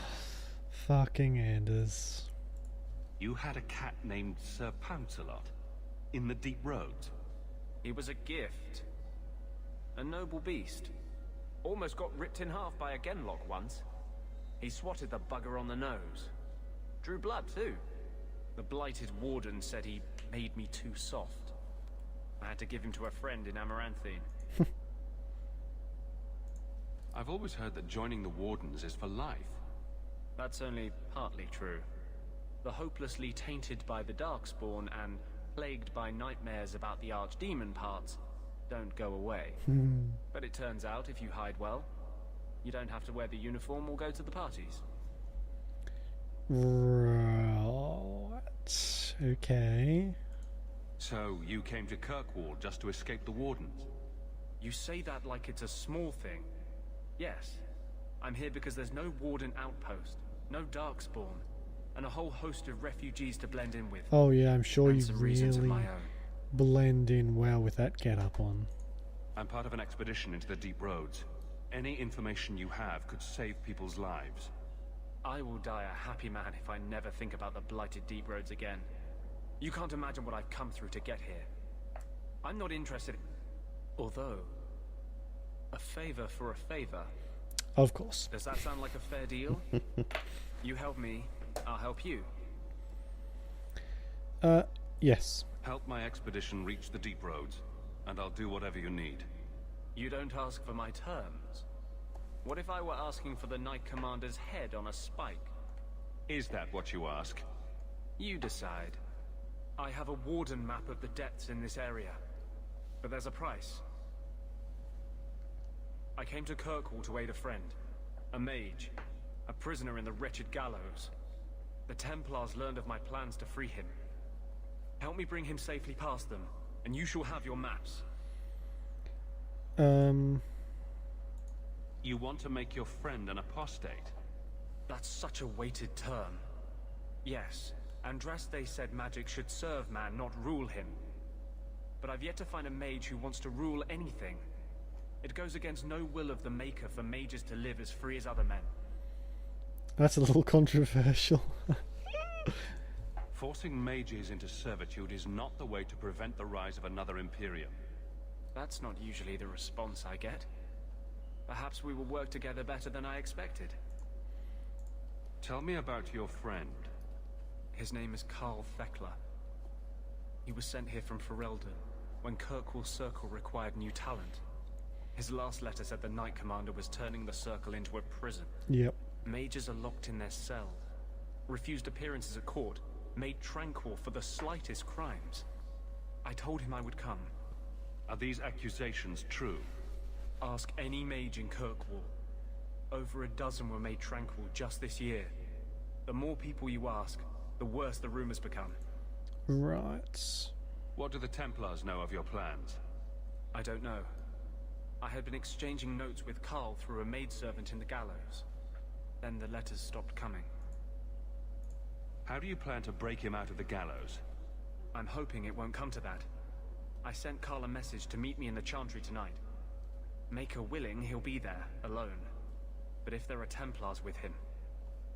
Fucking Anders.
You had a cat named Sir Pouncelot in the deep roads.
He was a gift. A noble beast. Almost got ripped in half by a Genlock once. He swatted the bugger on the nose. Drew blood too. The blighted warden said he made me too soft.
I had to give him to a friend in Amaranthine.
I've always heard that joining the Wardens is for life.
That's only partly true. The hopelessly tainted by the Darkspawn and plagued by nightmares about the Archdemon parts don't go away. But it turns out if you hide well, you don't have to wear the uniform or go to the parties.
Right. Okay.
So, you came to Kirkwall just to escape the Wardens?
You say that like it's a small thing. Yes. I'm here because there's no Warden outpost, no Darkspawn, and a whole host of refugees to blend in with.
Oh yeah, I'm sure
And
you
some reasons of
really
my own.
blend in well with that get-up on.
I'm part of an expedition into the Deep Roads. Any information you have could save people's lives.
I will die a happy man if I never think about the blighted Deep Roads again. You can't imagine what I've come through to get here. I'm not interested. Although, a favor for a favor.
Of course.
Does that sound like a fair deal? You help me, I'll help you.
Yes.
Help my expedition reach the Deep Roads, and I'll do whatever you need.
You don't ask for my terms. What if I were asking for the Knight Commander's head on a spike?
Is that what you ask?
You decide. I have a Warden map of the depths in this area, but there's a price. I came to Kirkwall to aid a friend, a mage, a prisoner in the wretched gallows. The Templars learned of my plans to free him. Help me bring him safely past them, and you shall have your maps.
You want to make your friend an apostate?
That's such a weighted term. Yes, Andraste said magic should serve man, not rule him. But I've yet to find a mage who wants to rule anything. It goes against no will of the Maker for mages to live as free as other men.
That's a little controversial.
Forcing mages into servitude is not the way to prevent the rise of another Imperium.
That's not usually the response I get. Perhaps we will work together better than I expected.
Tell me about your friend.
His name is Carl Thekla. He was sent here from Ferelden when Kirkwall Circle required new talent. His last letter said the Knight Commander was turning the Circle into a prison.
Yep.
Mages are locked in their cell, refused appearances at court, made tranquil for the slightest crimes. I told him I would come.
Are these accusations true?
Ask any mage in Kirkwall. Over a dozen were made tranquil just this year. The more people you ask, the worse the rumors become.
Right.
What do the Templars know of your plans?
I don't know. I had been exchanging notes with Carl through a maidservant in the gallows. Then the letters stopped coming.
How do you plan to break him out of the gallows?
I'm hoping it won't come to that. I sent Carl a message to meet me in the Chantry tonight. Maker willing, he'll be there, alone. But if there are Templars with him,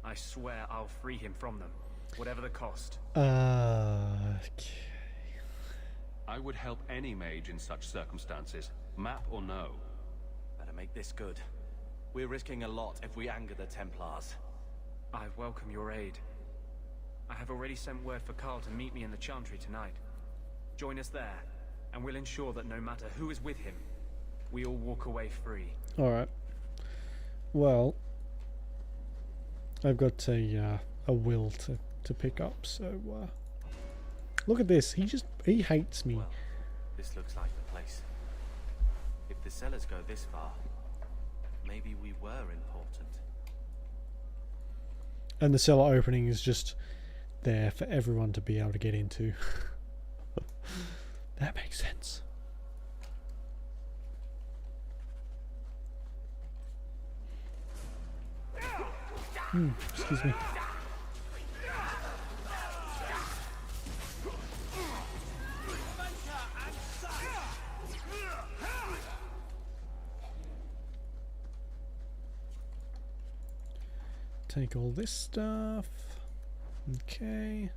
I swear I'll free him from them, whatever the cost.
Okay.
I would help any mage in such circumstances, map or no.
Better make this good. We're risking a lot if we anger the Templars.
I welcome your aid. I have already sent word for Carl to meet me in the Chantry tonight. Join us there, and we'll ensure that no matter who is with him, we all walk away free.
Alright. Well, I've got a will to pick up, so look at this. He hates me.
Well, this looks like the place. If the cellars go this far, maybe we were important.
And the cellar opening is just there for everyone to be able to get into. That makes sense. Excuse me. Take all this stuff. Okay.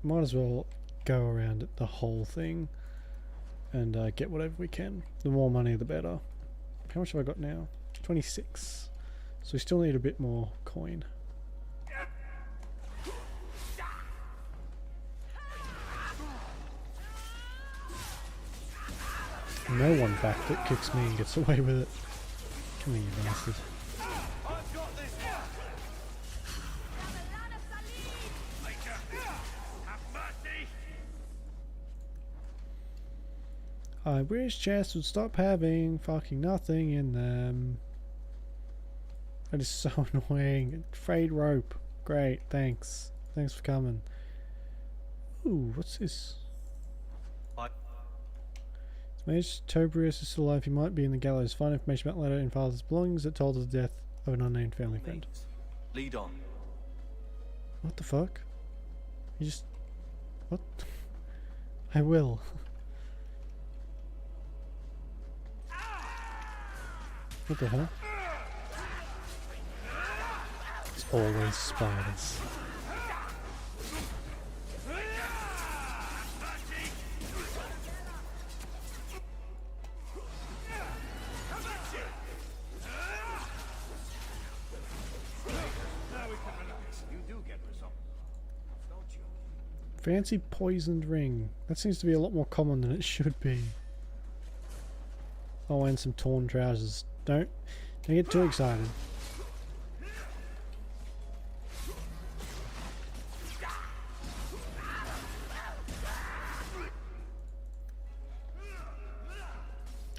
Might as well go around the whole thing and get whatever we can. The more money, the better. How much have I got now? 26. So we still need a bit more coin. No one backflip kicks me and gets away with it. Come here, you bastard. I wish chests would stop having fucking nothing in them. That is so annoying. Frayed rope. Great, thanks. Thanks for coming. Ooh, what's this? Mage Tobrius is still alive. He might be in the gallows. Find information about letter in father's belongings that told of the death of an unnamed family friend.
Lead on.
What the fuck? You just... What? I will. What the hell? It's always spiders. Fancy poisoned ring. That seems to be a lot more common than it should be. Oh, and some torn trousers. Don't get too excited.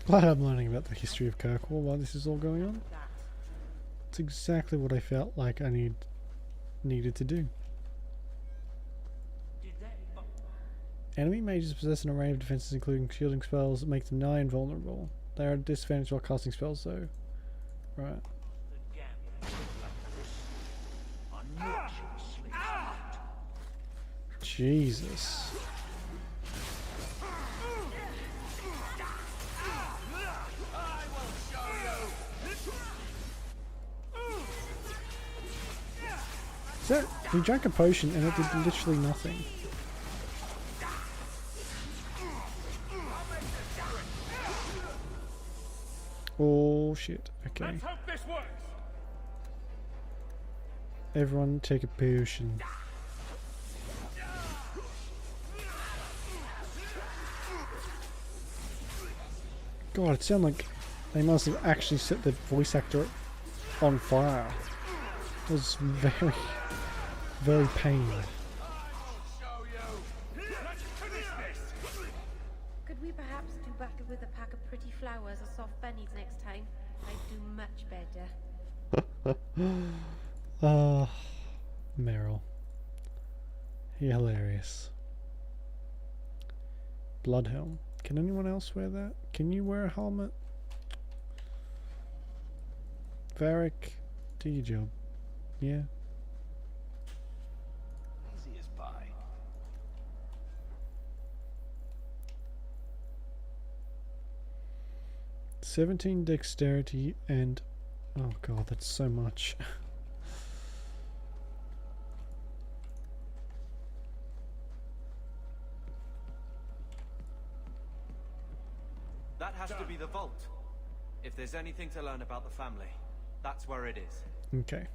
Glad I'm learning about the history of Kirkwall while this is all going on. It's exactly what I felt like I needed to do. Enemy mages possess an array of defenses including shielding spells that make them nigh invulnerable. They are at a disadvantage while casting spells though. Right. Jesus. Is that, he drank a potion and it did literally nothing. Oh shit, okay.
Let's hope this works.
Everyone take a potion. God, it sounded like they must have actually set the voice actor on fire. It was very, very pained.
Could we perhaps do battle with a pack of pretty flowers or soft bunnies next time? I'd do much better.
Ah, Meryl. You're hilarious. Bloodhelm. Can anyone else wear that? Can you wear a helmet? Varric, do your job. Yeah.
Easy as pie.
"17 dexterity and..." Oh god, that's so much.
That has to be the vault. If there's anything to learn about the family, that's where it is.
Okay.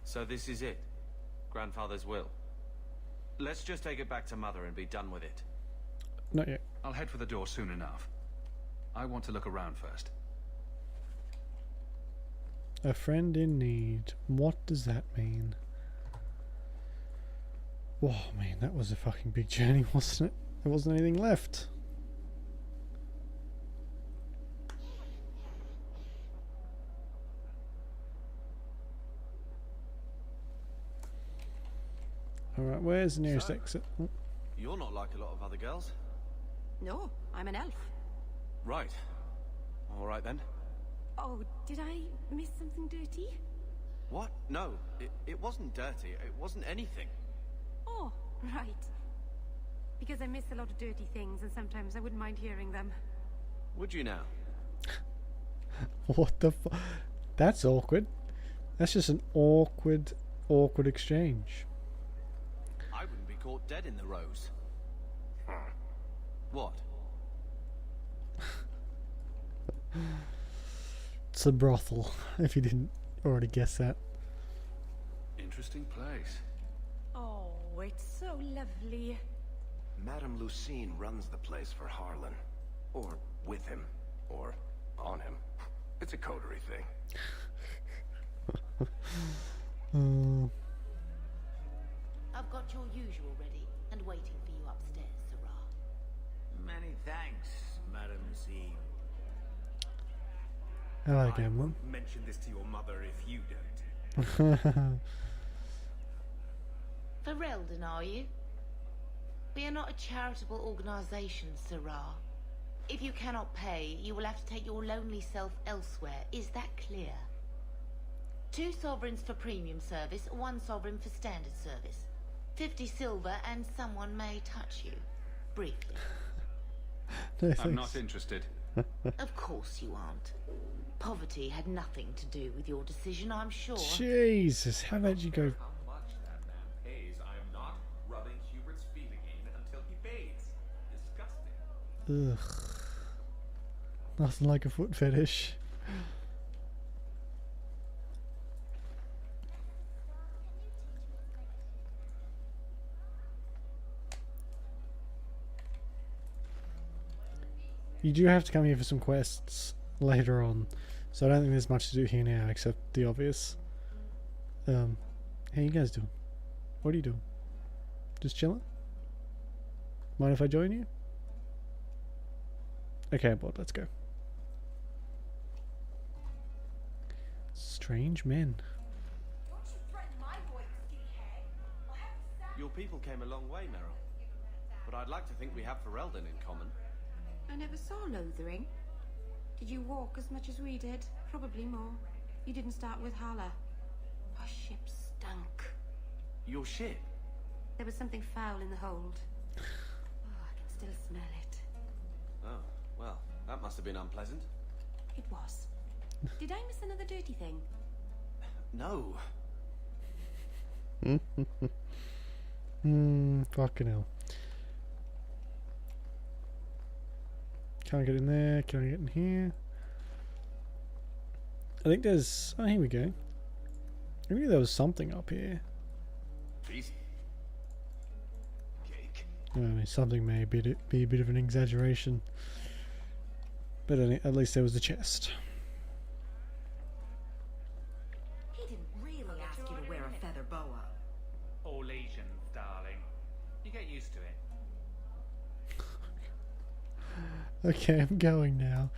So this is it. Grandfather's will. Let's just take it back to Mother and be done with it.
Not yet.
I'll head for the door soon enough. I want to look around first.
A friend in need. What does that mean? Whoa, man, that was a fucking big journey, wasn't it? There wasn't anything left. Alright, where's the nearest exit? Oh.
You're not like a lot of other girls.
No, I'm an elf.
Right. All right then.
Oh, did I miss something dirty?
What? No, it wasn't dirty. It wasn't anything.
Oh, right. Because I miss a lot of dirty things and sometimes I wouldn't mind hearing them.
Would you now?
What the fu- That's awkward. That's just an awkward exchange.
I wouldn't be caught dead in the rose. What?
It's a brothel, if you didn't already guess that.
Interesting place.
Oh,
it's so lovely.
Madame Lucine runs the place for Harlan. Or with him. Or on him. It's a coterie thing.
I've got your usual ready and waiting for you upstairs, Sarah.
Many thanks, Madame Lucine.
Hello, Gamblin.
Mention this to your mother if you don't.
Ferelden, are you? We are not a charitable organisation, Sarah. If you cannot pay, you will have to take your lonely self elsewhere. Is that clear? 2 sovereigns for premium service, 1 sovereign for standard service. 50 silver and someone may touch you. Briefly.
No,
I'm not interested.
Of course you aren't. Poverty had nothing to do with your decision, I'm sure.
Jesus, how about you go?
How much that man pays, I'm not rubbing Hubert's feet again until he pays. Disgusting.
Ugh. Nothing like a foot fetish. You do have to come here for some quests later on, so I don't think there's much to do here now except the obvious. How you guys doing? What are you doing? Just chilling? Mind if I join you? Okay, bud, let's go. Strange men.
Your people came a long way, Meryl. But I'd like to think we have Ferelden in common.
I never saw Lothering. Did you walk as much as we did? Probably more. You didn't start with Hala. Our ship stunk.
Your ship?
There was something foul in the hold. Oh, I can still smell it.
Oh, well, that must have been unpleasant.
It was. Did I miss another dirty thing?
No.
Fucking hell. Can't get in there, can I get in here? I think there's... oh, here we go. I knew there was something up here.
Feast. Cake.
I mean, something may be a bit of an exaggeration. But at least there was the chest.
He didn't really ask you to wear a feather boa.
All Asians, darling. You get used to it.
Okay, I'm going now.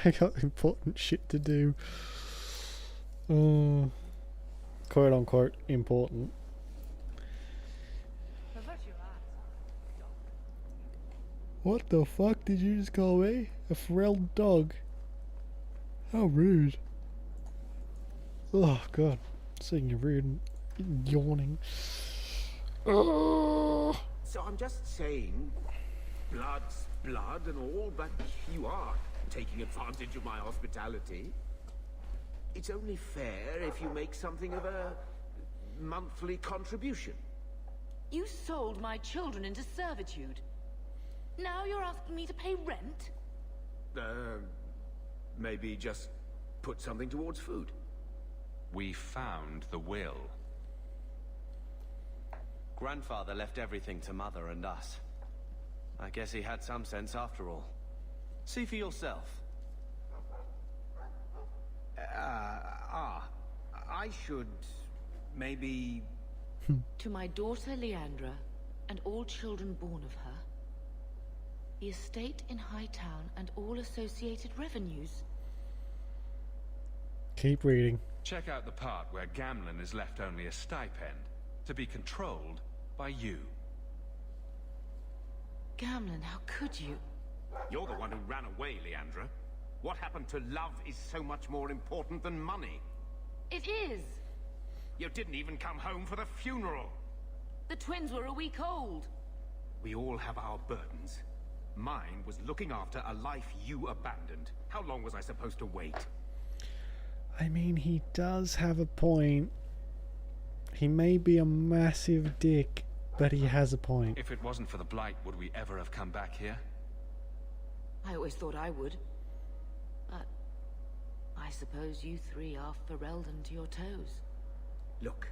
I got important shit to do. Quote unquote important. What the fuck did you just call me? A Ferelden dog? How rude. Oh god. Seeing you rude and yawning.
So I'm just saying, blood's blood and all, but you are taking advantage of my hospitality. It's only fair if you make something of a monthly contribution.
You sold my children into servitude. Now you're asking me to pay rent?
Maybe just put something towards food.
We found the will.
Grandfather left everything to Mother and us. I guess he had some sense after all. See for yourself.
I should maybe...
To my daughter Leandra, and all children born of her, the estate in Hightown and all associated revenues.
Keep reading.
Check out the part where Gamlin is left only a stipend, to be controlled by you.
Gamlin, how could you?
You're the one who ran away, Leandra. What happened to love is so much more important than money.
It is!
You didn't even come home for the funeral.
The twins were a week old.
We all have our burdens. Mine was looking after a life you abandoned. How long was I supposed to wait?
I mean, he does have a point. He may be a massive dick, but he has a point.
If it wasn't for the Blight, would we ever have come back here?
I always thought I would. But I suppose you three are Ferelden to your toes.
Look,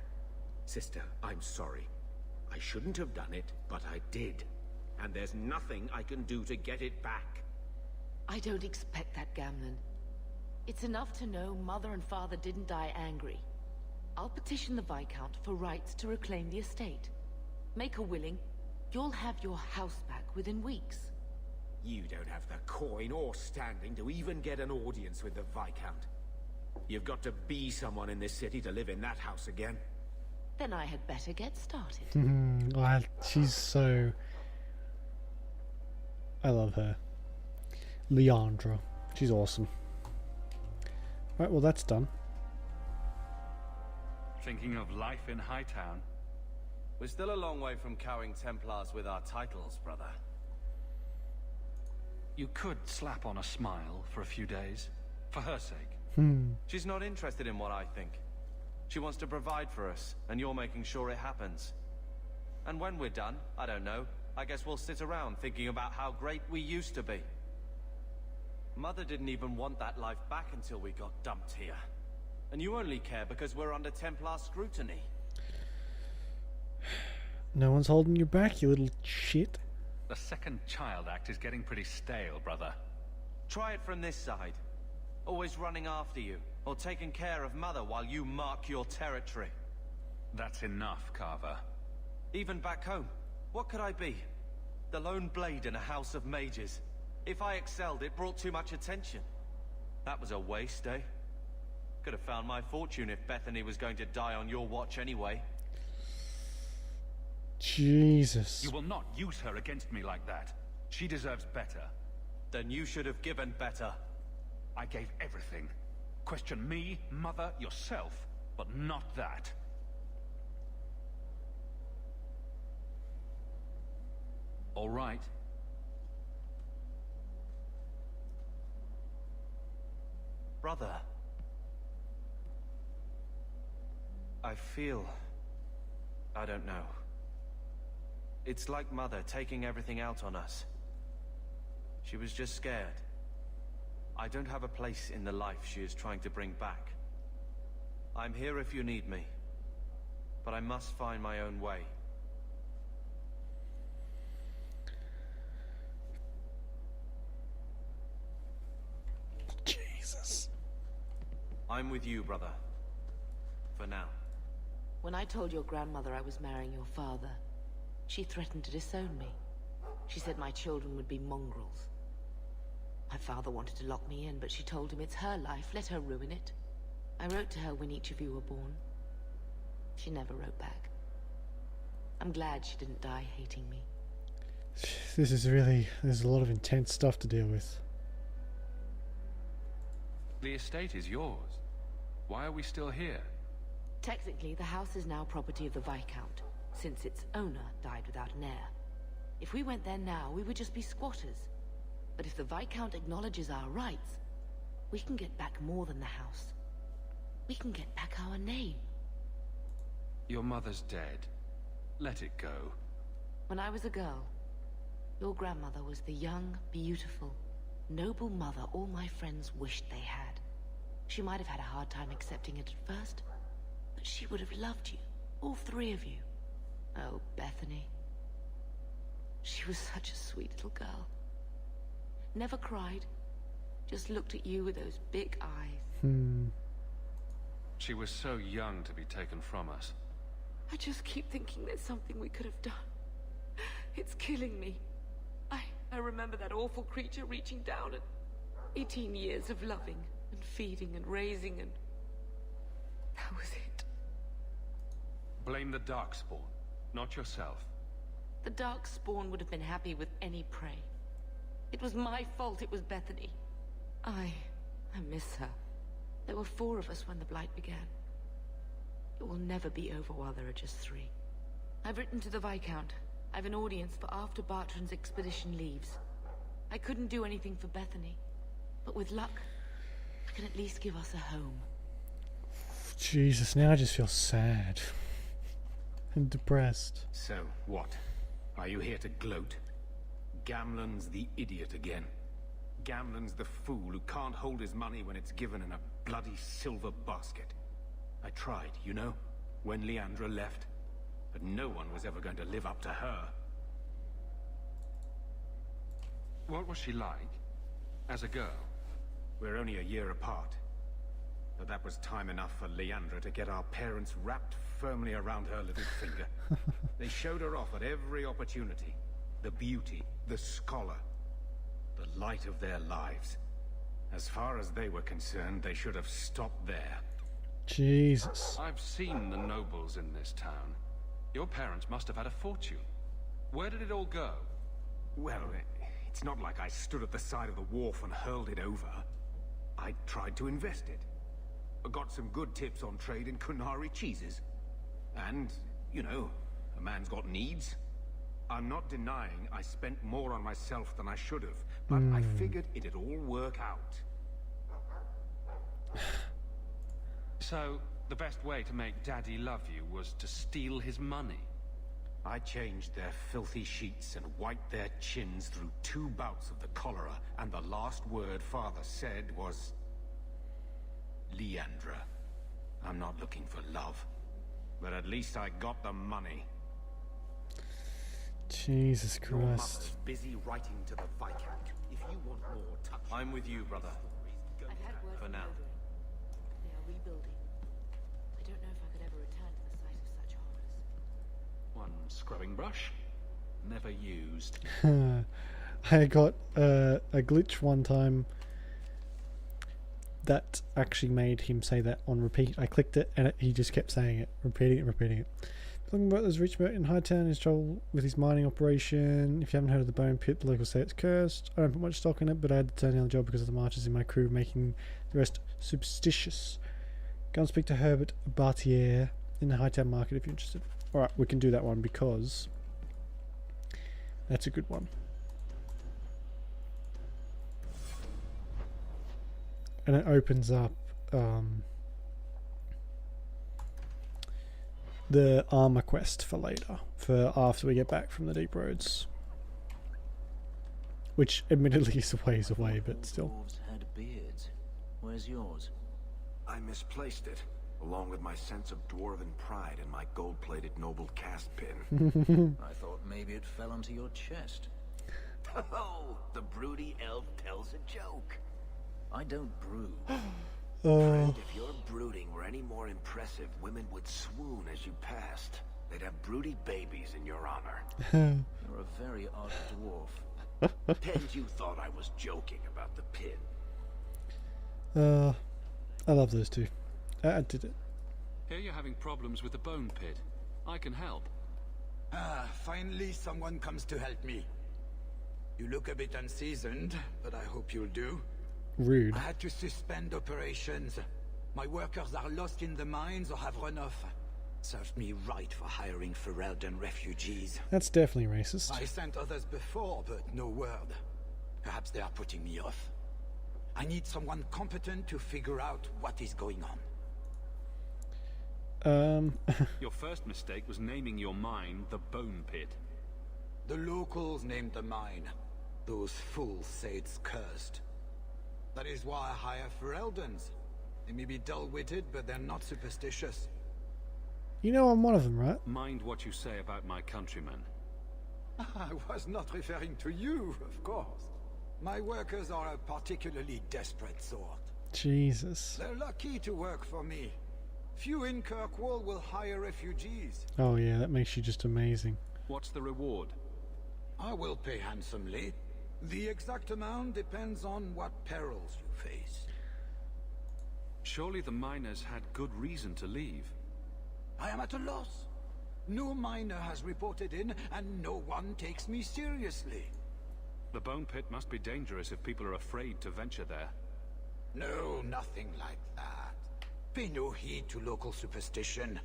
sister, I'm sorry. I shouldn't have done it, but I did. And there's nothing I can do to get it back.
I don't expect that, Gamlen. It's enough to know Mother and Father didn't die angry. I'll petition the Viscount for rights to reclaim the estate. Make a willing, you'll have your house back within weeks.
You don't have the coin or standing to even get an audience with the Viscount. You've got to be someone in this city to live in that house again.
Then I had better get started.
Well, she's so... I love her. Leandra. She's awesome. Right, well that's done.
Thinking of life in Hightown?
We're still a long way from cowing Templars with our titles, brother.
You could slap on a smile for a few days, for her sake.
She's not interested in what I think. She wants to provide for us, and you're making sure it happens. And when we're done, I don't know, I guess we'll sit around thinking about how great we used to be. Mother didn't even want that life back until we got dumped here. And you only care because we're under Templar scrutiny.
No one's holding you back, you little shit.
The second child act is getting pretty stale, brother.
Try it from this side. Always running after you, or taking care of Mother while you mark your territory.
That's enough, Carver.
Even back home, what could I be? The lone blade in a house of mages. If I excelled, it brought too much attention. That was a waste, eh? Could have found my fortune if Bethany was going to die on your watch anyway.
Jesus.
You will not use her against me like that. She deserves better.
Then you should have given better.
I gave everything. Question me, Mother, yourself, but not that. All right.
Brother. I feel... I don't know. It's like Mother taking everything out on us. She was just scared. I don't have a place in the life she is trying to bring back. I'm here if you need me. But I must find my own way.
Jesus.
I'm with you, brother. For now.
When I told your grandmother I was marrying your father, she threatened to disown me. She said my children would be mongrels. My father wanted to lock me in, but she told him it's her life, let her ruin it. I wrote to her when each of you were born. She never wrote back. I'm glad she didn't die hating me.
This is really... there's a lot of intense stuff to deal with.
The estate is yours. Why are we still here?
Technically, the house is now property of the Viscount, since its owner died without an heir. If we went there now, we would just be squatters. But if the Viscount acknowledges our rights, we can get back more than the house. We can get back our name.
Your mother's dead. Let it go.
When I was a girl, your grandmother was the young, beautiful, noble mother all my friends wished they had. She might have had a hard time accepting it at first, but she would have loved you, all three of you. Oh, Bethany. She was such a sweet little girl. Never cried, just looked at you with those big eyes.
She was so young to be taken from us.
I just keep thinking there's something we could have done. It's killing me. I remember that awful creature reaching down and 18 years of loving and feeding and raising, and that was it.
Blame the Darkspawn, not yourself.
The Darkspawn would have been happy with any prey. It was my fault it was Bethany. I miss her. There were 4 of us when the Blight began. It will never be over while there are just 3. I've written to the Viscount. I've an audience for after Bartrand's expedition leaves. I couldn't do anything for Bethany, but with luck, I can at least give us a home.
Jesus, now I just feel sad. And depressed.
So, what? Are you here to gloat? Gamlen's the idiot again. Gamlen's the fool who can't hold his money when it's given in a bloody silver basket. I tried, you know, when Leandra left.
but no one was ever going to live up to her.
What was she like? As a girl?
We're only a year apart. But that was time enough for Leandra to get our parents wrapped firmly around her little finger. They showed her off at every opportunity. The beauty, the scholar, the light of their lives. As far as they were concerned, they should have stopped there.
Jesus.
I've seen the nobles in this town. Your parents must have had a fortune. Where did it all go?
Well, it's not like I stood at the side of the wharf and hurled it over. I tried to invest it. I got some good tips on trade in Kunari cheeses. And, you know, a man's got needs. I'm not denying I spent more on myself than I should have, but I figured it'd all work out.
So, the best way to make Daddy love you was to steal his money?
I changed their filthy sheets and wiped their chins through 2 bouts of the cholera, and the last word Father said was... Leandra, I'm not looking for love, but at least I got the money.
Jesus
Your
Christ.
mother's busy writing to the Viscount. If you want more touch...
I'm with you, brother.
I've had word
For
from
now.
Mildred. They are rebuilding. I don't know if I could ever return to the site of such horrors.
One scrubbing brush, never used.
I got a glitch one time that actually made him say that on repeat. I clicked it and he just kept saying it, repeating it. Talking about this rich merchant in Hightown, his trouble with his mining operation. If you haven't heard of the Bone Pit, the locals say it's cursed. I don't put much stock in it, but I had to turn down the job because of the marches in my crew, making the rest superstitious. Go and speak to Herbert Bartier in the Hightown market if you're interested. Alright, we can do that one because that's a good one. And it opens up the armor quest for later, for after we get back from the deep roads, which admittedly is a ways away, but still.
Dwarves had beards. Where's yours?
I misplaced it, along with my sense of dwarven pride and my gold-plated noble cast pin.
I thought maybe it fell onto your chest.
Oh, the broody elf tells a joke.
I don't brew.
Friend, if your brooding were any more impressive, women would swoon as you passed. They'd have broody babies in your honor.
You're a very odd dwarf.
Pretend you thought I was joking about the pin.
I love those two. I did it.
Here you're having problems with the Bone Pit. I can help.
Finally someone comes to help me. You look a bit unseasoned, but I hope you'll do.
Rude.
I had to suspend operations. My workers are lost in the mines or have run off. Served me right for hiring Ferelden refugees.
That's definitely racist.
I sent others before, but no word. Perhaps they are putting me off. I need someone competent to figure out what is going on.
Your first mistake was naming your mine the Bone Pit.
The locals named the mine. Those fools say it's cursed. That is why I hire Fereldens. They may be dull-witted, but they're not superstitious.
You know I'm one of them, right?
Mind what you say about my countrymen.
I was not referring to you, of course. My workers are a particularly desperate sort.
Jesus.
They're lucky to work for me. Few in Kirkwall will hire refugees.
Oh yeah, that makes you just amazing.
What's the reward?
I will pay handsomely. The exact amount depends on what perils you face.
Surely the miners had good reason to leave.
I am at a loss. No miner has reported in, and no one takes me seriously.
The Bone Pit must be dangerous if people are afraid to venture there.
No, nothing like that. Pay no heed to local superstition.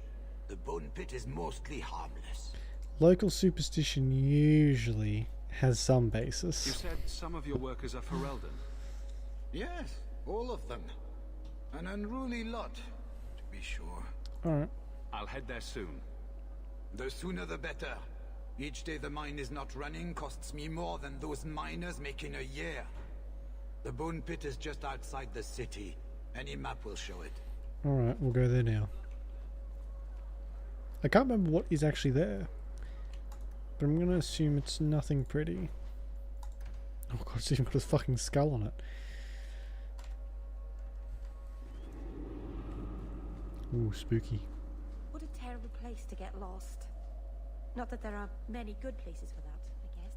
The Bone Pit is mostly harmless.
Local superstition usually has some basis.
You said some of your workers are Ferelden.
Yes, all of them. An unruly lot, to be sure.
Alright.
I'll head there soon.
The sooner the better. Each day the mine is not running costs me more than those miners make in a year. The Bone Pit is just outside the city. Any map will show it.
Alright, we'll go there now. I can't remember what is actually there. But I'm gonna assume it's nothing pretty. Oh god, it's even got a fucking skull on it. Ooh, spooky.
What a terrible place to get lost. Not that there are many good places for that, I guess.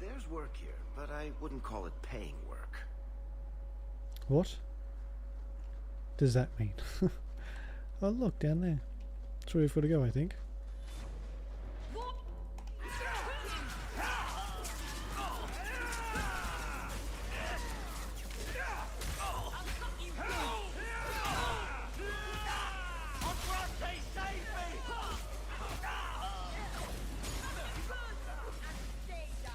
There's work here, but I wouldn't call it paying work.
What does that mean? Oh look, down there. That's where we've got to go, I think.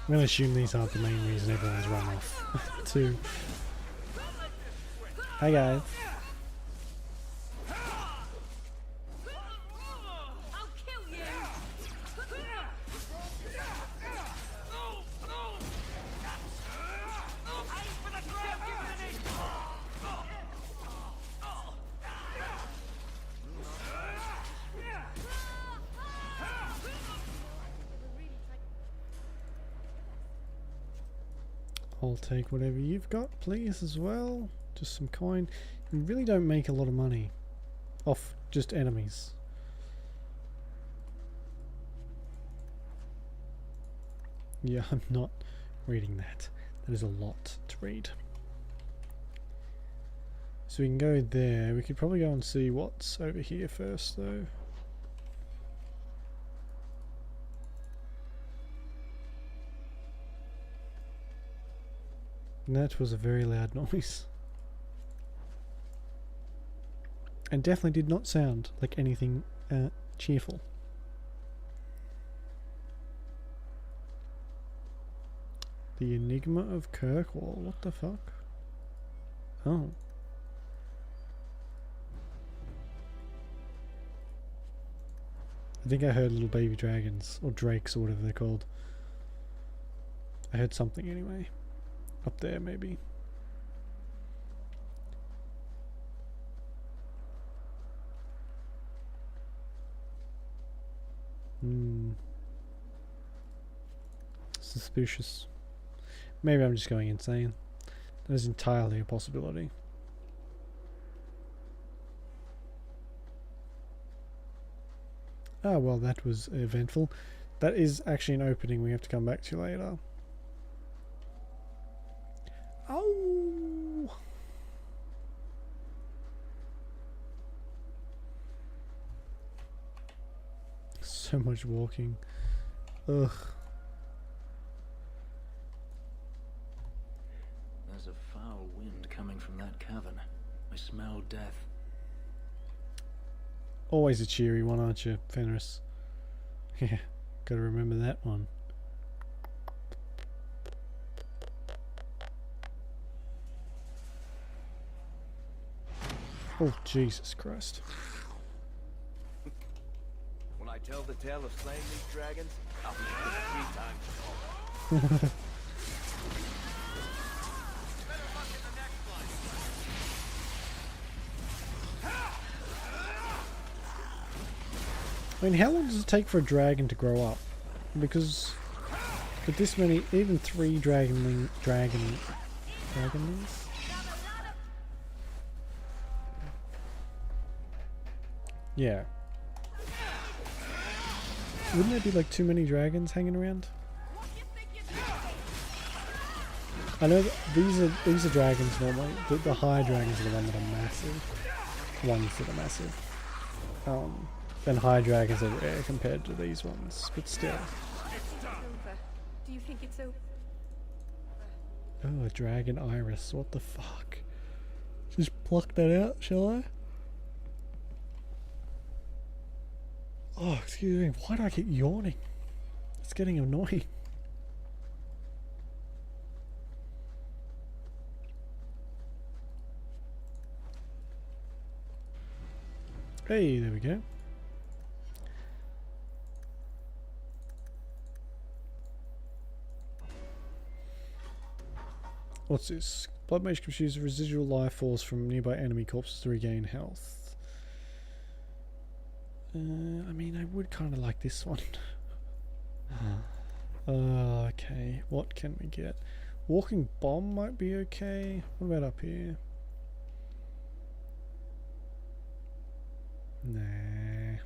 I'm going to assume these aren't the main reason everyone's run off, too. Hi guys. I'll take whatever you've got, please, as well. Just some coin. You really don't make a lot of money off just enemies. Yeah, I'm not reading that. That is a lot to read. So we can go there. We could probably go and see what's over here first, though. And that was a very loud noise. And definitely did not sound like anything cheerful. The Enigma of Kirkwall. What the fuck? Oh. I think I heard little baby dragons, or drakes, or whatever they're called. I heard something anyway. Up there, maybe. Suspicious. Maybe I'm just going insane. That is entirely a possibility. Ah, well, that was eventful. That is actually an opening we have to come back to later. Oh! So much walking. Ugh.
There's a foul wind coming from that cavern. I smell death.
Always a cheery one, aren't you, Fenris? Yeah, gotta remember that one. Oh, Jesus Christ.
When I tell the tale of slaying these dragons, I'll be here 3 times.
I mean, how long does it take for a dragon to grow up? Because with this many, even 3 dragonlings? Yeah. Wouldn't there be like too many dragons hanging around? I know that these are dragons normally. The high dragons are the ones that are massive. And high dragons are rare compared to these ones, but still.
It's over. Do you think it's over?
Oh, a dragon iris. What the fuck? Just pluck that out, shall I? Oh, excuse me. Why do I keep yawning? It's getting annoying. Hey, there we go. What's this? Blood Mage can use residual life force from nearby enemy corpses to regain health. I mean, I would kind of like this one. Okay, what can we get? Walking Bomb might be okay. What about up here? Nah.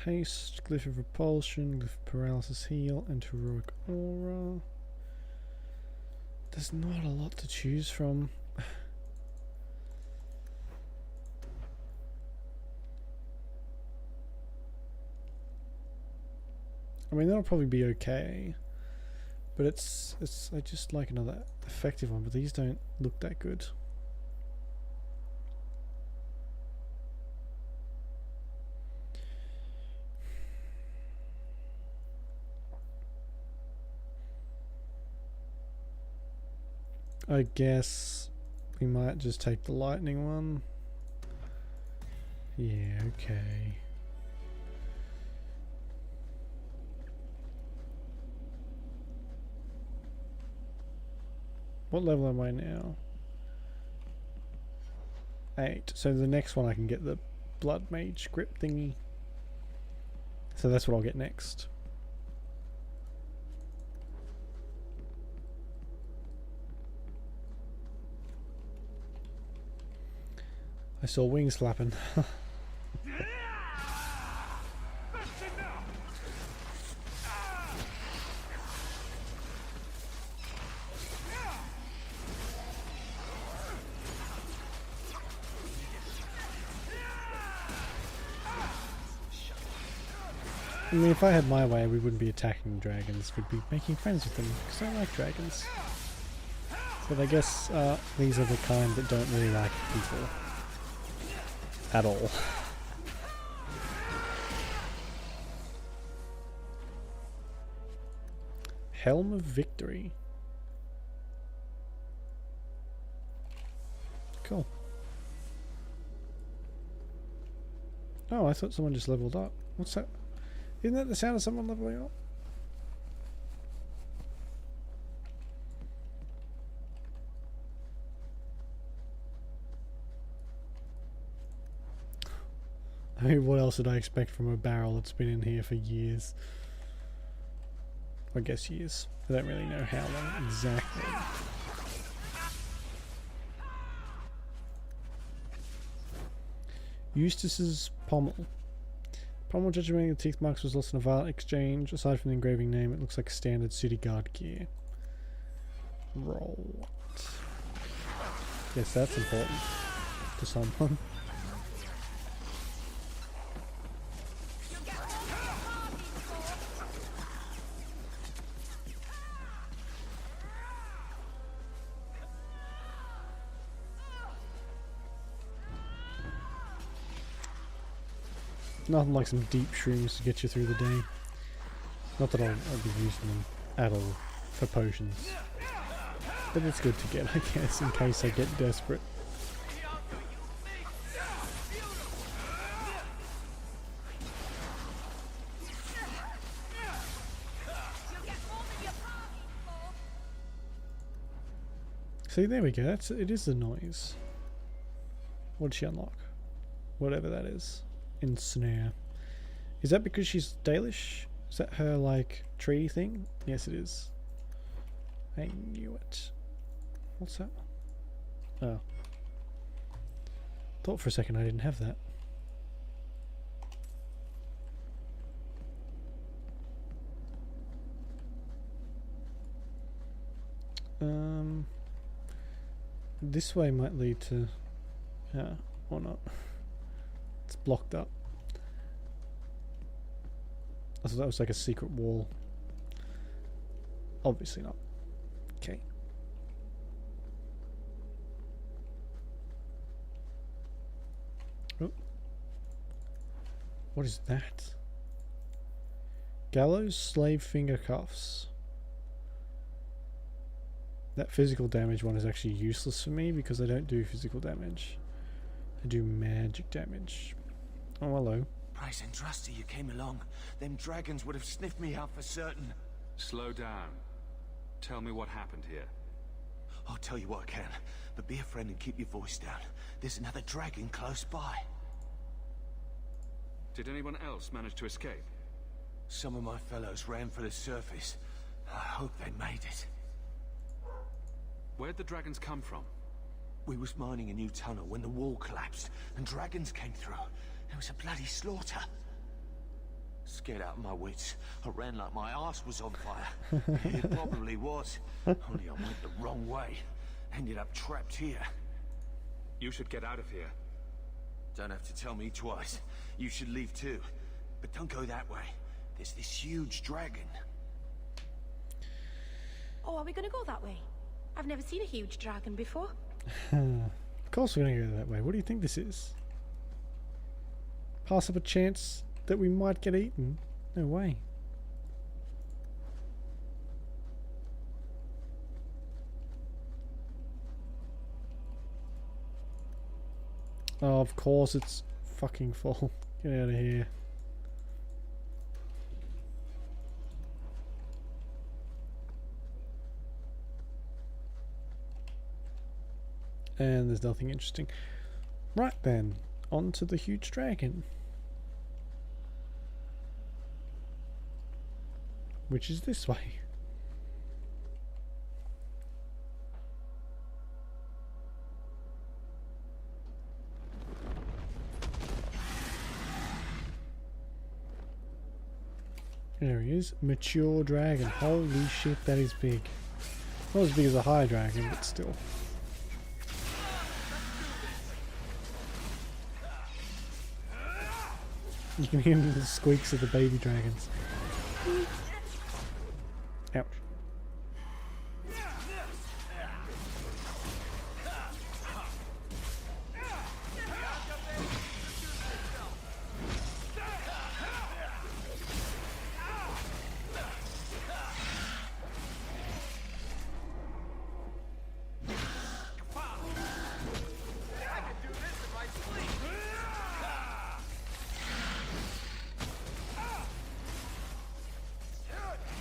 Haste, Glyph of Repulsion, Glyph of Paralysis Heal, and Heroic Aura. There's not a lot to choose from. I mean, that'll probably be okay, but I just like another effective one, but these don't look that good. I guess we might just take the lightning one. Yeah, okay. What level am I now? 8. So the next one I can get the Blood Mage script thingy. So that's what I'll get next. I saw wings flapping. I mean, if I had my way, we wouldn't be attacking dragons. We'd be making friends with them, because I like dragons. But I guess these are the kind that don't really like people. At all. Helm of Victory. Cool. Oh, I thought someone just leveled up. What's that? Isn't that the sound of someone leveling up? I mean, what else did I expect from a barrel that's been in here for years? I guess years. I don't really know how long exactly. Eustace's Pommel. Pommel judging the teeth marks was lost in a violent exchange. Aside from the engraving name, it looks like standard city guard gear. Roll. Guess that's important to someone. Nothing like some deep shrooms to get you through the day. Not that I'll be using them at all for potions. But it's good to get, I guess, in case I get desperate. See, there we go. It is the noise. What did she unlock? Whatever that is. Ensnare. Is that because she's Dalish? Is that her, like, tree thing? Yes, it is. I knew it. What's that? Oh. Thought for a second I didn't have that. This way might lead to... yeah, or not. It's blocked up. I thought that was like a secret wall. Obviously not. Okay. Oh. What is that? Gallows slave finger cuffs. That physical damage one is actually useless for me because I don't do physical damage. I do magic damage. Oh, hello.
Price and Trusty, you came along. Them dragons would have sniffed me out for certain.
Slow down. Tell me what happened here.
I'll tell you what I can, but be a friend and keep your voice down. There's another dragon close by.
Did anyone else manage to escape?
Some of my fellows ran for the surface. I hope they made it.
Where'd the dragons come from?
We was mining a new tunnel when the wall collapsed, and dragons came through. It was a bloody slaughter. Scared out of my wits, I ran like my arse was on fire. It probably was, only I went the wrong way. Ended up trapped here.
You should get out of here.
Don't have to tell me twice. You should leave too. But don't go that way. There's this huge dragon.
Oh, are we gonna go that way? I've never seen a huge dragon before.
Of course we're gonna go that way. What do you think this is? Pass up a chance that we might get eaten? No way. Oh, of course it's fucking full. Get out of here. And there's nothing interesting. Right then, on to the huge dragon. Which is this way. There he is. Mature dragon. Holy shit, that is big. Not as big as a high dragon, but still. You can hear the squeaks of the baby dragons. Ouch.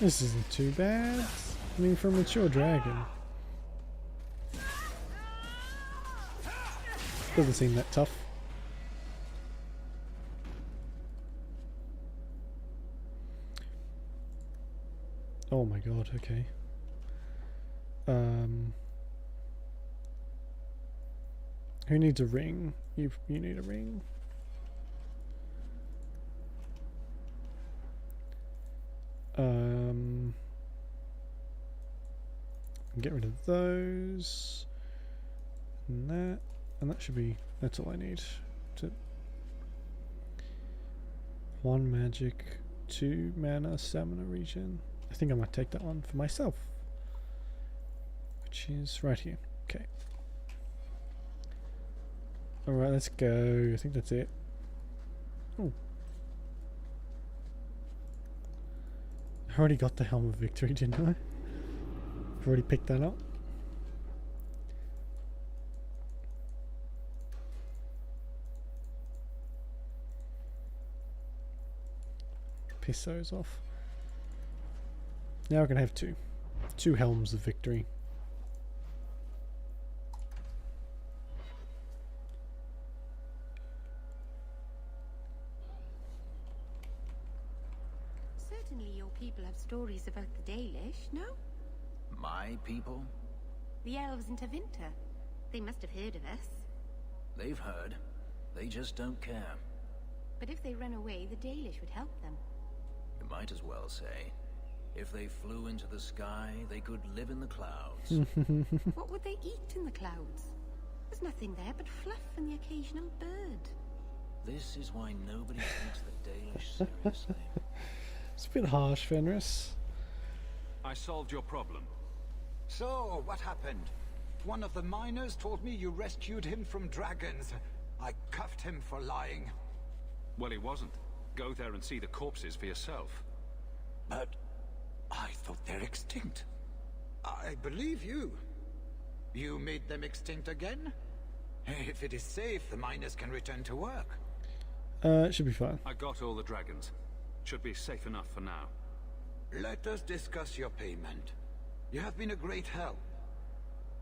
This isn't too bad. I mean, for a mature dragon. Doesn't seem that tough. Oh my god, okay. Who needs a ring? You need a ring. Get rid of those and that should be, that's all I need. To 1 magic, 2 mana, stamina regen. I think I might take that one for myself, which is right here. Okay. Alright, let's go. I think that's it. Oh. I already got the Helm of Victory, didn't I? I've already picked that up. Piss those off. Now we're going to have two Helms of Victory.
Certainly your people have stories about the Dalish, no?
My people?
The elves in Tevinter. They must have heard of us.
They've heard. They just don't care.
But if they run away, the Dalish would help them.
You might as well say. If they flew into the sky, they could live in the clouds.
What would they eat in the clouds? There's nothing there but fluff and the occasional bird.
This is why nobody takes the Dalish seriously.
It's a bit harsh, Fenris.
I solved your problem.
So, what happened? One of the miners told me you rescued him from dragons. I cuffed him for lying.
Well, he wasn't. Go there and see the corpses for yourself.
But I thought they're extinct. I believe you. You made them extinct again? If it is safe, the miners can return to work.
It should be fine.
I got all the dragons. Should be safe enough for now.
Let us discuss your payment. You have been a great help.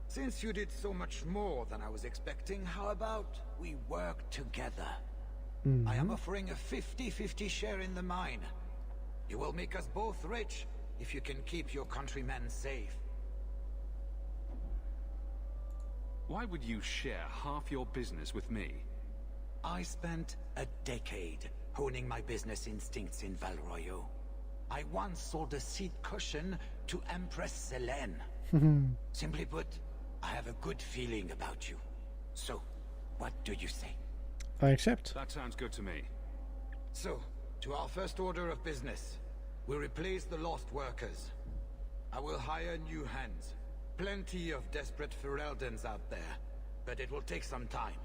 Since you did so much more than I was expecting, how about we work together? I am offering a 50-50 share in the mine. You will make us both rich if you can keep your countrymen safe.
Why would you share half your business with me?
I spent a decade honing my business instincts in Val Royeaux. I once sold a seat cushion to Empress Selene. Simply put, I have a good feeling about you. So, what do you say?
I accept.
That sounds good to me.
So, to our first order of business, we replace the lost workers. I will hire new hands. Plenty of desperate Ferelden's out there, but it will take some time.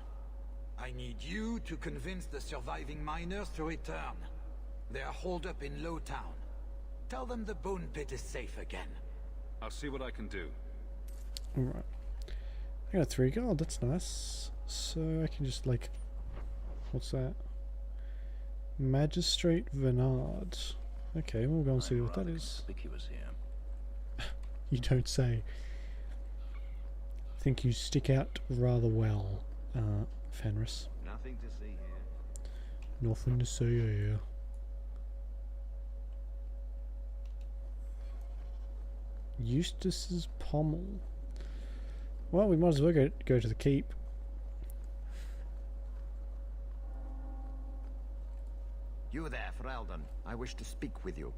I need you to convince the surviving miners to return. They are holed up in Lowtown. Tell them the bone pit is safe again.
I'll see what I can do.
Alright. I got 3 gold, that's nice. So I can just like... What's that? Magistrate Venard. Okay, we'll go and see what that is.
Here.
You don't say. I think you stick out rather well, Fenris.
Nothing to see here.
Nothing to see here. Eustace's pommel. Well, we might as well go to the keep.
You there, Ferelden. I wish to speak with you.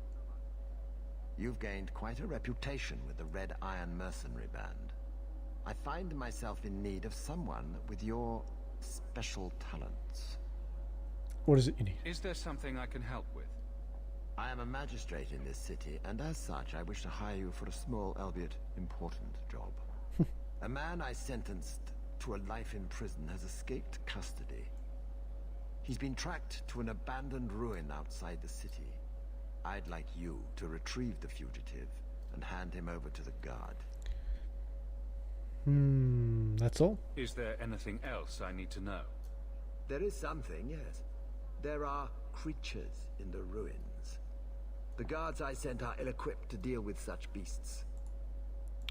You've gained quite a reputation with the Red Iron Mercenary Band. I find myself in need of someone with your special talents.
What is it you need?
Is there something I can help with?
I am a magistrate in this city, and as such I wish to hire you for a small, albeit important, job. A man I sentenced to a life in prison has escaped custody. He's been tracked to an abandoned ruin outside the city. I'd like you to retrieve the fugitive and hand him over to the guard.
That's all?
Is there anything else I need to know?
There is something, yes. There are creatures in the ruins. The guards I sent are ill-equipped to deal with such beasts.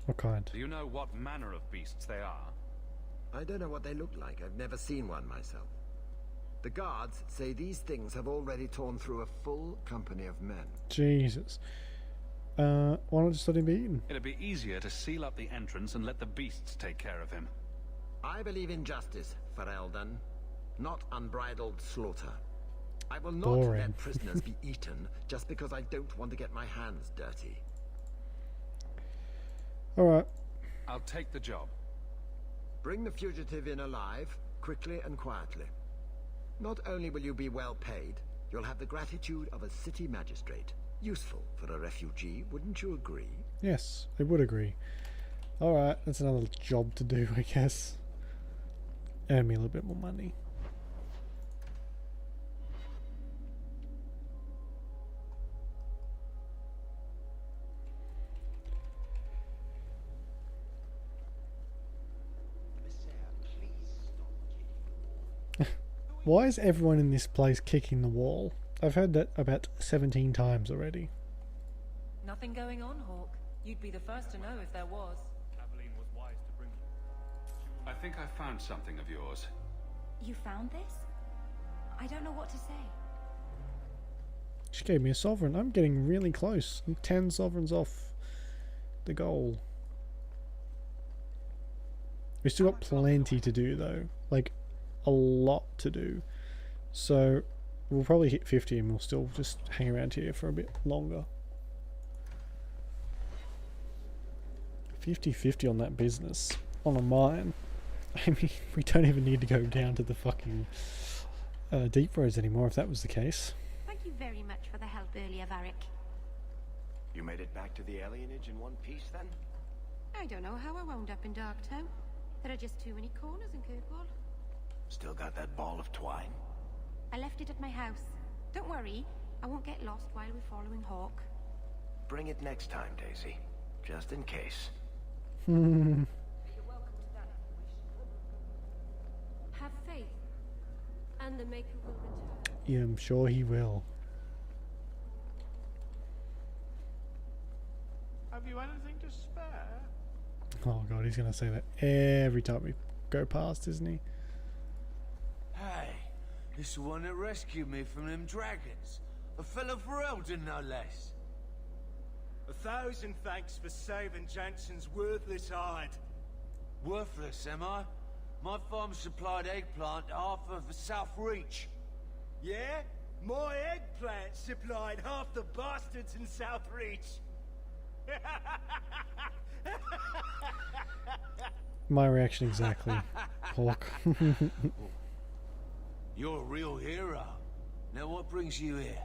What kind?
Do you know what manner of beasts they are?
I don't know what they look like. I've never seen one myself. The guards say these things have already torn through a full company of men.
Jesus. Why not just let him be eaten?
It'd be easier to seal up the entrance and let the beasts take care of him.
I believe in justice, Ferelden, not unbridled slaughter. I will not let prisoners be eaten just because I don't want to get my hands dirty.
Alright.
I'll take the job.
Bring the fugitive in alive, quickly and quietly. Not only will you be well paid, you'll have the gratitude of a city magistrate. Useful for a refugee, wouldn't you agree?
Yes, I would agree. Alright, that's another job to do, I guess. Earn me a little bit more money. Why is everyone in this place kicking the wall? I've heard that about 17 times already.
Nothing going on, Hawke. You'd be the first to know if there was.
Aveline was wise to bring you. I think I found something of yours.
You found this? I don't know what to say.
She gave me a sovereign. I'm getting really close. I'm 10 sovereigns off the goal. We've still got plenty to do though. Like, a lot to do. So we'll probably hit 50 and we'll still just hang around here for a bit longer. 50-50 on that business. On a mine. I mean, we don't even need to go down to the fucking deep roads anymore if that was the case.
Thank you very much for the help earlier, Varric.
You made it back to the alienage in one piece, then?
I don't know how I wound up in Darktown. There are just too many corners in Kirkwall.
Still got that ball of twine?
I left it at my house. Don't worry, I won't get lost while we're following Hawke.
Bring it next time, Daisy. Just in case.
Have faith, and the Maker will return.
Yeah, I'm sure he will.
Have you anything to spare?
Oh god, he's gonna say that every time we go past, isn't he?
Hey, this is the one that rescued me from them dragons. A fellow for Eldon, no less.
1,000 thanks for saving Jansen's worthless hide.
Worthless, am I? My farm supplied eggplant half of the South Reach.
Yeah? My eggplant supplied half the bastards in South Reach.
My reaction exactly. Hawke.
You're a real hero. Now what brings you here?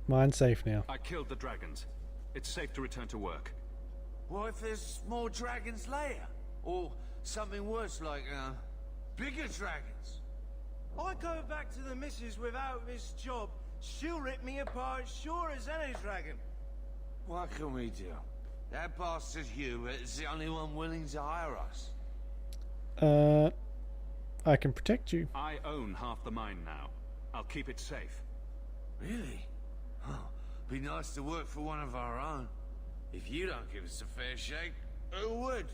Mine's safe now.
I killed the dragons. It's safe to return to work.
What if there's more dragons later? Or something worse like, bigger dragons?
I go back to the missus without this job. She'll rip me apart sure as any dragon.
What can we do? That bastard Hubert is the only one willing to hire us.
I can protect you.
I own half the mine now. I'll keep it safe.
Really? Oh, be nice to work for one of our own. If you don't give us a fair shake, who would?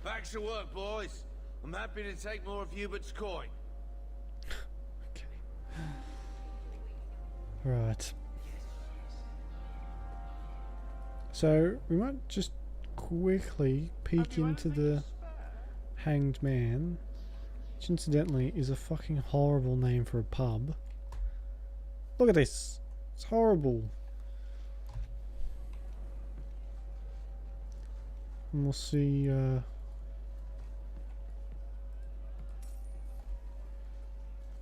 Back to work, boys. I'm happy to take more of Hubert's coin.
Right. So we might just quickly peek into the Hanged Man, which incidentally is a fucking horrible name for a pub. Look at this. It's horrible. And we'll see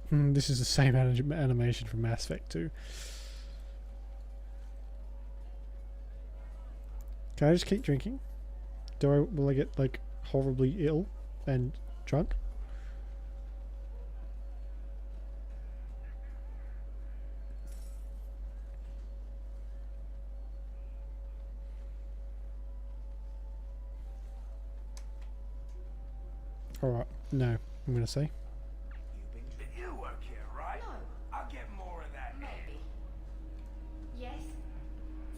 this is the same animation from Mass Effect 2. Can I just keep drinking? Will I get like horribly ill and drunk? Alright, no, I'm gonna say.
You work here, right?
No.
I'll get more of that.
Maybe. Yes?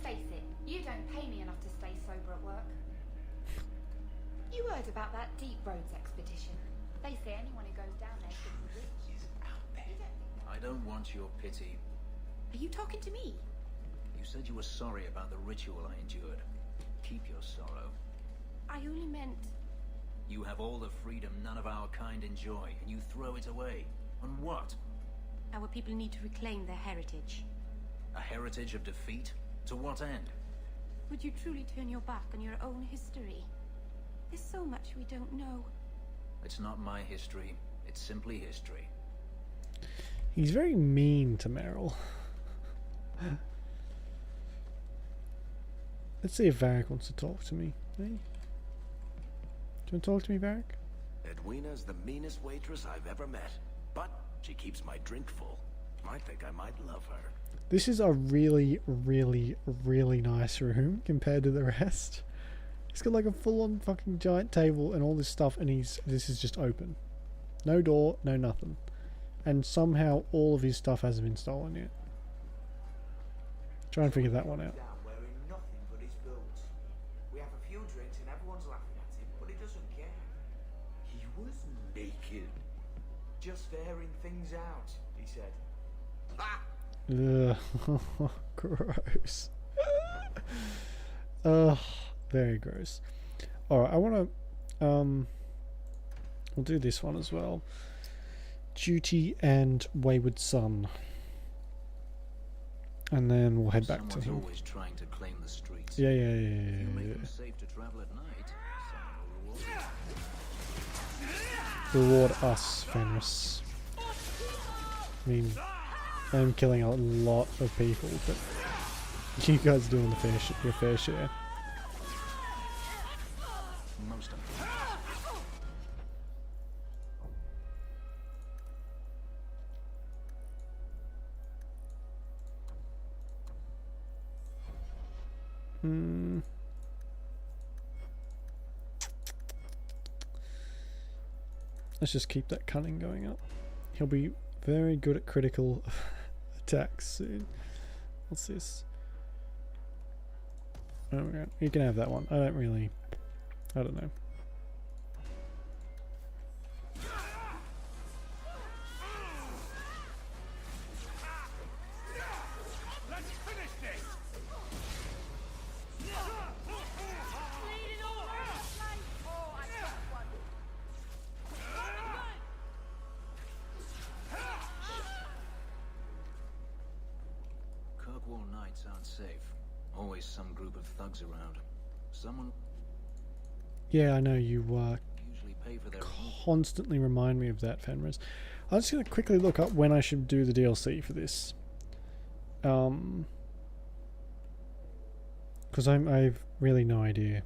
Face it, you don't pay me enough to stay sober at work. You heard about that Deep Roads expedition. They say anyone who goes down there should be rich.
I don't want your pity.
Are you talking to me?
You said you were sorry about the ritual I endured. Keep your sorrow.
I only meant...
You have all the freedom none of our kind enjoy, and you throw it away. On what?
Our people need to reclaim their heritage.
A heritage of defeat? To what end?
Would you truly turn your back on your own history? There's so much we don't know.
It's not my history. It's simply history.
He's very mean to Meryl. Let's see if Varric wants to talk to me. Hey? Do you want to talk to me, Varric?
Edwina's the meanest waitress I've ever met, but she keeps my drink full. I think I might love her.
This is a really, really, really nice room compared to the rest. He's got like a full-on fucking giant table and all this stuff, and this is just open. No door, no nothing. And somehow all of his stuff hasn't been stolen yet. Try and figure that one out.
Wearing nothing but his boots. We have a few drinks and everyone's laughing at him, but he doesn't care. He was naked. Just airing things out, he said.
Ugh. Gross. Ugh. Very gross. Alright, I want to... we'll do this one as well. Duty and Wayward Son. And then we'll head back to him.
Always trying to claim the streets.
Yeah.
If you make them safe to travel at night, someone will reward you.
Reward us, Fenris. I mean, I'm killing a lot of people, but you guys are doing your fair share.
Most of them.
Let's just keep that cunning going up. He'll be Very good at critical attacks soon. What's this? Oh, you can have that one. I don't know.
Let's finish this!
Kirkwall nights aren't safe. Always some group of thugs around. Someone
Yeah, I know you
usually pay for their
constantly remind me of that, Fenris. I'm just gonna quickly look up when I should do the DLC for this. Because I've really no idea.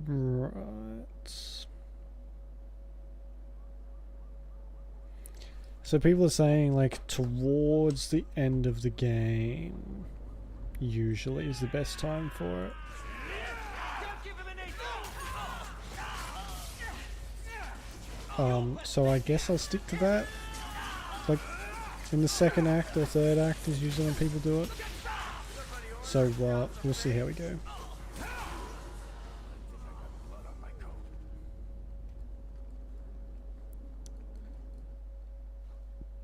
Right. So people are saying like towards the end of the game usually is the best time for it. So I guess I'll stick to that. Like in the second act or third act is usually when people do it. So we'll see how we go.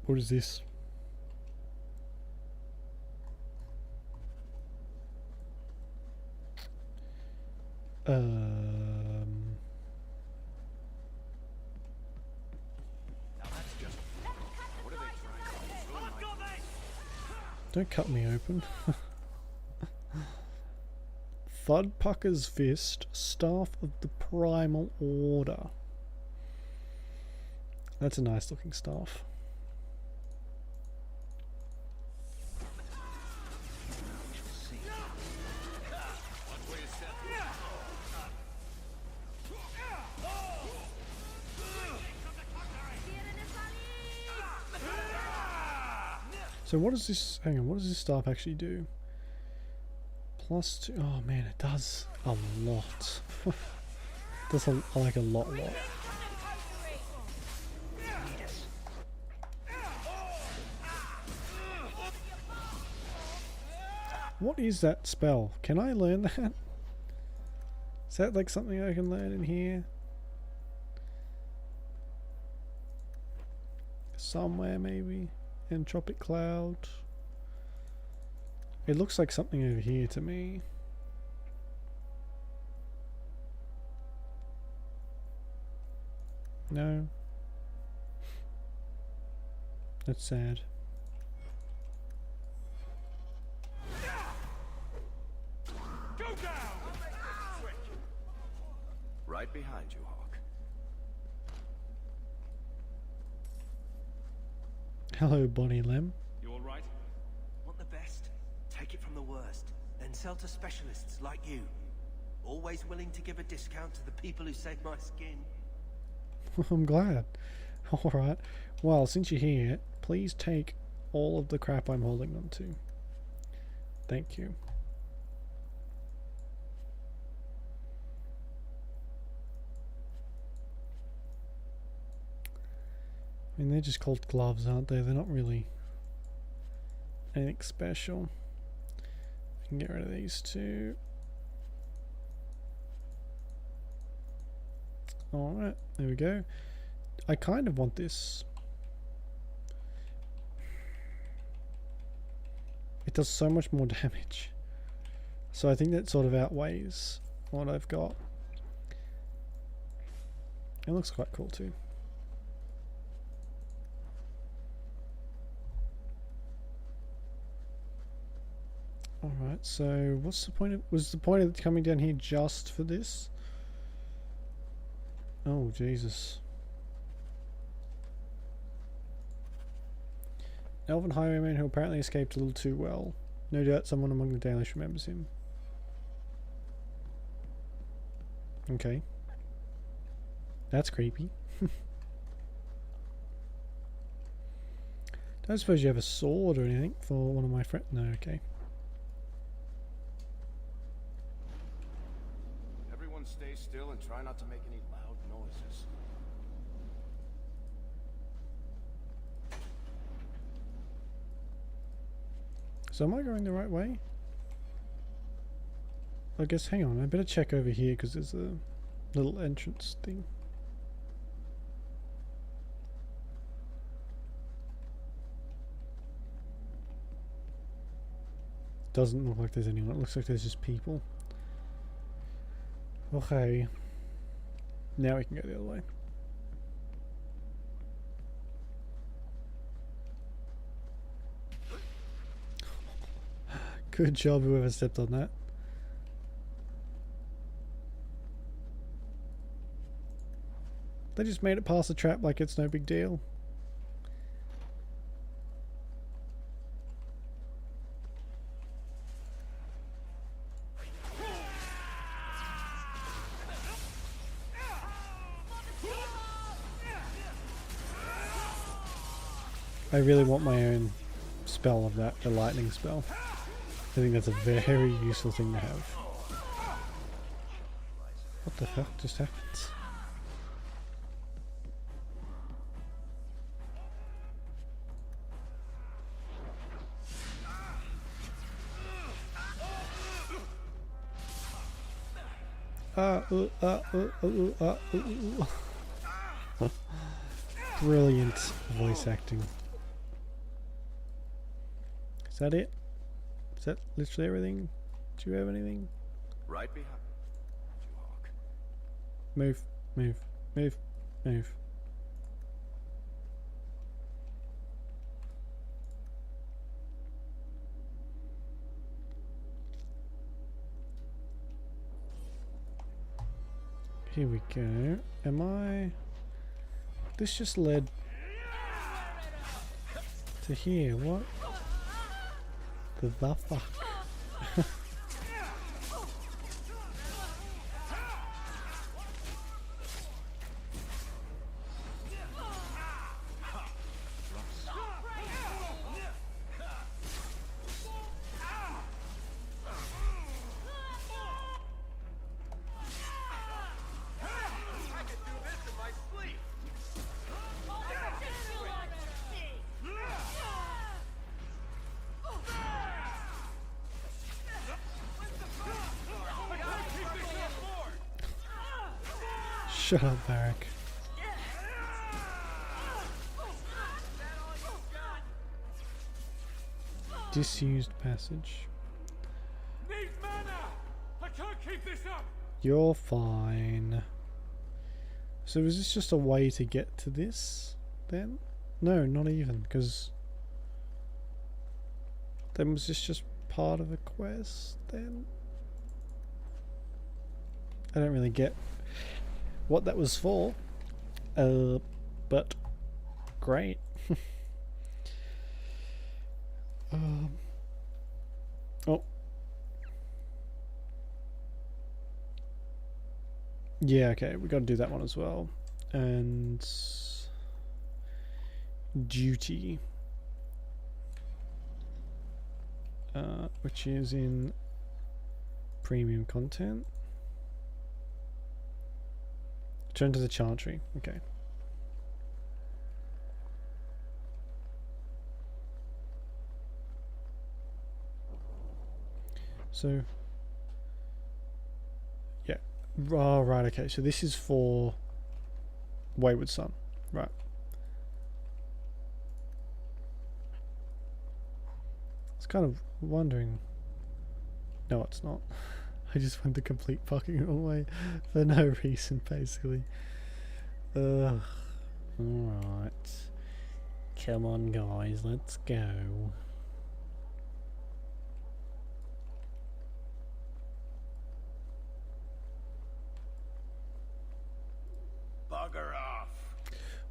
What is this? Don't cut me open. Thudpucker's Fist, Staff of the Primal Order. That's a nice looking staff. So what does this, hang on, what does this staff actually do? +2, oh man, it does a lot. Does like a lot. What is that spell? Can I learn that? Is that like something I can learn in here? Somewhere maybe? Entropic Cloud. It looks like something over here to me. No. That's sad.
Go down!
Right behind you, Hawke.
Hello, Bonnie Lem.
You all right?
Want the best? Take it from the worst. Then sell to specialists like you. Always willing to give a discount to the people who save my skin.
I'm glad. Alright. Well, since you're here, please take all of the crap I'm holding on to. Thank you. I mean, they're just called gloves, aren't they? They're not really anything special. I can get rid of these two. Alright, there we go. I kind of want this. It does so much more damage. So I think that sort of outweighs what I've got. It looks quite cool too. Alright, so what's the point of, was the point of coming down here just for this? Oh, Jesus. Elven highwayman who apparently escaped a little too well. No doubt someone among the Dalish remembers him. Okay. That's creepy. Don't suppose you have a sword or anything for one of my friends? No, okay.
Everyone stay still and try not to make any loud noises.
So am I going the right way? I guess, hang on, I better check over here because there's a little entrance thing. Doesn't look like there's anyone, it looks like there's just people. Okay. Now we can go the other way. Good job whoever stepped on that. They just made it past the trap like it's no big deal. I really want my own spell of that, the lightning spell. I think that's a very useful thing to have. What the fuck just happened? Brilliant voice acting. Is that it? Is that literally everything? Do you have anything?
Right behind you, Hawke.
Move, move, move, move. Here we go. Am I... This just led to here. What the fuck? Shut up, Barrack. Disused passage.
Need mana! I can't keep this up!
You're fine. So is this just a way to get to this, then? No, not even, because... Then was this just part of a quest, then? I don't really get what that was for, but great. Oh, yeah, okay, we got to do that one as well, and duty, which is in premium content. Turn to the chantry. Okay. So, yeah. Oh, right, okay. So this is for Wayward Son. Right. I was kind of wondering. No, it's not. I just went the complete fucking wrong way for no reason, basically. Ugh. Alright. Come on, guys, let's go.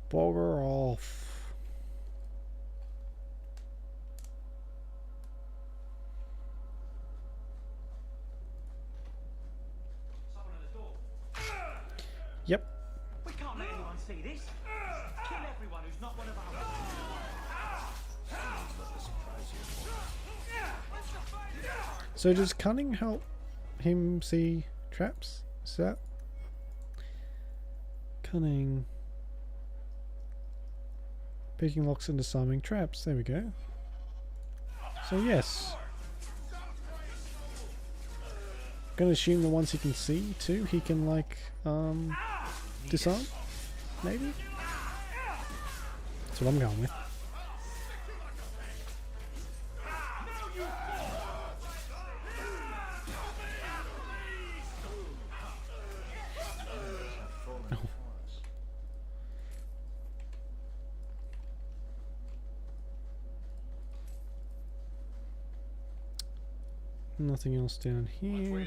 Bugger off. Yep.
We can't let anyone see this. Kill everyone who's not one of ours.
So does cunning help him see traps? Is that cunning? Picking locks and disarming traps. There we go. So yes. Gonna assume the ones he can see too, he can like disarm? Maybe? That's what I'm going with. Nothing else down here.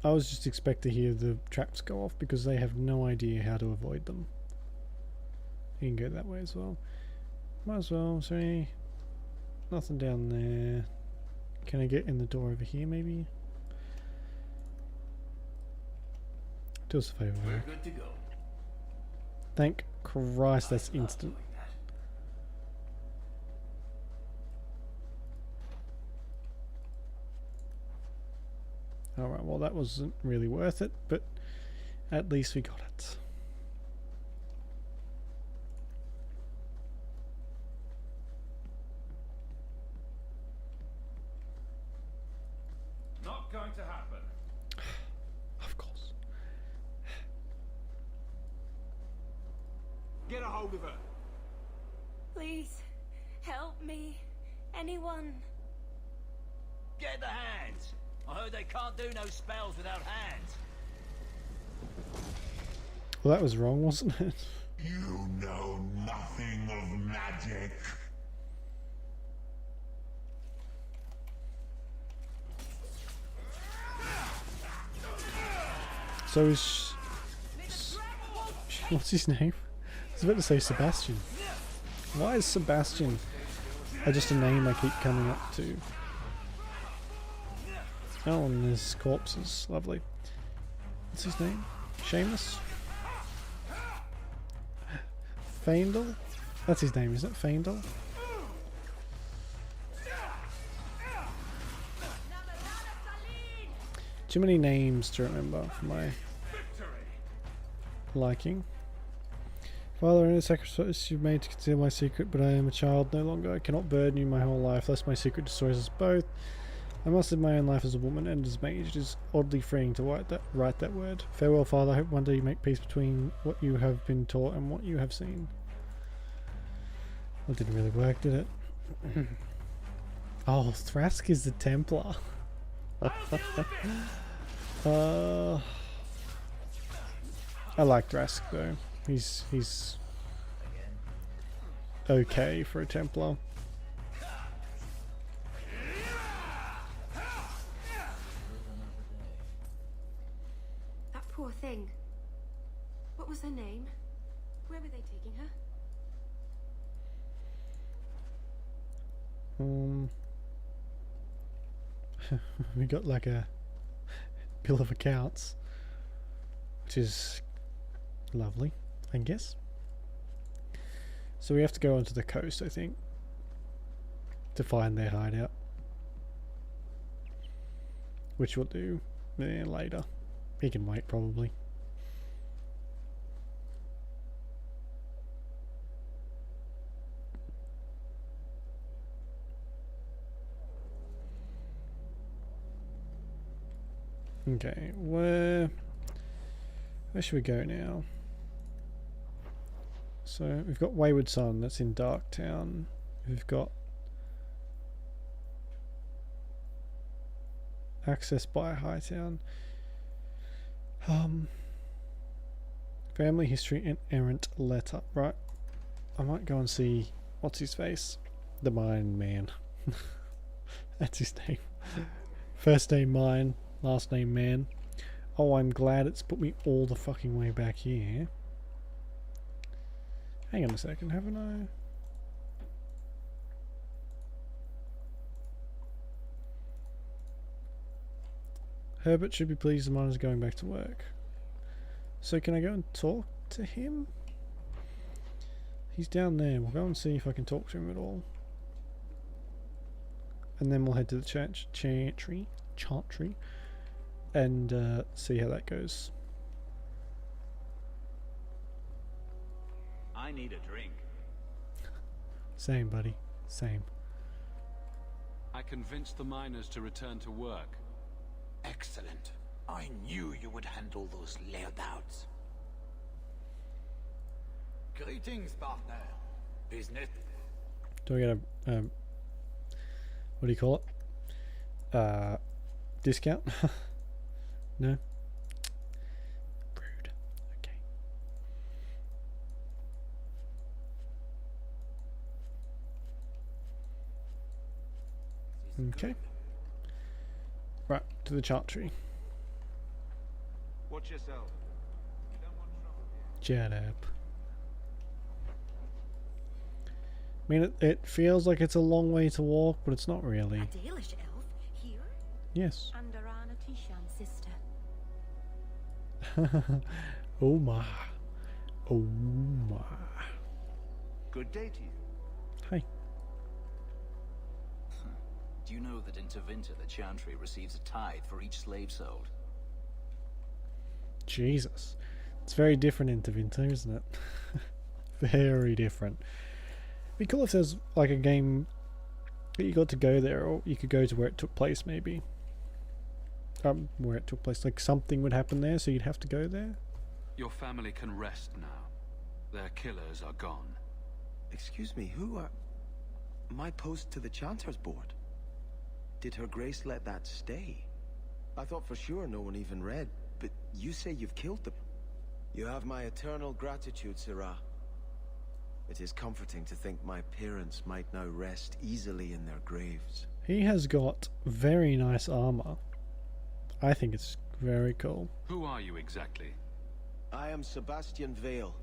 I was just expecting to hear the traps go off because they have no idea how to avoid them. You can go that way as well. Might as well. Sorry. Nothing down there. Can I get in the door over here maybe? Do us a favour.
We're good to go.
Thank Christ that's instant. Alright, well that wasn't really worth it, but at least we got it.
Not going to happen.
Of course.
Get a hold of her.
Please, help me. Anyone.
Get the hands. I heard they can't do no spells without hands.
Well, that was wrong, wasn't it?
You know nothing of magic.
So is... What's his name? I was about to say Sebastian. Why is Sebastian just a name I keep coming up to? Oh, and there's corpses. Lovely. What's his name? Seamus? Faendal? That's his name, isn't it? Faendal? Too many names to remember for my liking. Father, in a sacrifice you've made to conceal my secret, but I am a child no longer. I cannot burden you my whole life, lest my secret destroys us both. I must live my own life as a woman and as a mage. It is oddly freeing to write that word. Farewell, Father. I hope one day you make peace between what you have been taught and what you have seen. Well, it didn't really work, did it? Oh, Thrask is the Templar. I like Thrask though. He's okay for a Templar.
Poor thing. What was her name? Where were they taking her?
We got like a bill of accounts, which is lovely, I guess. So we have to go onto the coast, I think, to find their hideout, which we'll do later. He can wait, probably. Okay, where should we go now? So we've got Wayward Son, that's in Darktown. We've got access by Hightown. Family history and errant letter. Right. I might go and see what's his face? The Mine Man. That's his name. First name Mine, last name Man. Oh, I'm glad it's put me all the fucking way back here. Hang on a second, haven't I? Herbert should be pleased the miner's going back to work. So can I go and talk to him? He's down there. We'll go and see if I can talk to him at all. And then we'll head to the chantry, and see how that goes.
I need a drink.
Same, buddy. Same.
I convinced the miners to return to work.
Excellent. I knew you would handle those layabouts. Greetings, partner. Business.
Do I get a what do you call it? Discount? No? Rude. Okay. Okay. Right, to the chantry.
Watch yourself. You don't want trouble here.
Jet up. I mean, it feels like it's a long way to walk, but it's not really.
A Dalish elf here?
Yes.
Under Anna Tishan's sister.
Oh my. Oh my.
Good day to you.
Hi.
Do you know that in Tevinter the Chantry receives a tithe for each slave sold?
Jesus. It's very different in Tevinter, isn't it? Very different. It'd be cool if there's like a game that you got to go there, or you could go to where it took place maybe. Where it took place, like something would happen there, so you'd have to go there.
Your family can rest now. Their killers are gone.
Excuse me, who are... My post to the Chanter's Board? Did Her Grace let that stay? I thought for sure no one even read, but you say you've killed them. You have my eternal gratitude, Sirrah. It is comforting to think my parents might now rest easily in their graves.
He has got very nice armor. I think it's very cool.
Who are you exactly?
I am Sebastian Vale,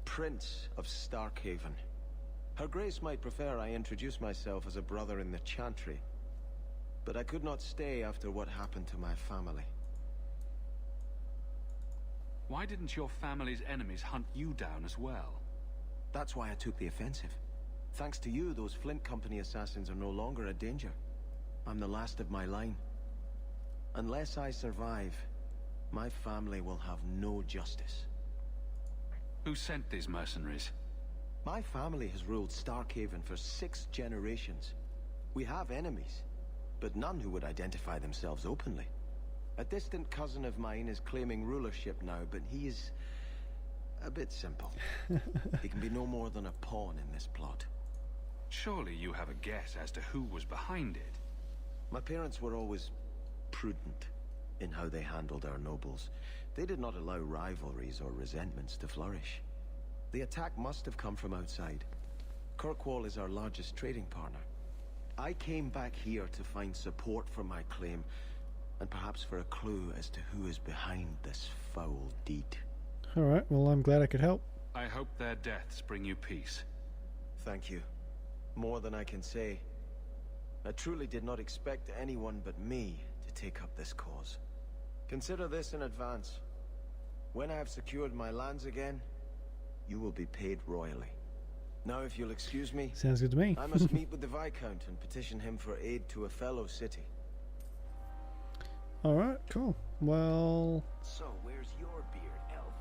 Prince of Starkhaven. Her Grace might prefer I introduce myself as a brother in the Chantry, but I could not stay after what happened to my family.
Why didn't your family's enemies hunt you down as well?
That's why I took the offensive. Thanks to you, those Flint Company assassins are no longer a danger. I'm the last of my line. Unless I survive, my family will have no justice.
Who sent these mercenaries?
My family has ruled Starkhaven for 6 generations. We have enemies, but none who would identify themselves openly. A distant cousin of mine is claiming rulership now, but he is a bit simple. He can be no more than a pawn in this plot.
Surely you have a guess as to who was behind it.
My parents were always prudent in how they handled our nobles. They did not allow rivalries or resentments to flourish. The attack must have come from outside. Kirkwall is our largest trading partner. I came back here to find support for my claim, and perhaps for a clue as to who is behind this foul deed.
Alright, well I'm glad I could help.
I hope their deaths bring you peace.
Thank you. More than I can say. I truly did not expect anyone but me to take up this cause. Consider this in advance. When I have secured my lands again, you will be paid royally. Now, if you'll excuse me...
Sounds good to me.
I must meet with the Viscount and petition him for aid to a fellow city.
Alright, cool. Well...
So, where's your beard, elf?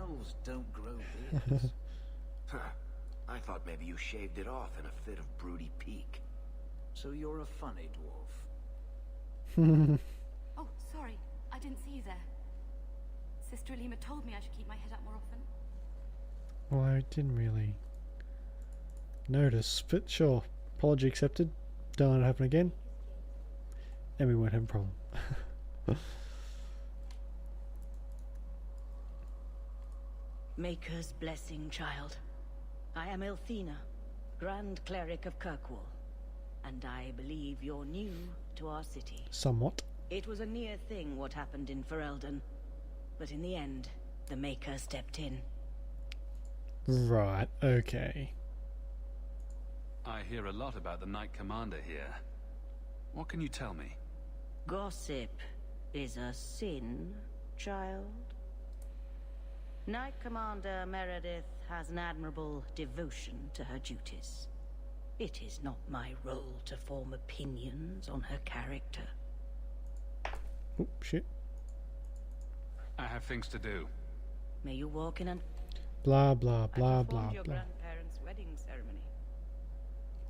Elves don't grow beards.
Huh. I thought maybe you shaved it off in a fit of broody pique.
So you're a funny dwarf.
Oh, sorry. I didn't see you there. Sister Alima told me I should keep my head up more often.
Well, I didn't really notice, but sure. Apology accepted. Don't let it happen again. And we won't have a problem.
Maker's blessing, child. I am Elthina, Grand Cleric of Kirkwall, and I believe you're new to our city.
Somewhat.
It was a near thing what happened in Ferelden. But in the end, the Maker stepped in.
Right, okay.
I hear a lot about the Knight Commander here. What can you tell me?
Gossip is a sin, child. Knight Commander Meredith has an admirable devotion to her duties. It is not my role to form opinions on her character.
Oh, shit.
I have things to do.
May you walk in and...
Blah, blah, blah,
I
blah,
performed your
blah.
grandparents' wedding ceremony.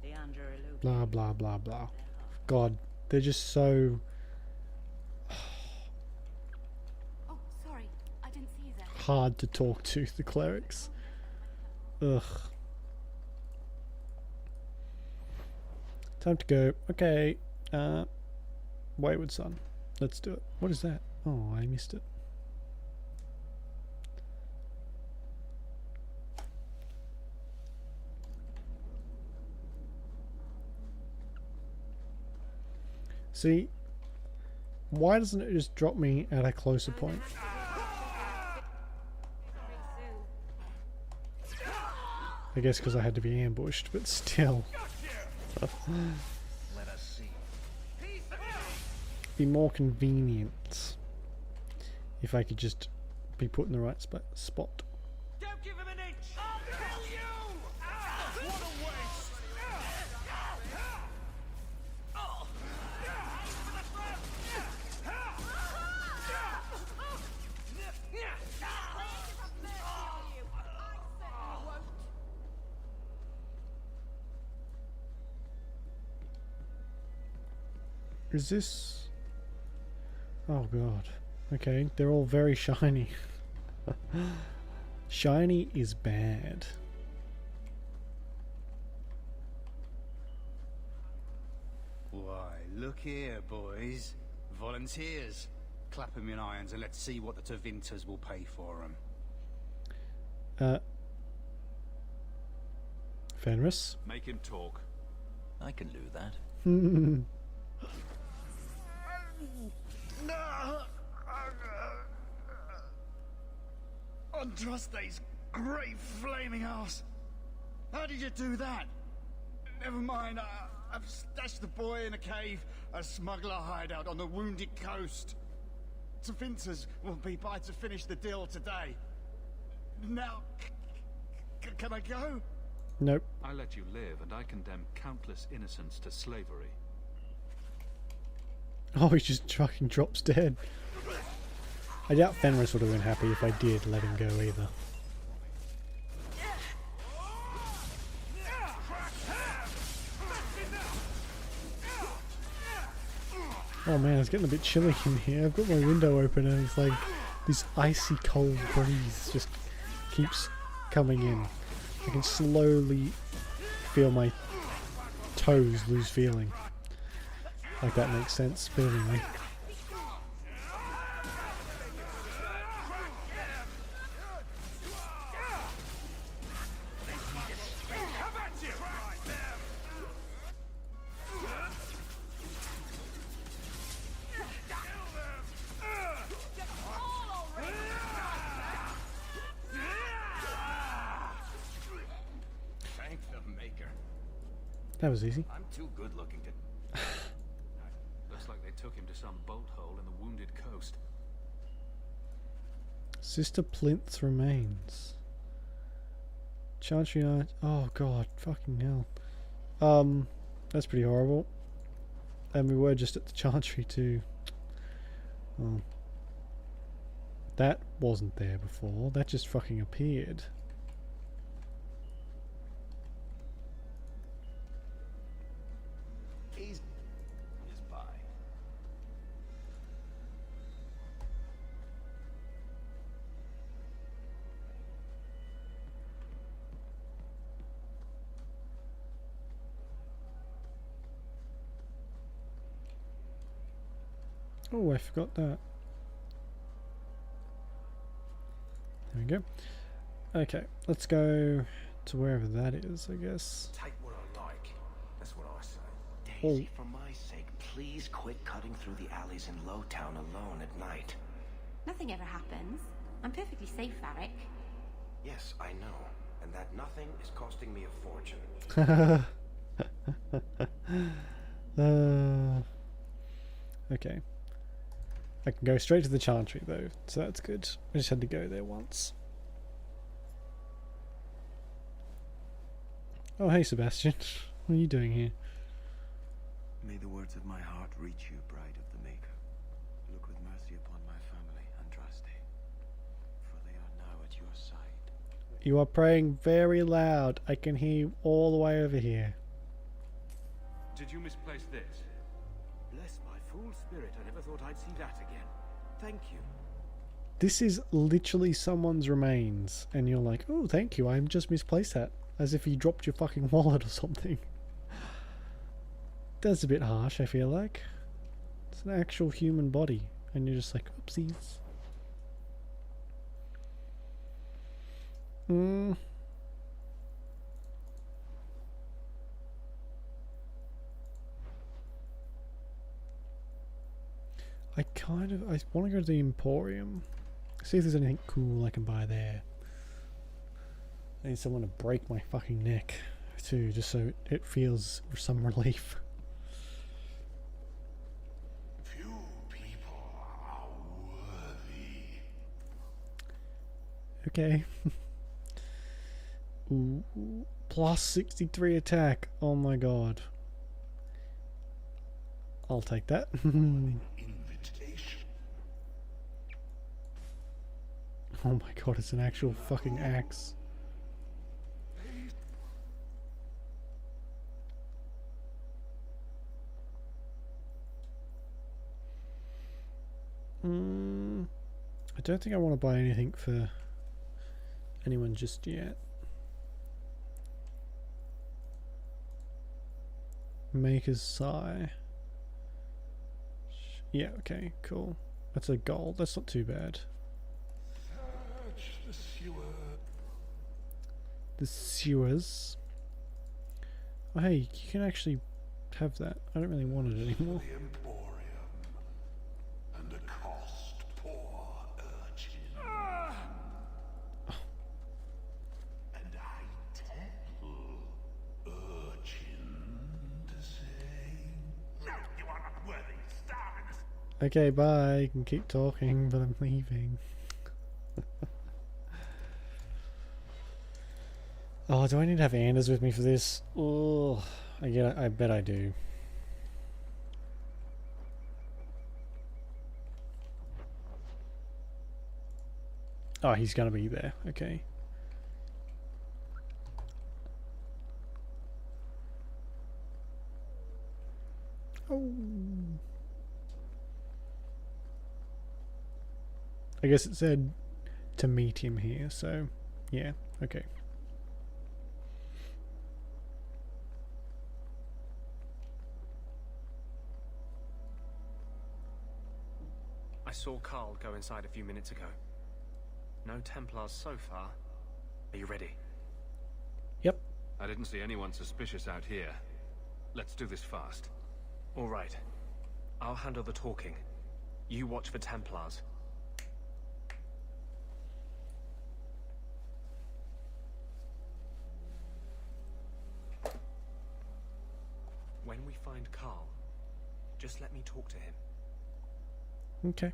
Leandra eloped.
Blah, blah, blah, blah. God, they're just so...
Oh, sorry. I didn't see you there.
hard to talk to, the clerics. Ugh. Time to go. Okay. Wayward Son. Let's do it. What is that? Oh, I missed it. See, why doesn't it just drop me at a closer point? I guess because I had to be ambushed, but still.
Let us see.
Be more convenient if I could just be put in the right spot.
Don't give him an inch! I'll kill you! What a waste!
Is this... Oh god. Okay, they're all very shiny. Shiny is bad.
Why, look here, boys. Volunteers. Clap 'em in irons and let's see what the Tevinters will pay for 'em.
Fenris?
Make him talk.
I can do that.
Andraste's great flaming ass. How did you do that? Never mind, I've stashed the boy in a cave, a smuggler hideout on the Wounded Coast. Tevinters will be by to finish the deal today. Now, can I go?
Nope.
I let you live, and I condemn countless innocents to slavery.
Oh, he just fucking drops dead. I doubt Fenris would have been happy if I did let him go either. Oh man, it's getting a bit chilly in here. I've got my window open and it's like this icy cold breeze just keeps coming in. I can slowly feel my toes lose feeling. Like that makes sense, but anyway.
Thank the Maker.
That was easy.
I'm too good looking to...
Looks like they took him to some bolt hole in the Wounded Coast.
Sister Plinth's remains. Chantry Knight. Oh god, fucking hell. That's pretty horrible. And we were just at the Chantry too. Oh. That wasn't there before. That just fucking appeared.
He's by.
Oh, I forgot that. There we go. Okay, let's go to wherever that is, I guess.
Take what I like. That's what I say. Maisie, for my sake, please quit cutting through the alleys in Lowtown alone at night.
Nothing ever happens. I'm perfectly safe, Varric.
Yes, I know. And that nothing is costing me a fortune.
Okay. I can go straight to the Chantry though, so that's good. I just had to go there once. Oh hey Sebastian, what are you doing here?
May the words of my heart reach you, bride of the Maker. Look with mercy upon my family, Andraste, for they are now at your side.
You are praying very loud. I can hear you all the way over here.
Did you misplace this?
Bless my fool spirit, I never thought I'd see that again. Thank you.
This is literally someone's remains, and you're like, oh, thank you, I just misplaced that. As if you dropped your fucking wallet or something. That's a bit harsh, I feel like. It's an actual human body, and you're just like, oopsies. I want to go to the Emporium. See if there's anything cool I can buy there. I need someone to break my fucking neck too, just so it feels some relief.
Few people are worthy.
Okay. Ooh, plus 63 attack. Oh my god. I'll take that. Oh my god, it's an actual fucking axe. I don't think I want to buy anything for anyone just yet. Maker's Sigh. Yeah, okay, cool. That's a gold. That's not too bad.
Search the sewer.
The sewers. Oh, hey, you can actually have that. I don't really want it anymore.
The Emporium. And a cost poor urchin. And I tell urchin to say, no, you are not worthy. Starve in this.
Okay, bye. You can keep talking, but I'm leaving. Oh, do I need to have Anders with me for this? Oh, I bet I do. Oh, he's gonna be there. Okay. Oh. I guess it said to meet him here, so yeah, okay.
I saw Carl go inside a few minutes ago. No Templars so far. Are you ready?
Yep.
I didn't see anyone suspicious out here. Let's do this fast.
All right. I'll handle the talking. You watch for Templars. When we find Carl, just let me talk to him.
Okay.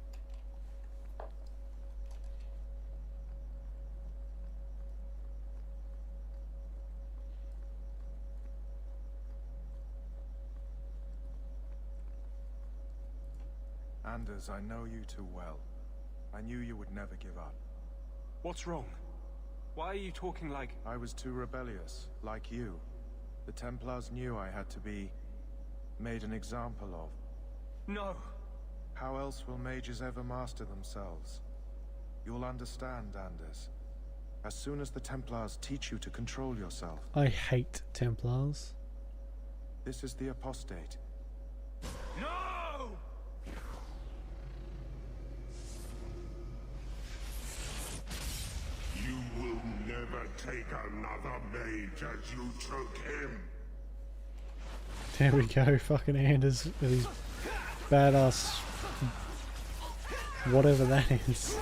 Anders, I know you too well. I knew you would never give up.
What's wrong? Why are you talking like...
I was too rebellious, like you. The Templars knew I had to be made an example of.
No!
How else will mages ever master themselves? You'll understand, Anders. As soon as the Templars teach you to control yourself.
I hate Templars.
This is the apostate.
No!
You will never take another mage as you took him.
There we go, fucking Anders with his badass whatever that is.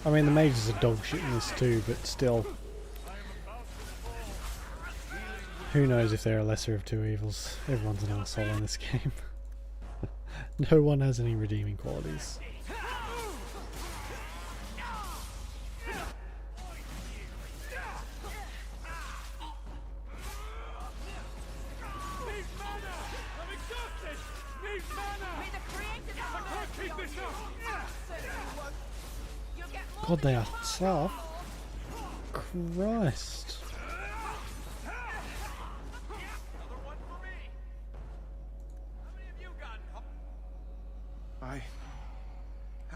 I mean, the mages are dog shit in this too, but still. Who knows if they're a lesser of two evils? Everyone's an asshole in this game. No one has any redeeming qualities. God, they are tough. Christ.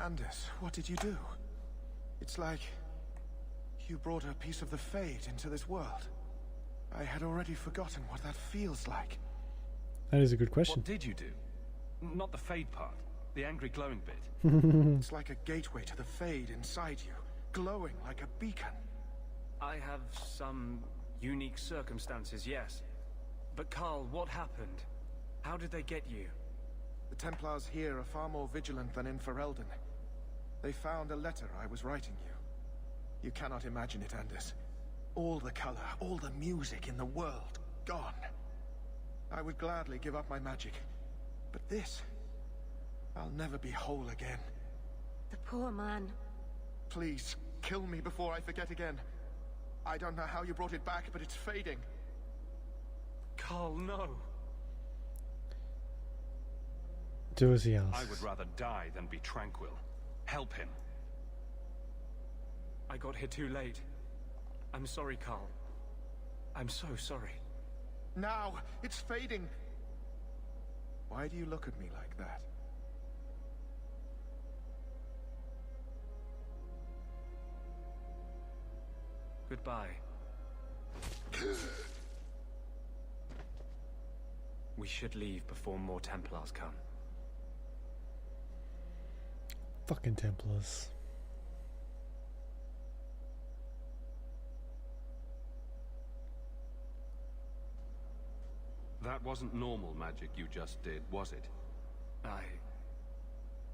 Anders, what did you do? It's like you brought a piece of the Fade into this world. I had already forgotten what that feels like.
That is a good question.
What did you do? Not the Fade part, the angry glowing bit.
It's like a gateway to the Fade inside you, glowing like a beacon.
I have some unique circumstances, yes. But Carl, what happened? How did they get you?
The Templars here are far more vigilant than in Ferelden. They found a letter I was writing you. You cannot imagine it, Anders. All the color, all the music in the world, gone. I would gladly give up my magic. But this, I'll never be whole again.
The poor man.
Please, kill me before I forget again. I don't know how you brought it back, but it's fading.
Carl, no.
Do as he asks.
I would rather die than be tranquil. Help him.
I got here too late. I'm sorry, Carl. I'm so sorry.
Now, it's fading. Why do you look at me like that?
Goodbye. We should leave before more Templars come.
Fucking Templars.
That wasn't normal magic you just did, was it?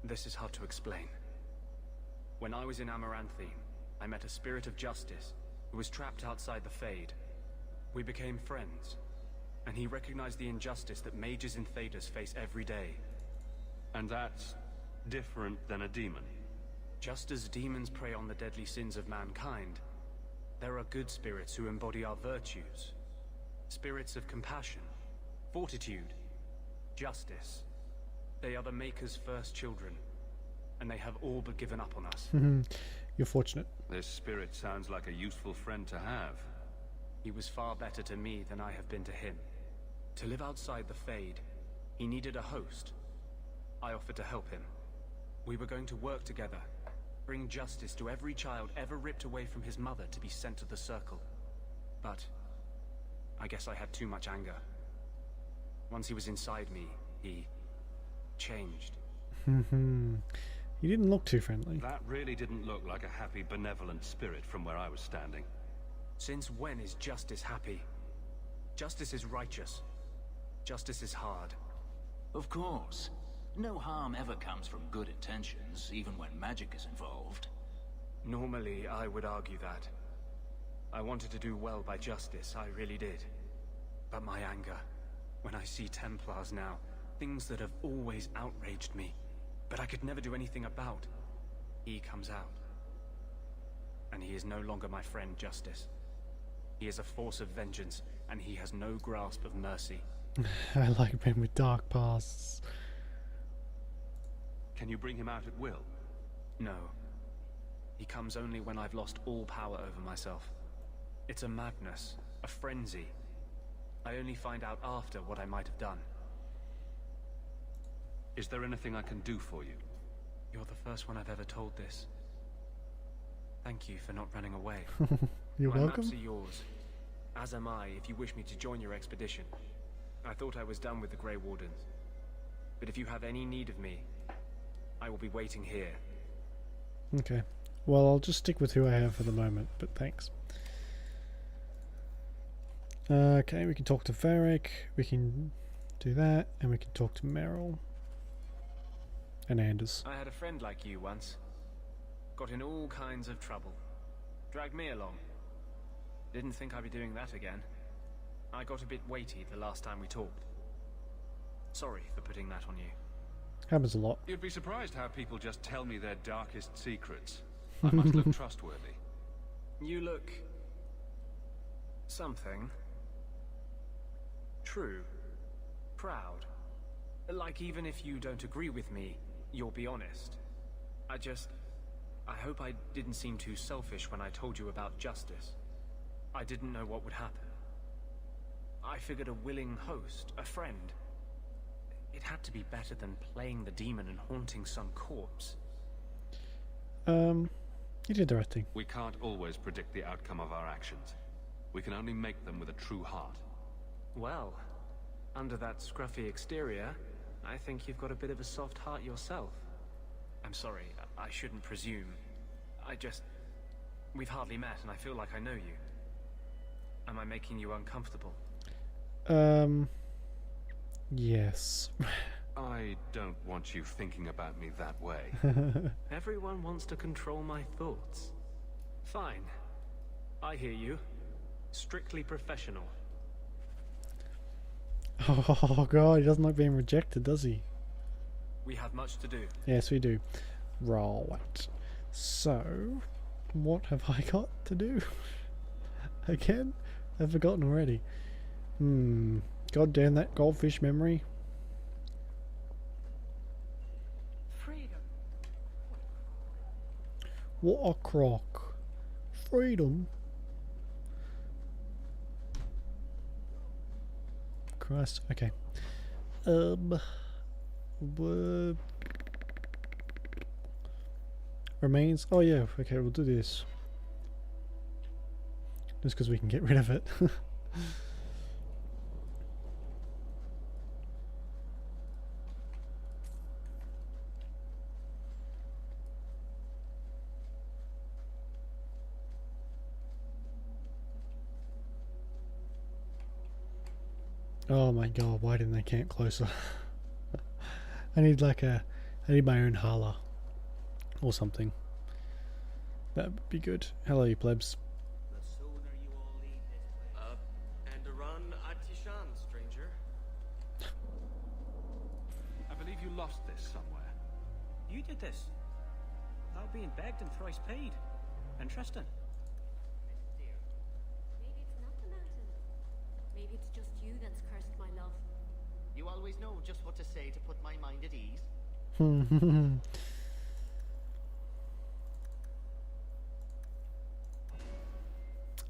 This is hard to explain. When I was in Amaranthine, I met a spirit of justice who was trapped outside the Fade. We became friends, and he recognized the injustice that mages and Thedas face every day.
And that's different than a demon?
Just as demons prey on the deadly sins of mankind, there are good spirits who embody our virtues. Spirits of compassion, fortitude, justice. They are the Maker's first children, and they have all but given up on us.
You're fortunate.
This spirit sounds like a useful friend to have.
He was far better to me than I have been to him. To live outside the Fade, he needed a host. I offered to help him. We were going to work together, bring justice to every child ever ripped away from his mother to be sent to the Circle. But I guess I had too much anger. Once he was inside me, he changed.
He didn't look too friendly.
That really didn't look like a happy, benevolent spirit from where I was standing.
Since when is justice happy? Justice is righteous. Justice is hard.
Of course. No harm ever comes from good intentions, even when magic is involved.
Normally, I would argue that. I wanted to do well by justice, I really did. But my anger, when I see Templars now, things that have always outraged me, but I could never do anything about, he comes out. And he is no longer my friend, Justice. He is a force of vengeance, and he has no grasp of mercy.
I like men with dark pasts.
Can you bring him out at will?
No. He comes only when I've lost all power over myself. It's a madness, a frenzy. I only find out after what I might have done.
Is there anything I can do for you?
You're the first one I've ever told this. Thank you for not running away.
You're
My
welcome.
maps are yours. As am I, if you wish me to join your expedition. I thought I was done with the Grey Wardens. But if you have any need of me, I will be waiting here.
Okay. Well, I'll just stick with who I have for the moment, but thanks. Okay, we can talk to Varric, we can do that, and we can talk to Meryl. And Anders.
I had a friend like you once. Got in all kinds of trouble. Dragged me along. Didn't think I'd be doing that again. I got a bit weighty the last time we talked. Sorry for putting that on you.
Happens a lot.
You'd be surprised how people just tell me their darkest secrets. I must look trustworthy.
You look... something. True. Proud. Like even if you don't agree with me, you'll be honest. I hope I didn't seem too selfish when I told you about justice. I didn't know what would happen. I figured a willing host, a friend. It had to be better than playing the demon and haunting some corpse.
You did the right thing.
We can't always predict the outcome of our actions. We can only make them with a true heart.
Well, under that scruffy exterior, I think you've got a bit of a soft heart yourself. I'm sorry, I shouldn't presume. We've hardly met and I feel like I know you. Am I making you uncomfortable?
Yes.
I don't want you thinking about me that way.
Everyone wants to control my thoughts. Fine. I hear you. Strictly professional.
Oh god, he doesn't like being rejected, does he?
We have much to do.
Yes, we do. Right. So, what have I got to do? Again? I've forgotten already. God damn that goldfish memory.
Freedom.
What a crock. Freedom. Christ. Okay. Remains. Oh yeah. Okay, we'll do this. Just because we can get rid of it. Oh my god, why didn't they camp closer? I need I need my own Hala. Or something. That would be good. Hello, you plebs.
The sooner you all leave this place. And to run Atishan, stranger.
I believe you lost this somewhere.
You did this. Without being begged and thrice paid. Interesting.
Maybe it's not the mountain. Maybe it's just you that's cursed my love.
You always know just what to say to put my mind at ease.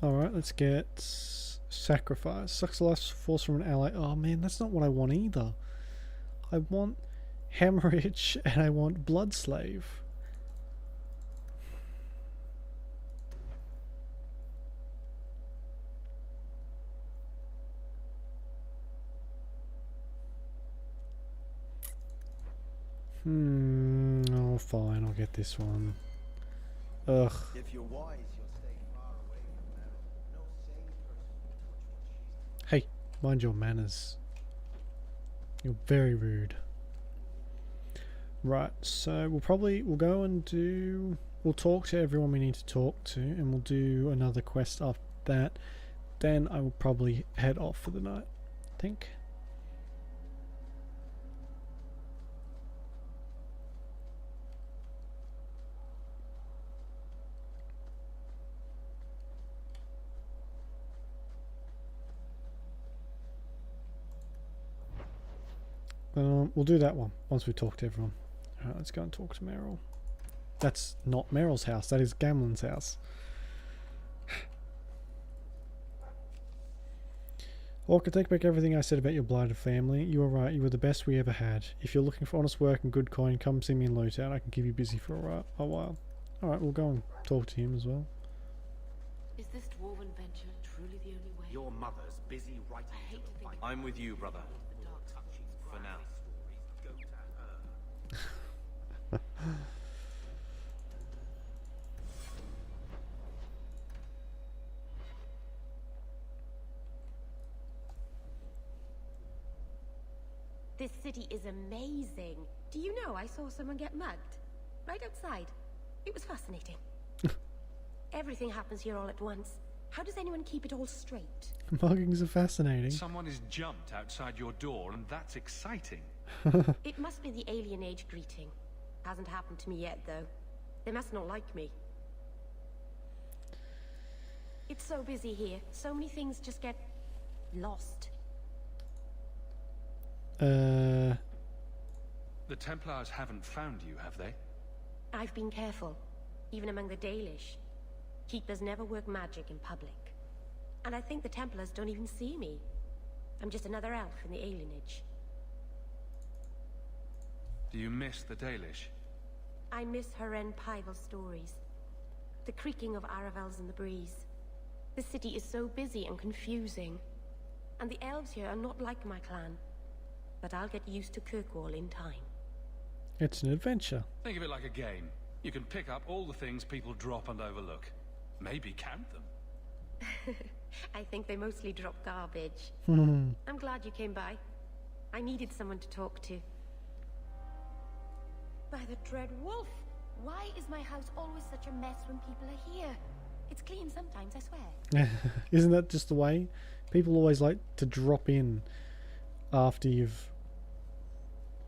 Alright, let's get sacrifice. Sucks the life force from an ally. Oh man, that's not what I want either. I want hemorrhage and I want blood slave. Oh fine, I'll get this one. Ugh.
If you're wise, you'll stay far away from Meryl. No sane person will touch what she's
Hey, mind your manners. You're very rude. Right, so we'll go and we'll talk to everyone we need to talk to, and we'll do another quest after that. Then I will probably head off for the night, I think. We'll do that one once we talk to everyone. Alright, let's go and talk to Meryl. That's not Meryl's house, that is Gamlen's house. Hawke, I take back everything I said about your blighted family. You were right, you were the best we ever had. If you're looking for honest work and good coin, come see me in Lowtown. I can keep you busy for a while. Alright, we'll go and talk to him as well.
Is this dwarven venture truly the only way?
Your mother's busy writing to the fight. I'm with you, brother. For now.
This city is amazing. Do you know I saw someone get mugged? Right outside. It was fascinating. Everything happens here all at once. How does anyone keep it all straight?
Muggings are fascinating.
Someone has jumped outside your door, and that's exciting.
It must be the alien age greeting. Hasn't happened to me yet, though. They must not like me. It's so busy here. So many things just get lost.
The Templars haven't found you, have they?
I've been careful, even among the Dalish. Keepers never work magic in public. And I think the Templars don't even see me. I'm just another elf in the alienage.
Do you miss the Dalish?
I miss Haren Pyval's stories. The creaking of Aravels in the breeze. The city is so busy and confusing. And the elves here are not like my clan. But I'll get used to Kirkwall in time.
It's an adventure.
Think of it like a game. You can pick up all the things people drop and overlook. Maybe count them.
I think they mostly drop garbage.
Hmm.
I'm glad you came by. I needed someone to talk to. By the dread wolf! Why is my house always such a mess when people are here? It's clean sometimes, I swear.
Isn't that just the way? People always like to drop in after you've,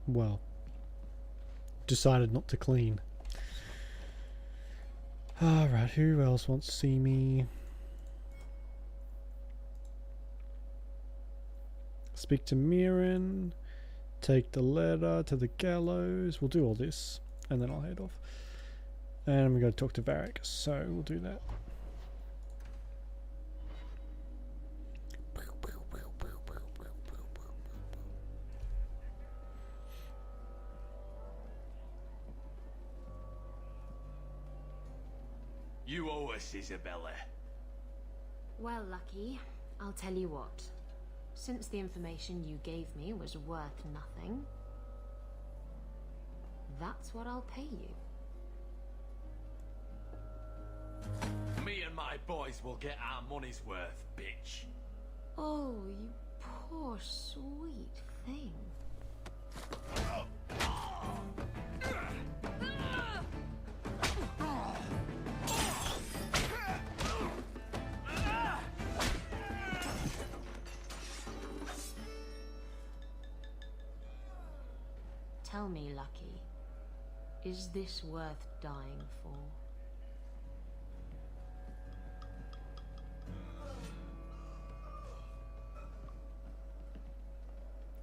well, decided not to clean. Alright, who else wants to see me? Speak to Mirren. Take the letter to the gallows. We'll do all this, and then I'll head off. And we got to talk to Varric, so we'll do that.
You owe us, Isabella.
Well, Lucky, I'll tell you what. Since the information you gave me was worth nothing, that's what I'll pay you.
Me and my boys will get our money's worth, bitch.
Oh, you poor sweet thing. Tell me, Lucky, is this worth dying for?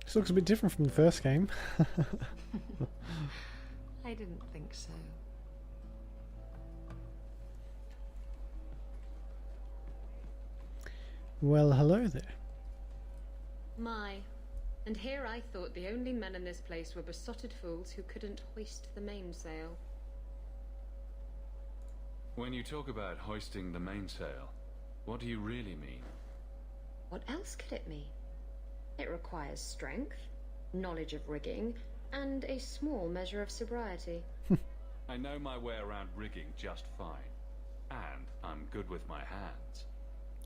This looks a bit different from the first game.
I didn't think so.
Well, hello there.
My. And here I thought the only men in this place were besotted fools who couldn't hoist the mainsail.
When you talk about hoisting the mainsail, what do you really mean?
What else could it mean? It requires strength, knowledge of rigging, and a small measure of sobriety.
I know my way around rigging just fine. And I'm good with my hands.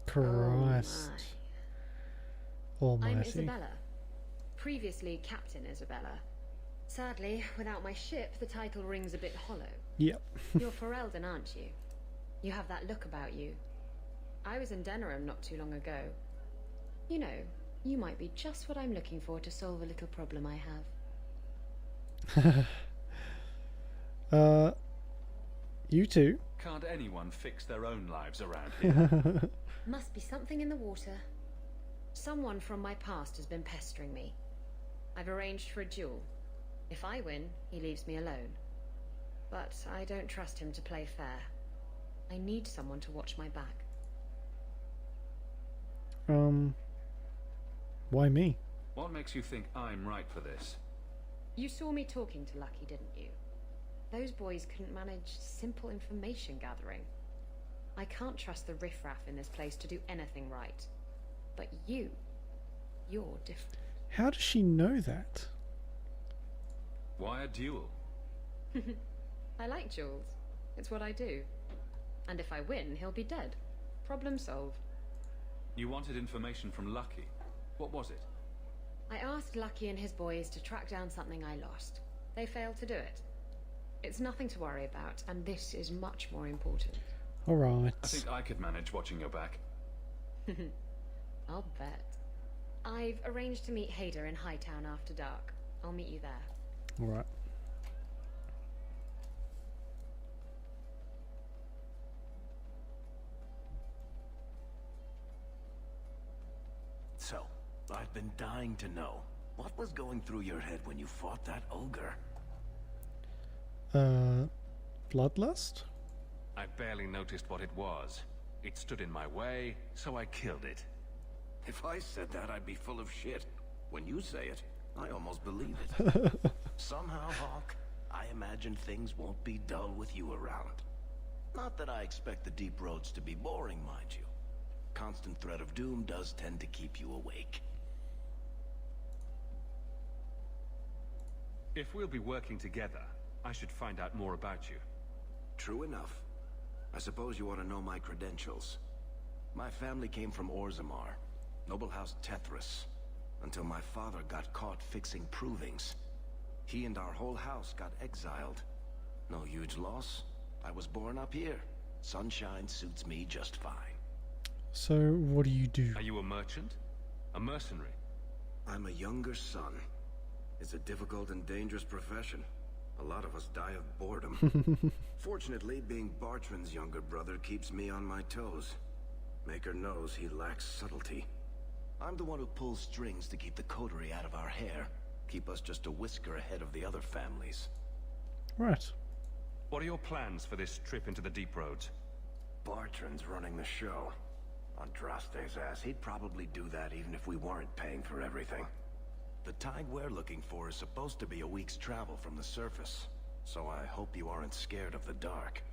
Christ. Almighty.
I'm Isabella. Previously Captain Isabella. Sadly, without my ship, the title rings a bit hollow.
Yep.
You're Ferelden, aren't you? You have that look about you. I was in Denerim not too long ago. You know, you might be just what I'm looking for to solve a little problem I
have. You too.
Can't anyone fix their own lives around here?
Must be something in the water. Someone from my past has been pestering me. I've arranged for a duel. If I win, he leaves me alone. But I don't trust him to play fair. I need someone to watch my back.
Why me?
What makes you think I'm right for this?
You saw me talking to Lucky, didn't you? Those boys couldn't manage simple information gathering. I can't trust the riffraff in this place to do anything right. But you're different.
How does she know that?
Why a duel?
I like duels. It's what I do. And if I win, he'll be dead. Problem solved.
You wanted information from Lucky. What was it?
I asked Lucky and his boys to track down something I lost. They failed to do it. It's nothing to worry about, and this is much more important.
Alright.
I think I could manage watching your back.
I'll bet. I've arranged to meet Hader in Hightown after dark. I'll meet you there.
Alright.
So, I've been dying to know. What was going through your head when you fought that ogre?
Bloodlust?
I barely noticed what it was. It stood in my way, so I killed it.
If I said that, I'd be full of shit. When you say it, I almost believe it. Somehow, Hawke, I imagine things won't be dull with you around. Not that I expect the deep roads to be boring, mind you. Constant threat of doom does tend to keep you awake.
If we'll be working together, I should find out more about you.
True enough. I suppose you ought to know my credentials. My family came from Orzammar, noble house Tethras, until my father got caught fixing provings. He and our whole house got exiled. No huge loss. I was born up here. Sunshine suits me just fine.
So, what do you do?
Are you a merchant? A mercenary?
I'm a younger son. It's a difficult and dangerous profession. A lot of us die of boredom. Fortunately, being Bartrand's younger brother keeps me on my toes. Maker knows he lacks subtlety. I'm the one who pulls strings to keep the coterie out of our hair. Keep us just a whisker ahead of the other families.
Right.
What are your plans for this trip into the deep roads?
Bartrand's running the show. Andraste's ass, he'd probably do that even if we weren't paying for everything. The tide we're looking for is supposed to be a week's travel from the surface, so I hope you aren't scared of the dark.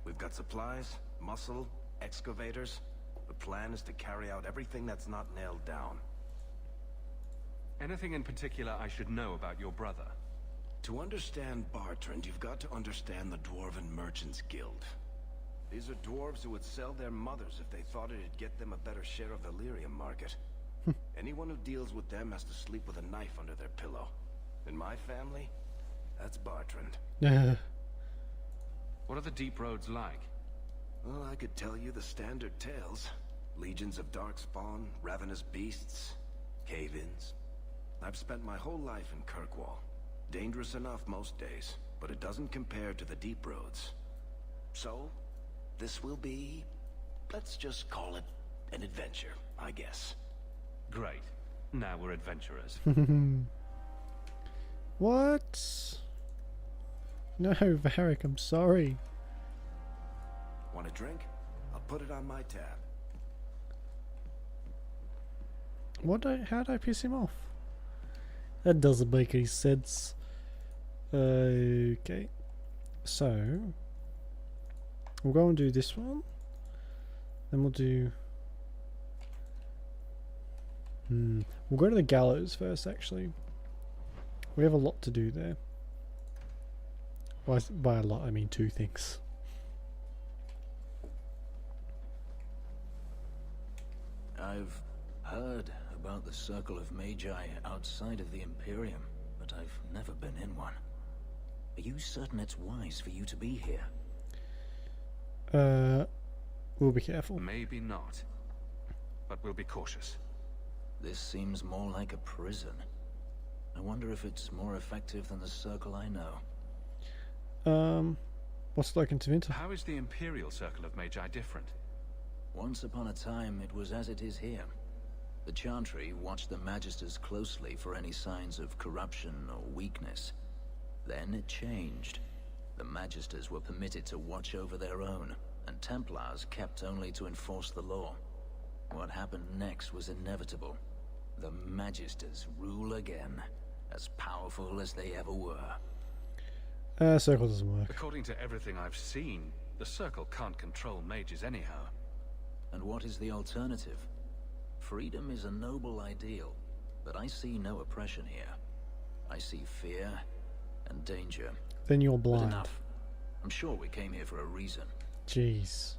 We've got supplies, muscle, excavators. The plan is to carry out everything that's not nailed down.
Anything in particular I should know about your brother?
To understand Bartrand, you've got to understand the Dwarven Merchants Guild. These are dwarves who would sell their mothers if they thought it'd get them a better share of the lyrium market. Anyone who deals with them has to sleep with a knife under their pillow. In my family, that's Bartrand.
What are the deep roads like?
Well, I could tell you the standard tales. Legions of darkspawn, ravenous beasts, cave-ins. I've spent my whole life in Kirkwall. Dangerous enough most days, but it doesn't compare to the deep roads. So, this will be, let's just call it an adventure, I guess.
Great. Now we're adventurers.
What? No, Varric, I'm sorry.
Want a drink? I'll put it on my tab.
How'd I piss him off? That doesn't make any sense. Okay. So, we'll go and do this one. Then we'll do... We'll go to the gallows first, actually. We have a lot to do there. By a lot, I mean 2 things.
I've heard about the Circle of Magi outside of the Imperium, but I've never been in one. Are you certain it's wise for you to be here?
We'll be careful.
Maybe not. But we'll be cautious.
This seems more like a prison. I wonder if it's more effective than the Circle I know.
What's it like in Tevinter?
How is the Imperial Circle of Magi different?
Once upon a time, it was as it is here. The Chantry watched the Magisters closely for any signs of corruption or weakness. Then it changed. The Magisters were permitted to watch over their own, and Templars kept only to enforce the law. What happened next was inevitable. The Magisters rule again, as powerful as they ever were.
Circle doesn't work.
According to everything I've seen, the Circle can't control mages anyhow.
And what is the alternative? Freedom is a noble ideal, but I see no oppression here. I see fear and danger.
Then you're
But
blind.
enough. I'm sure we came here for a reason.
Jeez.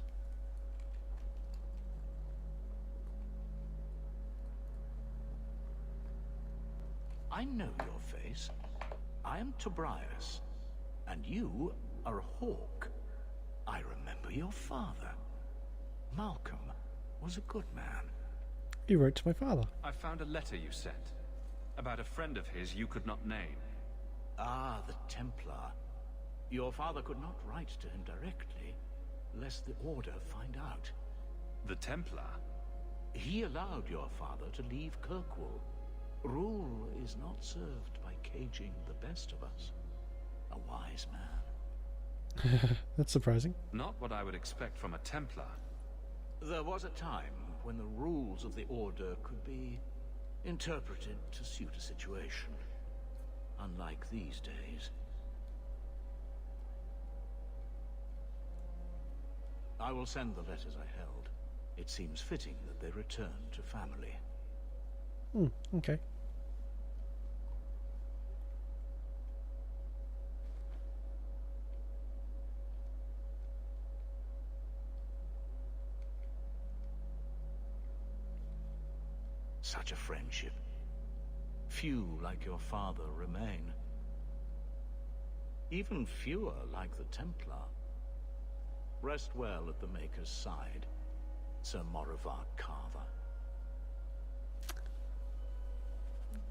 I know your face. I am Tobias, and you are Hawke. I remember your father. Malcolm was a good man.
He wrote to my father.
I found a letter you sent about a friend of his you could not name.
Ah, the Templar. Your father could not write to him directly, lest the Order find out.
The Templar?
He allowed your father to leave Kirkwall. Rule is not served by caging the best of us. A wise man.
That's surprising.
Not what I would expect from a Templar.
There was a time when the rules of the Order could be interpreted to suit a situation. Unlike these days. I will send the letters I held. It seems fitting that they return to family.
Okay.
Such a friendship. Few like your father remain. Even fewer like the Templar. Rest well at the Maker's side, Sir Morivard Carver.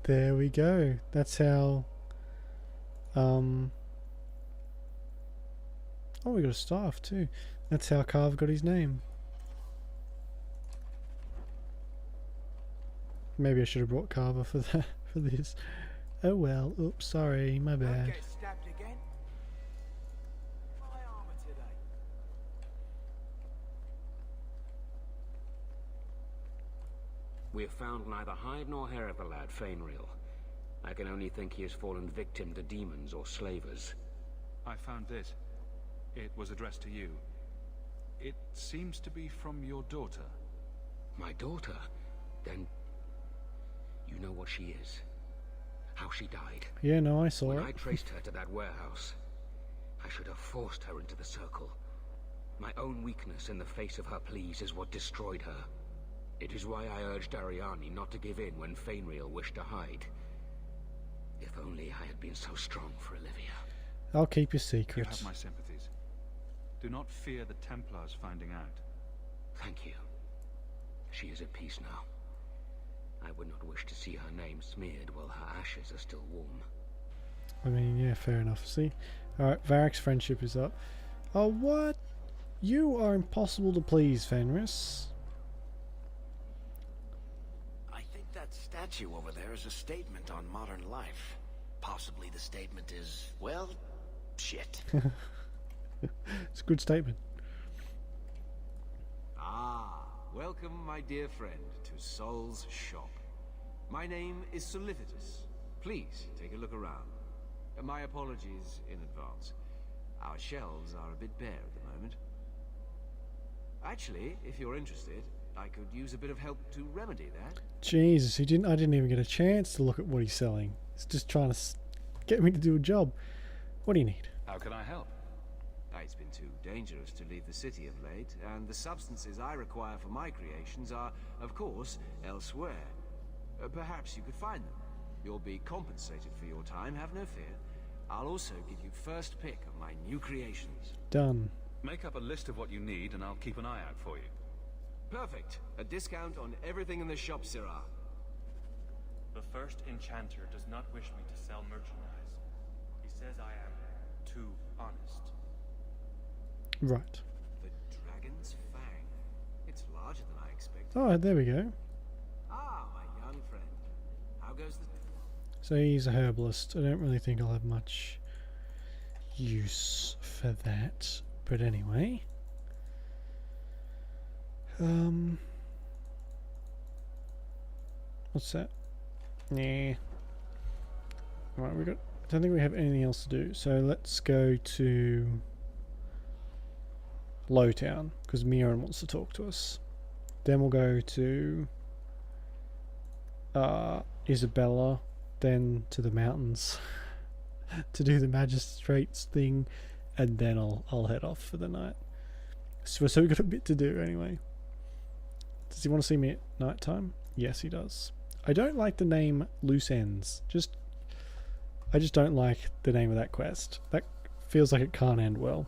There we go. That's how... Oh, we got a staff too. That's how Carver got his name. Maybe I should have brought Carver for that, for this. Oh well. Oops, sorry, my bad.
Get stabbed again? My armor today.
We have found neither hide nor hair of the lad, Fainreal. I can only think he has fallen victim to demons or slavers.
I found this. It was addressed to you. It seems to be from your daughter.
My daughter? Then you know what she is. How she died.
Yeah, no, I saw
when
it.
I traced her to that warehouse, I should have forced her into the circle. My own weakness in the face of her pleas is what destroyed her. It is why I urged Ariani not to give in when Fainreal wished to hide. If only I had been so strong for Olivia.
I'll keep your
You
secrets.
have my sympathies. Do not fear the Templars finding out.
Thank you. She is at peace now. I would not wish to see her name smeared while her ashes are still warm.
I mean, yeah, fair enough. See? Alright, Varric's friendship is up. Oh, what? You are impossible to please, Fenris.
I think that statue over there is a statement on modern life. Possibly the statement is, well, shit.
It's a good statement.
Ah, welcome, my dear friend, to Sol's shop. My name is Solivitus. Please, take a look around. My apologies in advance. Our shelves are a bit bare at the moment. Actually, if you're interested, I could use a bit of help to remedy that.
Jesus, I didn't even get a chance to look at what he's selling. He's just trying to get me to do a job. What do you need?
How can I help?
It's been too dangerous to leave the city of late, and the substances I require for my creations are, of course, elsewhere. Perhaps you could find them. You'll be compensated for your time, have no fear. I'll also give you first pick of my new creations.
Done.
Make up a list of what you need and I'll keep an eye out for you.
Perfect. A discount on everything in the shop, Sirrah.
The first enchanter does not wish me to sell merchandise. He says I am too honest.
Right.
The Dragon's Fang. It's larger than I expected.
Oh, there we go.
Ah, my young friend. How goes the...
So he's a herbalist. I don't really think I'll have much use for that. But anyway. What's that? Nah. Right, I don't think we have anything else to do. So let's go to Lowtown, because Miran wants to talk to us. Then we'll go to Isabella, then to the mountains. to do the magistrate's thing, and then I'll head off for the night. So we've got a bit to do anyway. Does he want to see me at night time? Yes, he does. I don't like the name Loose Ends. I just don't like the name of that quest. That feels like it can't end well.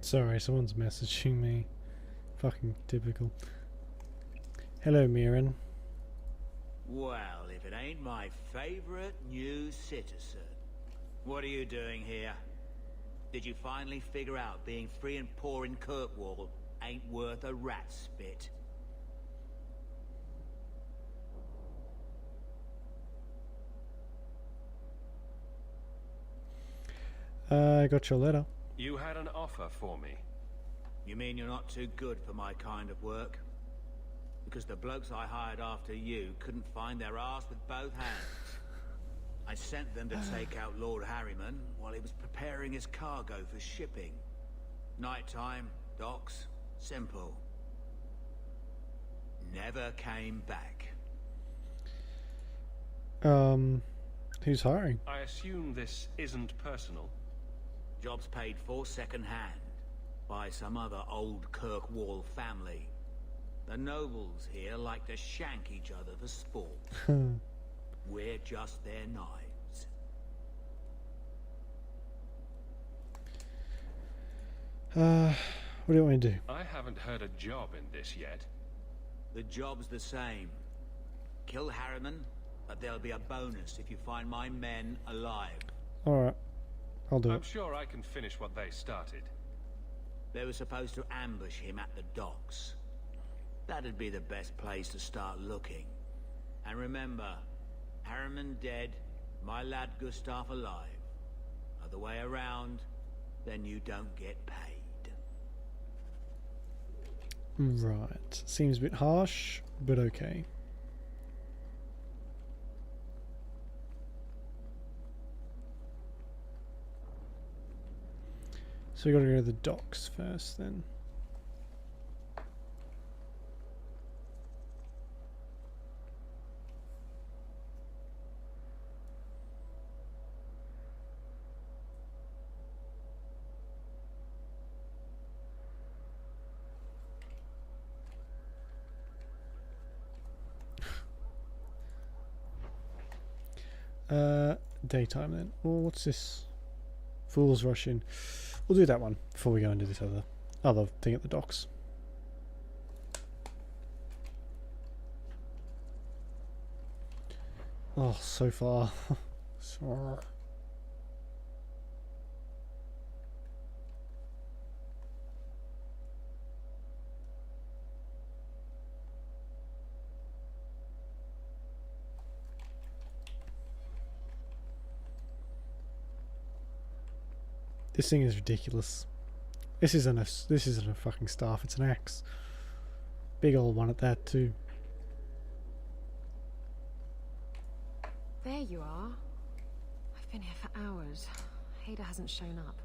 Sorry, someone's messaging me. Fucking typical. Hello, Mirren.
Well, if it ain't my favorite new citizen. What are you doing here? Did you finally figure out being free and poor in Kirkwall ain't worth a rat's spit?
I got your letter.
You had an offer for me.
You mean you're not too good for my kind of work? Because the blokes I hired after you couldn't find their arse with both hands. I sent them to take out Lord Harriman while he was preparing his cargo for shipping. Nighttime, docks, simple. Never came back.
Who's hiring?
I assume this isn't personal.
Job's paid for second-hand by some other old Kirkwall family. The nobles here like to shank each other for sport. We're just their knives.
What do you want me to do?
I haven't heard a job in this yet.
The job's the same. Kill Harriman, but there'll be a bonus if you find my men alive.
Alright. I'll do
I'm
it.
sure I can finish what they started.
They were supposed to ambush him at the docks. That'd be the best place to start looking. And remember, Harriman dead, my lad Gustav alive. Other way around, then you don't get paid.
Right. Seems a bit harsh, but okay. So we gotta go to the docks first then. Daytime then. Oh, what's this? Fool's Rush in. We'll do that one before we go into this other thing at the docks. Oh, so far. So... This thing is ridiculous. This isn't a fucking staff, it's an axe. Big old one at that too.
There you are. I've been here for hours. Hader hasn't shown up.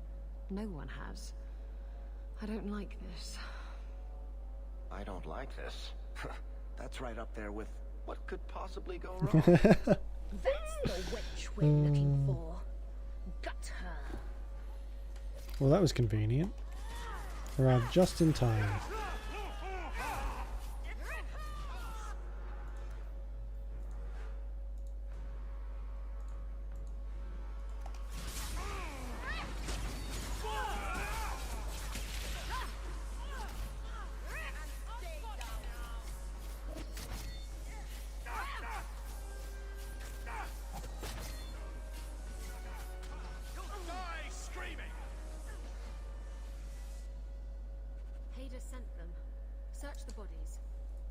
No one has. I don't like this.
I don't like this. That's right up there with what could possibly go wrong.
That's the witch we're looking for. Got her.
Well, that was convenient. Arrived just in time.
sent them. Search the bodies.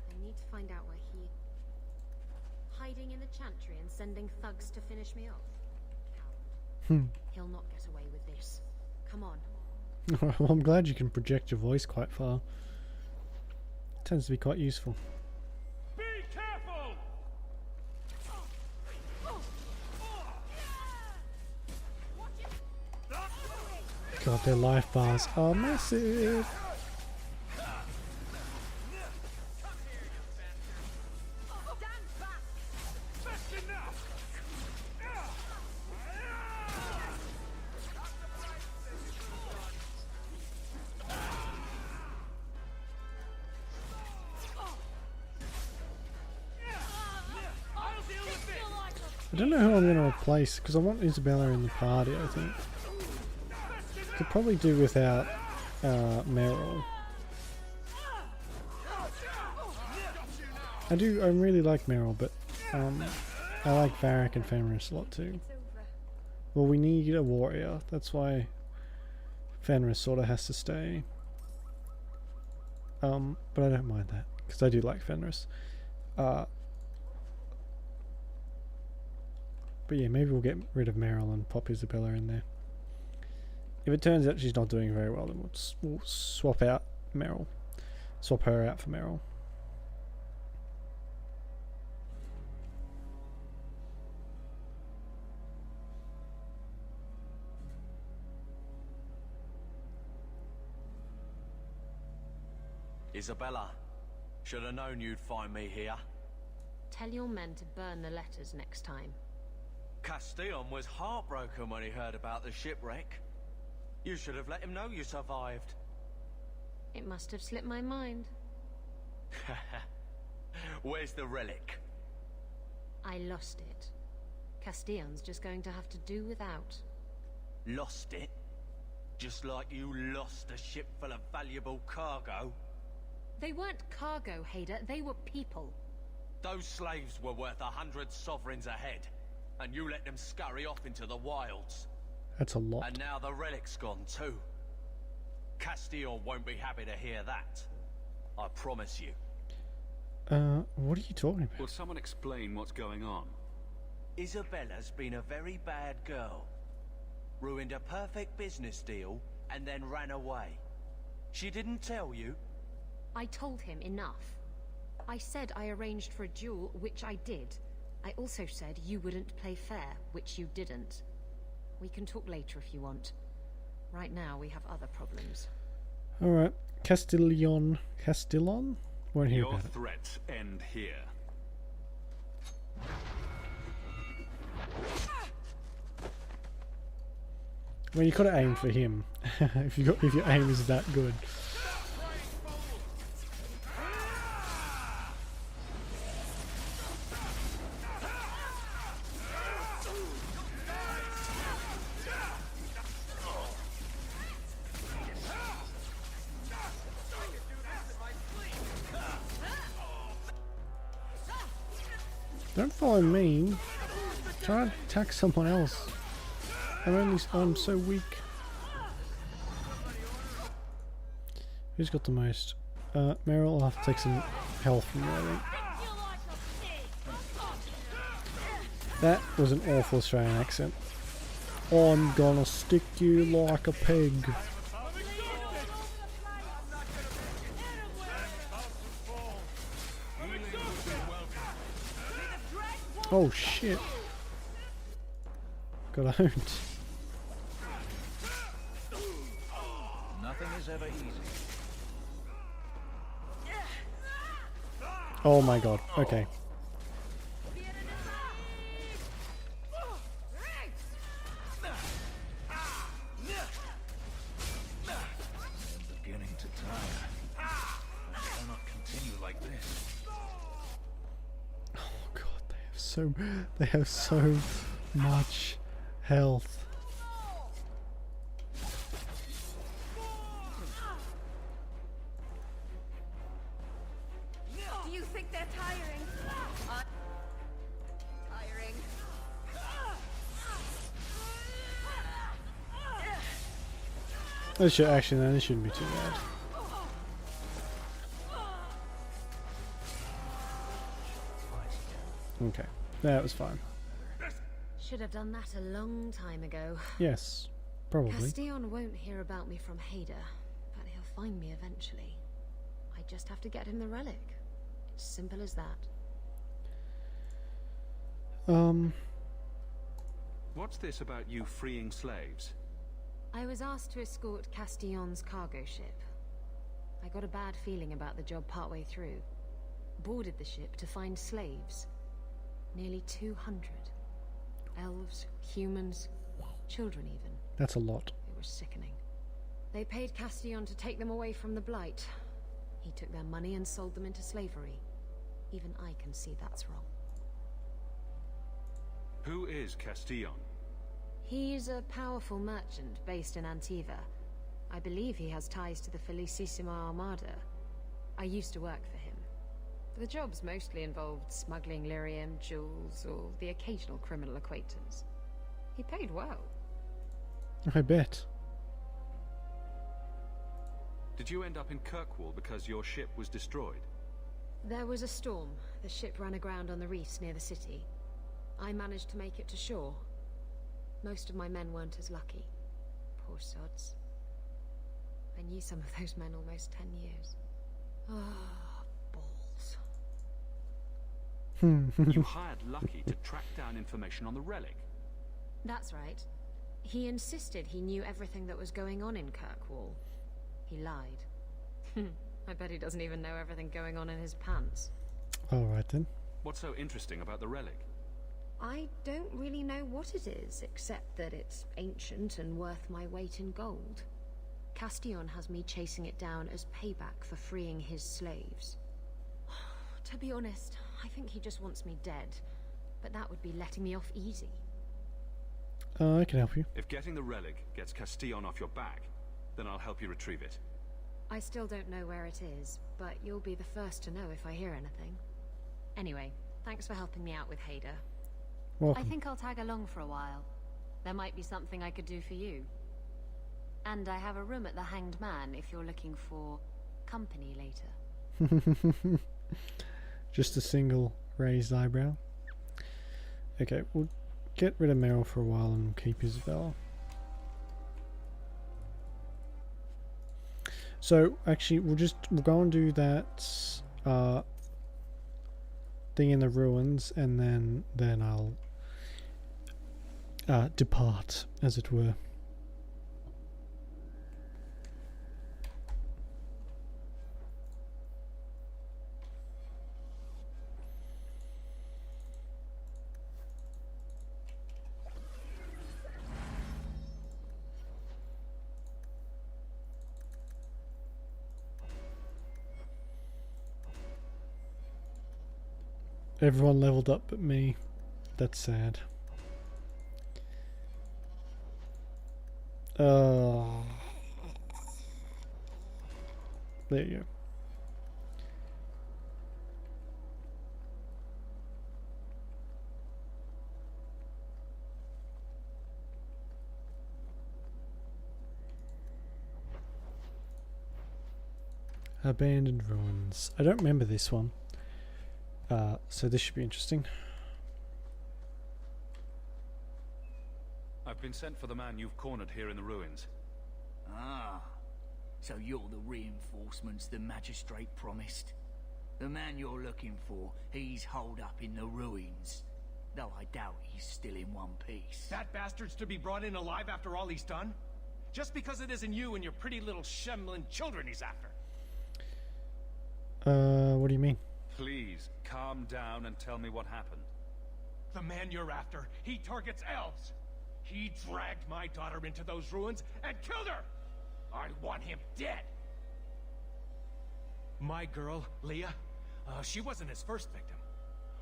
I need to find out where he... Hiding in the chantry and sending thugs to finish me off. Coward. He'll not get away with this. Come on.
Well, I'm glad you can project your voice quite far. Tends to be quite useful.
Be careful!
God, their life bars are massive. I don't know who I'm going to replace, because I want Isabella in the party, I think. Could probably do without Meryl. I really like Meryl, but I like Varric and Fenris a lot too. Well, we need a warrior, that's why Fenris sort of has to stay. But I don't mind that, because I do like Fenris. But yeah, maybe we'll get rid of Meryl and pop Isabella in there. If it turns out she's not doing very well, then we'll swap out Meryl. Swap her out for Meryl.
Isabella, should have known you'd find me here.
Tell your men to burn the letters next time.
Castillon was heartbroken when he heard about the shipwreck. You should have let him know you survived.
It must have slipped my mind.
Where's the relic?
I lost it. Castillon's just going to have to do without.
Lost it? Just like you lost a ship full of valuable cargo?
They weren't cargo, Hader. They were people.
Those slaves were worth 100 sovereigns a head, and you let them scurry off into the wilds.
That's a lot.
And now the relic's gone too. Castillon won't be happy to hear that. I promise you.
What are you talking about?
Will someone explain what's going on?
Isabella's been a very bad girl. Ruined a perfect business deal, and then ran away. She didn't tell you?
I told him enough. I said I arranged for a duel, which I did. I also said you wouldn't play fair, which you didn't. We can talk later if you want. Right now we have other problems.
Alright, Castillon? Won't hear
Your
about it.
threats end here.
Well, you could have aimed for him. if your aim is that good. Don't follow me. Try to attack someone else. I'm so weak. Who's got the most? Meryl will have to take some health from me, I think. That was an awful Australian accent. I'm gonna stick you like a pig. Oh shit. Got owned.
Nothing is ever easy.
Oh my god, okay.
I'm beginning to tire. I cannot continue like this.
Oh god, they have so much health.
Do you think they're tiring? Tiring.
This shouldn't be too bad. Okay, that was fine.
Should have done that a long time ago.
Yes, probably.
Castillon won't hear about me from Hader, but he'll find me eventually. I just have to get him the relic. It's simple as that.
What's this about you freeing slaves?
I was asked to escort Castillon's cargo ship. I got a bad feeling about the job partway through. Boarded the ship to find slaves. Nearly 200. Elves, humans, children even.
That's a lot.
It was sickening. They paid Castillon to take them away from the Blight. He took their money and sold them into slavery. Even I can see that's wrong.
Who is Castillon?
He's a powerful merchant based in Antiva. I believe he has ties to the Felicissima Armada. I used to work for him. The jobs mostly involved smuggling lyrium, jewels, or the occasional criminal acquaintance. He paid well.
I bet.
Did you end up in Kirkwall because your ship was destroyed?
There was a storm. The ship ran aground on the reefs near the city. I managed to make it to shore. Most of my men weren't as lucky. Poor sods. I knew some of those men almost 10 years. Ah, balls.
You hired Lucky to track down information on the relic.
That's right. He insisted he knew everything that was going on in Kirkwall. He lied. I bet he doesn't even know everything going on in his pants.
Alright then.
What's so interesting about the relic?
I don't really know what it is, except that it's ancient and worth my weight in gold. Castillon has me chasing it down as payback for freeing his slaves. To be honest, I think he just wants me dead, but that would be letting me off easy.
I can help you.
If getting the relic gets Castillon off your back, then I'll help you retrieve it.
I still don't know where it is, but you'll be the first to know if I hear anything. Anyway, thanks for helping me out with Hader.
Welcome.
I think I'll tag along for a while. There might be something I could do for you. And I have a room at the Hanged Man if you're looking for company later.
Just a single raised eyebrow. Okay, we'll get rid of Meryl for a while and we'll keep Isabella. So actually we'll go and do that thing in the ruins, and then I'll depart, as it were. Everyone leveled up but me. That's sad. There you go. Abandoned ruins. I don't remember this one. So this should be interesting.
I've been sent for the man you've cornered here in the ruins.
Ah, so you're the reinforcements the magistrate promised? The man you're looking for, he's holed up in the ruins. Though I doubt he's still in one piece.
That bastard's to be brought in alive after all he's done? Just because it isn't you and your pretty little Shemlin children he's after?
What do you mean?
Please, calm down and tell me what happened.
The man you're after, he targets elves. He dragged my daughter into those ruins and killed her! I want him dead! My girl, Leah, she wasn't his first victim.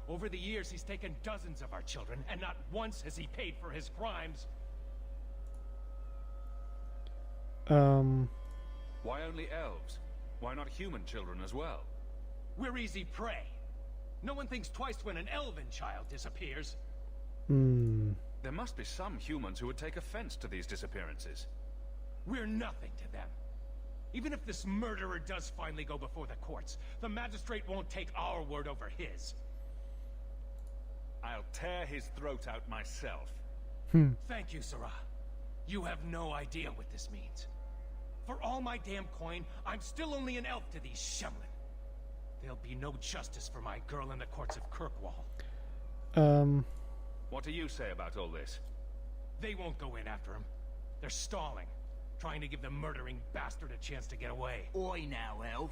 Over the years, he's taken dozens of our children, and not once has he paid for his crimes.
Why only elves? Why not human children as well?
We're easy prey. No one thinks twice when an elven child disappears.
There must be some humans who would take offense to these disappearances.
We're nothing to them. Even if this murderer does finally go before the courts, the magistrate won't take our word over his.
I'll tear his throat out myself.
Thank you, Sarah. You have no idea what this means. For all my damn coin, I'm still only an elf to these Shemlin. There'll be no justice for my girl in the courts of Kirkwall.
What do you say about all this?
They won't go in after him. They're stalling, trying to give the murdering bastard a chance to get away.
Oi now, elf.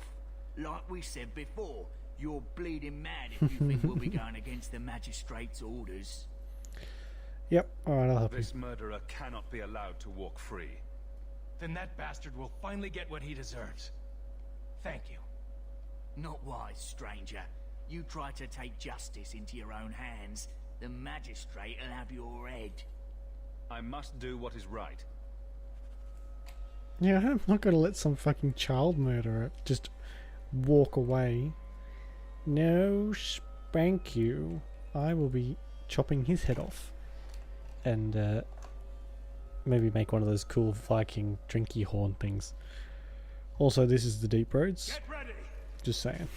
Like we said before, you're bleeding mad if you think we'll be going against the magistrate's orders.
Yep, alright, I'll help you.
This murderer cannot be allowed to walk free.
Then that bastard will finally get what he deserves. Thank you.
Not wise, stranger. You try to take justice into your own hands, the magistrate will have your head.
I must do what is right.
Yeah, I'm not gonna let some fucking child murderer just walk away. No, spank you. I will be chopping his head off. And maybe make one of those cool Viking drinky horn things. Also, this is the Deep Roads. Just saying.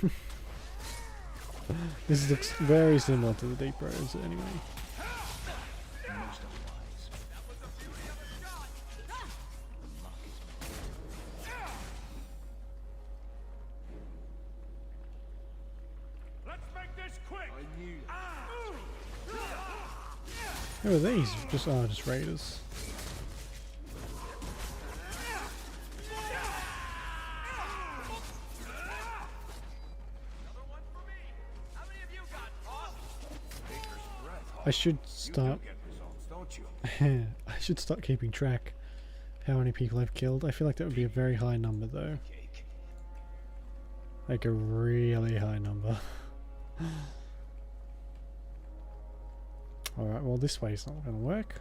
This looks very similar to the Deep Roads anyway. Who are these? Just raiders. I should start. I should start keeping track of how many people I've killed. I feel like that would be a very high number, though. Like a really high number. Alright, well, this way's not going to work.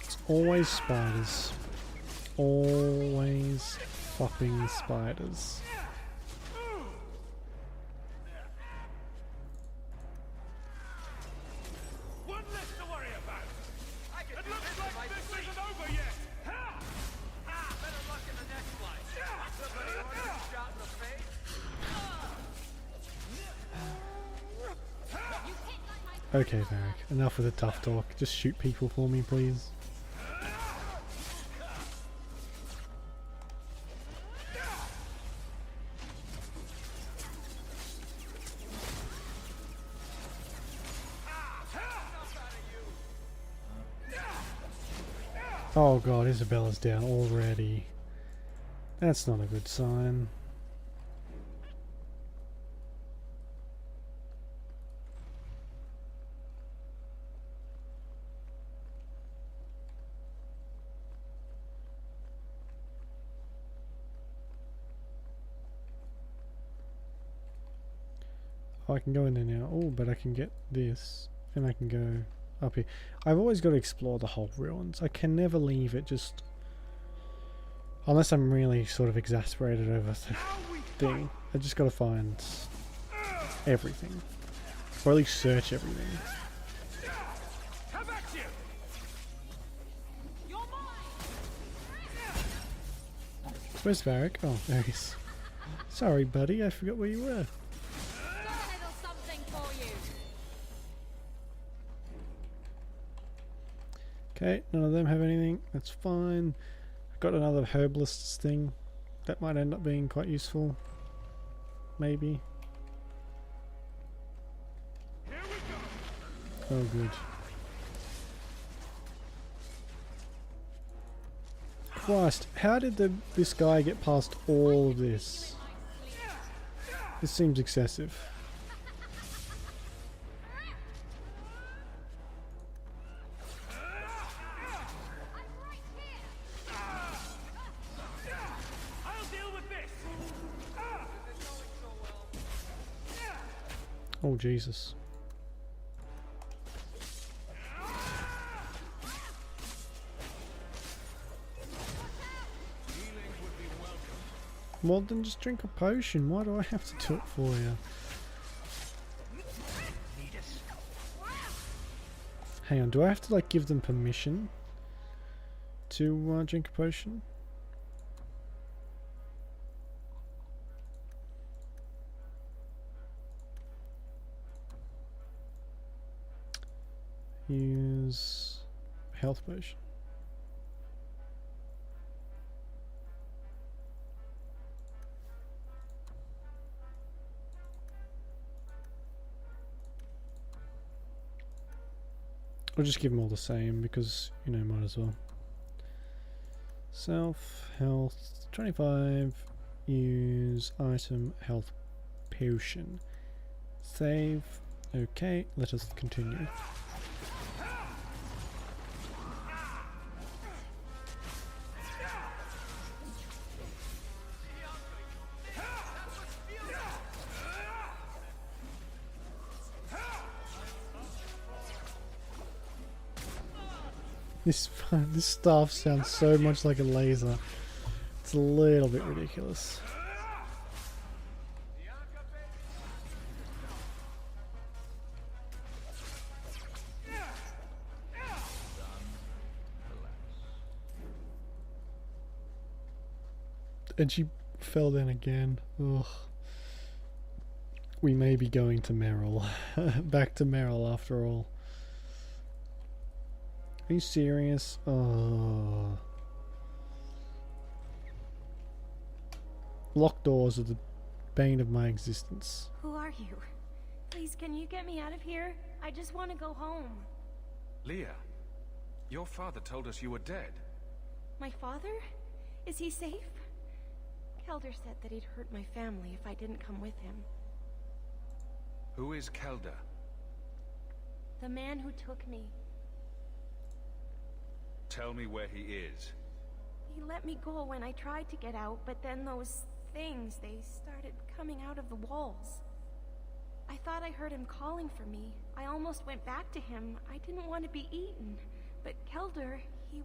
It's always spiders. Always fucking spiders. Okay, Varric, enough of the tough talk. Just shoot people for me, please. Oh god, Isabella's down already. That's not a good sign. Oh, I can go in there now. Oh, but I can get this. And I can go up here. I've always got to explore the whole ruins. I can never leave it just... Unless I'm really sort of exasperated over the thing. I just got to find everything. Or at least search everything. Where's Varric? Oh, there he is. Sorry, buddy. I forgot where you were. Okay, none of them have anything. That's fine. I've got another herbalist's thing. That might end up being quite useful. Maybe. Oh, good. Christ, how did this guy get past all of this? This seems excessive. Oh, Jesus. Well, then just drink a potion. Why do I have to do it for you? Hang on, do I have to like give them permission to drink a potion? Use health potion. I'll just give them all the same because, you know, might as well. Self, health, 25, use item, health, potion. Save, okay, let us continue. This staff sounds so much like a laser. It's a little bit ridiculous. And she fell down again. Ugh. We may be going to Merrill. Back to Merrill after all. Are you serious? Oh. Locked doors are the bane of my existence.
Who are you? Please, can you get me out of here? I just want to go home.
Leah, your father told us you were dead.
My father? Is he safe? Kelder said that he'd hurt my family if I didn't come with him.
Who is Kelder?
The man who took me.
Tell me where he is.
He let me go when I tried to get out, but then those things, they started coming out of the walls. I thought I heard him calling for me. I almost went back to him. I didn't want to be eaten. But Kelder, he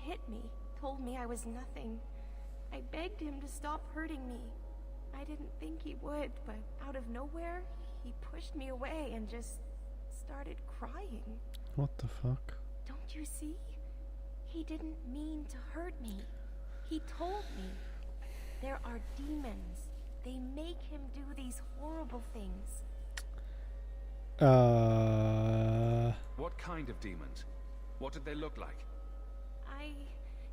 hit me, told me I was nothing. I begged him to stop hurting me. I didn't think he would, but out of nowhere, he pushed me away and just started crying.
What the fuck?
Don't you see? He didn't mean to hurt me. He told me. There are demons. They make him do these horrible things.
What kind of demons? What did they look like?
I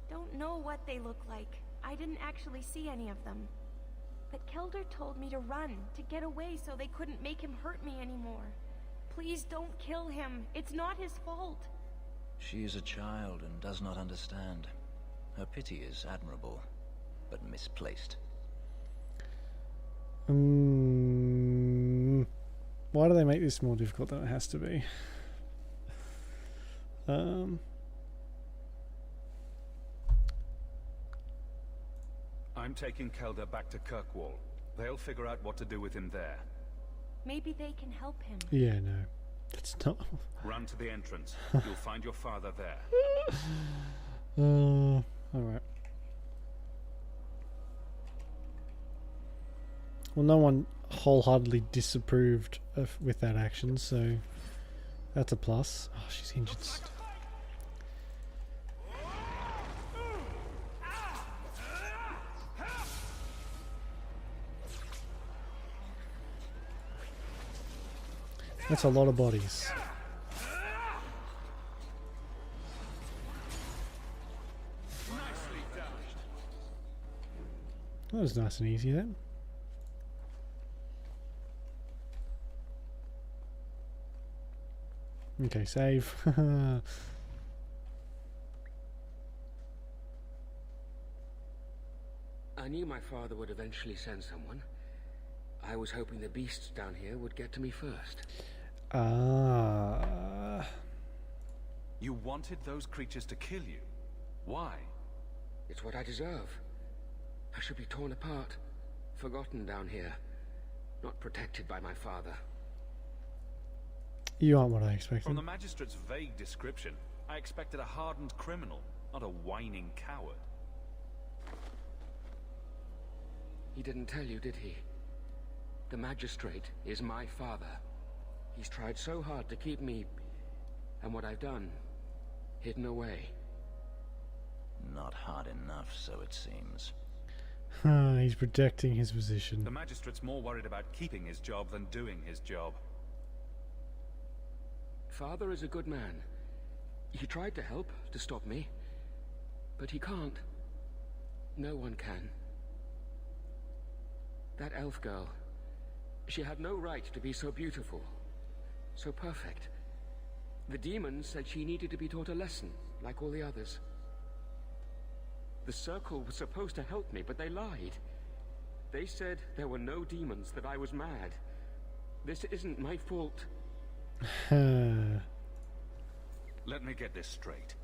don't know what they look like. I didn't actually see any of them. But Kelder told me to run, to get away so they couldn't make him hurt me anymore. Please don't kill him. It's not his fault.
She is a child and does not understand. Her pity is admirable, but misplaced.
Why do they make this more difficult than it has to be?
I'm taking Kelder back to Kirkwall. They'll figure out what to do with him there.
Maybe they can help him.
Yeah, no. That's not...
Run to the entrance. You'll find your father there.
Alright. Well, no one wholeheartedly disapproved with that action, so that's a plus. Oh, she's injured. That's a lot of bodies. That was nice and easy then. Okay, save.
I knew my father would eventually send someone. I was hoping the beasts down here would get to me first.
You wanted those creatures to kill you. Why?
It's what I deserve. I should be torn apart, forgotten down here, not protected by my father.
You aren't what I expected.
From the magistrate's vague description, I expected a hardened criminal, not a whining coward.
He didn't tell you, did he? The magistrate is my father. He's tried so hard to keep me and what I've done hidden away.
Not hard enough, so it seems.
He's protecting his position.
The magistrate's more worried about keeping his job than doing his job.
Father is a good man. He tried to help, to stop me. But he can't. No one can. That elf girl, she had no right to be so beautiful, so perfect. The demons said she needed to be taught a lesson, like all the others. The Circle was supposed to help me, but they lied. They said there were no demons, that I was mad. This isn't my fault.
Let me get this straight.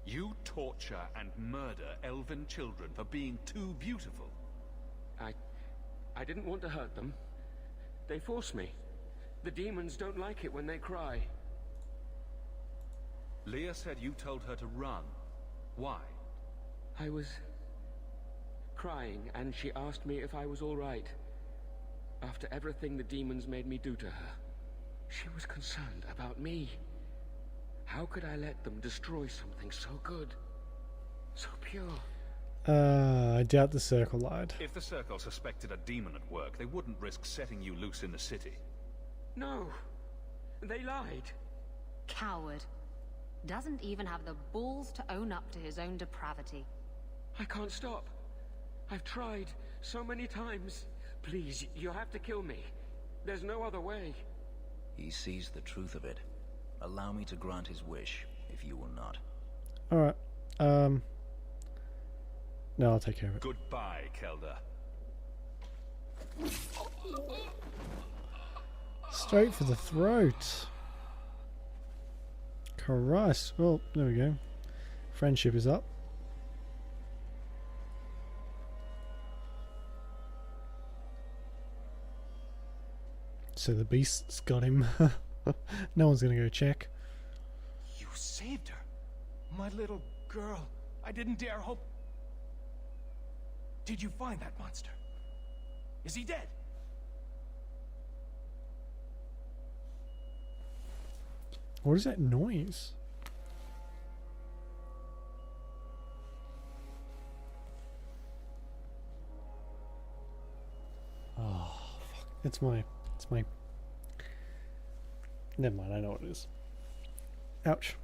You torture and murder elven children for being too beautiful.
I didn't want to hurt them. They forced me. The demons don't like it when they cry.
Leah said you told her to run. Why?
I was crying, and she asked me if I was all right. After everything the demons made me do to her, she was concerned about me. How could I let them destroy something so good, so pure?
I doubt the Circle lied.
If the Circle suspected a demon at work, they wouldn't risk setting you loose in the city.
No, they lied.
Coward. Doesn't even have the balls to own up to his own depravity.
I can't stop. I've tried so many times. Please, you have to kill me. There's no other way.
He sees the truth of it. Allow me to grant his wish, if you will not.
Alright. No, I'll take care of it.
Goodbye, Kelda.
Straight for the throat. Christ. Well, there we go. Friendship is up. So the beast's got him. No one's gonna go check.
You saved her. My little girl. I didn't dare hope. Did you find that monster? Is he dead?
What is that noise? Oh, fuck. It's my... Never mind, I know what it is. Ouch.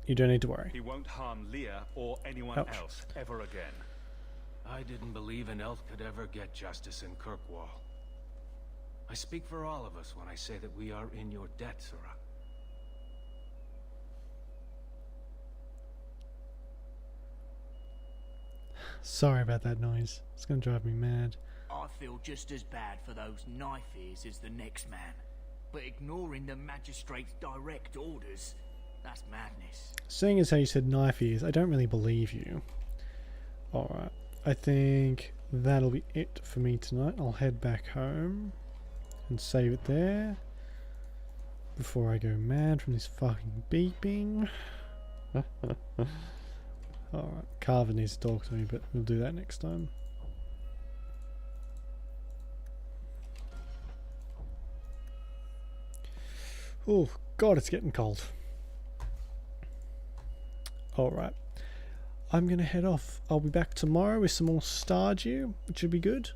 You don't need to worry.
He won't harm Leah or anyone
Ouch.
else ever again.
I didn't believe an elf could ever get justice in Kirkwall. I speak for all of us when I say that we are in your debt, Sarah.
Sorry about that noise. It's gonna drive me mad.
I feel just as bad for those knife ears as the next man. But ignoring the magistrate's direct orders, that's madness.
Seeing as how you said knife ears, I don't really believe you. Alright, I think that'll be it for me tonight. I'll head back home and save it there before I go mad from this fucking beeping. Alright, Carver needs to talk to me, but we'll do that next time. Oh god, it's getting cold. Alright, I'm gonna head off. I'll be back tomorrow with some more Stardew, which will be good.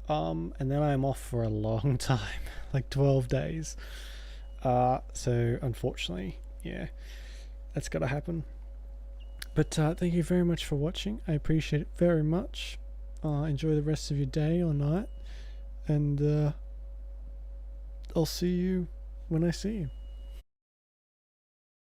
And then I'm off for a long time, like 12 days. So unfortunately, yeah, that's gotta happen. But thank you very much for watching. I appreciate it very much. Enjoy the rest of your day or night, and I'll see you when I see you.